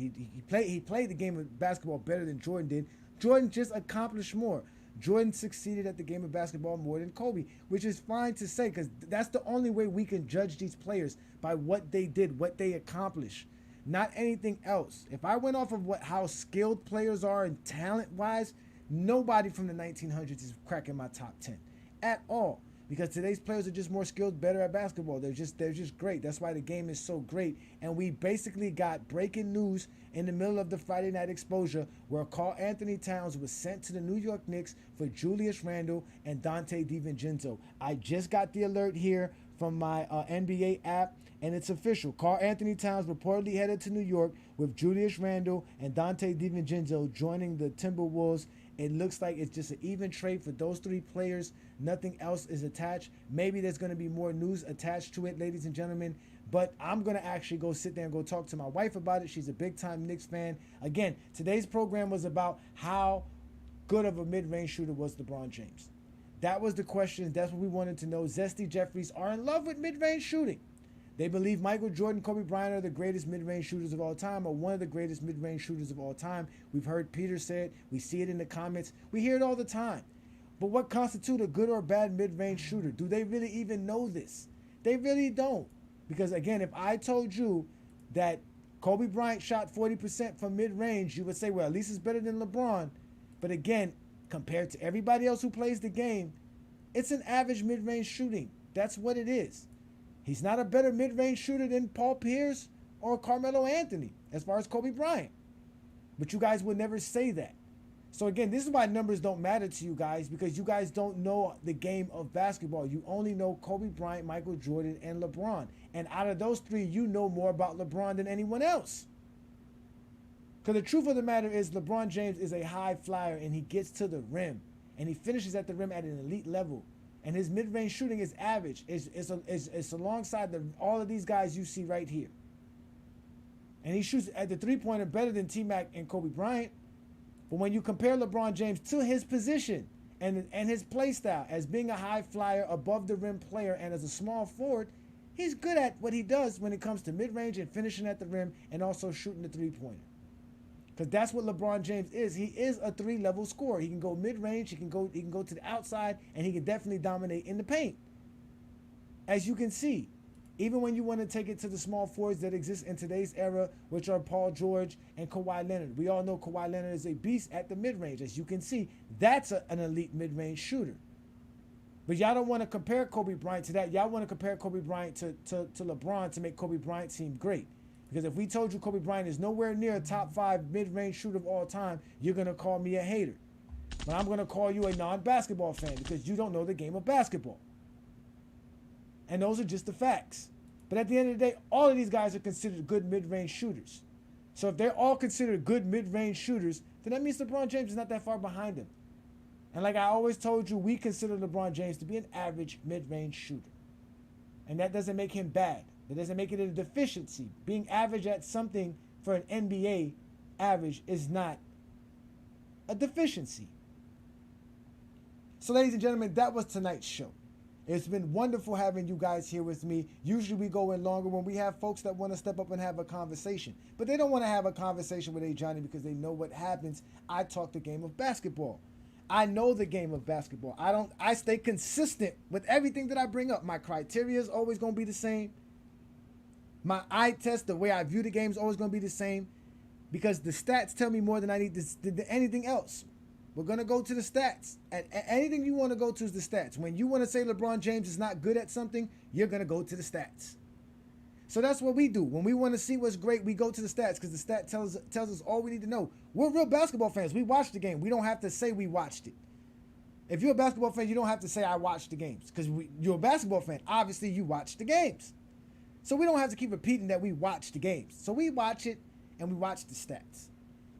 He played the game of basketball better than Jordan did. Jordan just accomplished more. Jordan succeeded at the game of basketball more than Kobe, which is fine to say because that's the only way we can judge these players, by what they did, what they accomplished, not anything else. If I went off of how skilled players are and talent-wise, nobody from the 1900s is cracking my top 10 at all. Because today's players are just more skilled, better at basketball. They're just great. That's why the game is so great. And we basically got breaking news in the middle of the Friday night exposure where Karl Anthony Towns was sent to the New York Knicks for Julius Randle and Dante DiVincenzo. I just got the alert here from my NBA app, and it's official. Karl Anthony Towns reportedly headed to New York with Julius Randle and Dante DiVincenzo joining the Timberwolves. It looks like it's just an even trade for those three players. Nothing else is attached. Maybe there's going to be more news attached to it, ladies and gentlemen. But I'm going to actually go sit there and go talk to my wife about it. She's a big-time Knicks fan. Again, today's program was about how good of a mid-range shooter was LeBron James. That was the question. That's what we wanted to know. Zesty Jeffries are in love with mid-range shooting. They believe Michael Jordan, Kobe Bryant are the greatest mid-range shooters of all time, or one of the greatest mid-range shooters of all time. We've heard Peter say it. We see it in the comments. We hear it all the time. But what constitutes a good or bad mid-range shooter? Do they really even know this? They really don't. Because again, if I told you that Kobe Bryant shot 40% from mid-range, you would say, well, at least it's better than LeBron. But again, compared to everybody else who plays the game, it's an average mid-range shooting. That's what it is. He's not a better mid-range shooter than Paul Pierce or Carmelo Anthony as far as Kobe Bryant. But you guys would never say that. So again, this is why numbers don't matter to you guys, because you guys don't know the game of basketball. You only know Kobe Bryant, Michael Jordan, and LeBron. And out of those three, you know more about LeBron than anyone else. Because the truth of the matter is LeBron James is a high flyer, and he gets to the rim. And he finishes at the rim at an elite level. And his mid-range shooting is average. It's alongside all of these guys you see right here. And he shoots at the three-pointer better than T-Mac and Kobe Bryant. But when you compare LeBron James to his position and his play style as being a high flyer, above the rim player, and as a small forward, he's good at what he does when it comes to mid-range and finishing at the rim and also shooting the three-pointer. Because that's what LeBron James is. He is a three-level scorer. He can go mid-range, he can go to the outside, and he can definitely dominate in the paint. As you can see, even when you want to take it to the small forwards that exist in today's era, which are Paul George and Kawhi Leonard. We all know Kawhi Leonard is a beast at the mid-range. As you can see, that's an elite mid-range shooter. But y'all don't want to compare Kobe Bryant to that. Y'all want to compare Kobe Bryant to LeBron to make Kobe Bryant seem great. Because if we told you Kobe Bryant is nowhere near a top 5 mid-range shooter of all time, you're going to call me a hater. But I'm going to call you a non-basketball fan because you don't know the game of basketball. And those are just the facts. But at the end of the day, all of these guys are considered good mid-range shooters. So if they're all considered good mid-range shooters, then that means LeBron James is not that far behind them. And like I always told you, we consider LeBron James to be an average mid-range shooter. And that doesn't make him bad. That doesn't make it a deficiency. Being average at something for an NBA average is not a deficiency. So ladies and gentlemen, that was tonight's show. It's been wonderful having you guys here with me. Usually we go in longer when we have folks that want to step up and have a conversation. But they don't want to have a conversation with Ajani because they know what happens. I talk the game of basketball. I know the game of basketball. I stay consistent with everything that I bring up. My criteria is always going to be the same. My eye test, the way I view the game is always going to be the same. Because the stats tell me more than I need anything else. We're going to go to the stats. And anything you want to go to is the stats. When you want to say LeBron James is not good at something, you're going to go to the stats. So that's what we do. When we want to see what's great, we go to the stats because the stat tells us all we need to know. We're real basketball fans. We watch the game. We don't have to say we watched it. If you're a basketball fan, you don't have to say I watched the games because you're a basketball fan. Obviously, you watch the games. So we don't have to keep repeating that we watch the games. So we watch it and we watch the stats.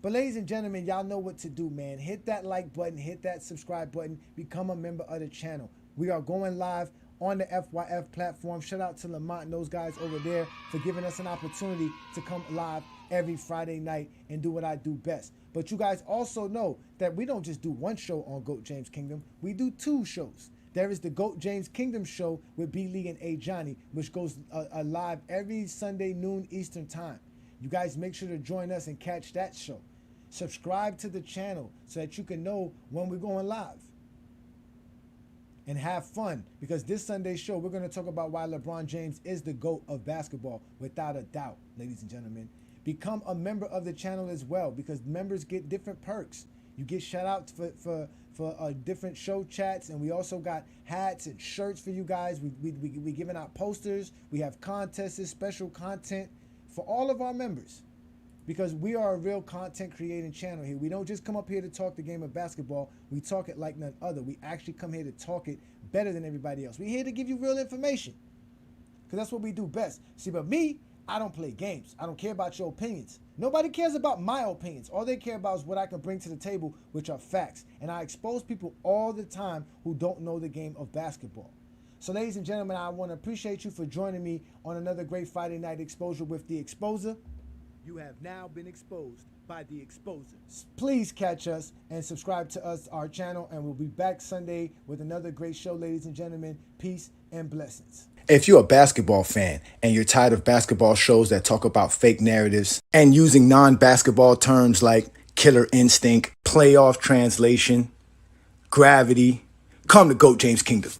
But ladies and gentlemen, y'all know what to do, man. Hit that like button, hit that subscribe button, become a member of the channel. We are going live on the FYF platform. Shout out to Lamont and those guys over there for giving us an opportunity to come live every Friday night and do what I do best. But you guys also know that we don't just do one show on GOAT James Kingdom. We do 2 shows. There is the GOAT James Kingdom show with B-League and Ajani, which goes live every Sunday noon Eastern time. You guys make sure to join us and catch that show. Subscribe to the channel so that you can know when we're going live. And have fun, because this Sunday's show, we're going to talk about why LeBron James is the GOAT of basketball, without a doubt, ladies and gentlemen. Become a member of the channel as well, because members get different perks. You get shout outs for different show chats, and we also got hats and shirts for you guys. We giving out posters. We have contests, special content for all of our members. Because we are a real content creating channel here. We don't just come up here to talk the game of basketball. We talk it like none other. We actually come here to talk it better than everybody else. We're here to give you real information. Because that's what we do best. See, but me, I don't play games. I don't care about your opinions. Nobody cares about my opinions. All they care about is what I can bring to the table, which are facts. And I expose people all the time who don't know the game of basketball. So ladies and gentlemen, I want to appreciate you for joining me on another great Friday night exposure with the Exposer. You have now been exposed by the Exposer. Please catch us and subscribe to us, our channel, and we'll be back Sunday with another great show, ladies and gentlemen. Peace and blessings. If you're a basketball fan and you're tired of basketball shows that talk about fake narratives and using non-basketball terms like killer instinct, playoff translation, gravity, come to GOAT James Kingdom.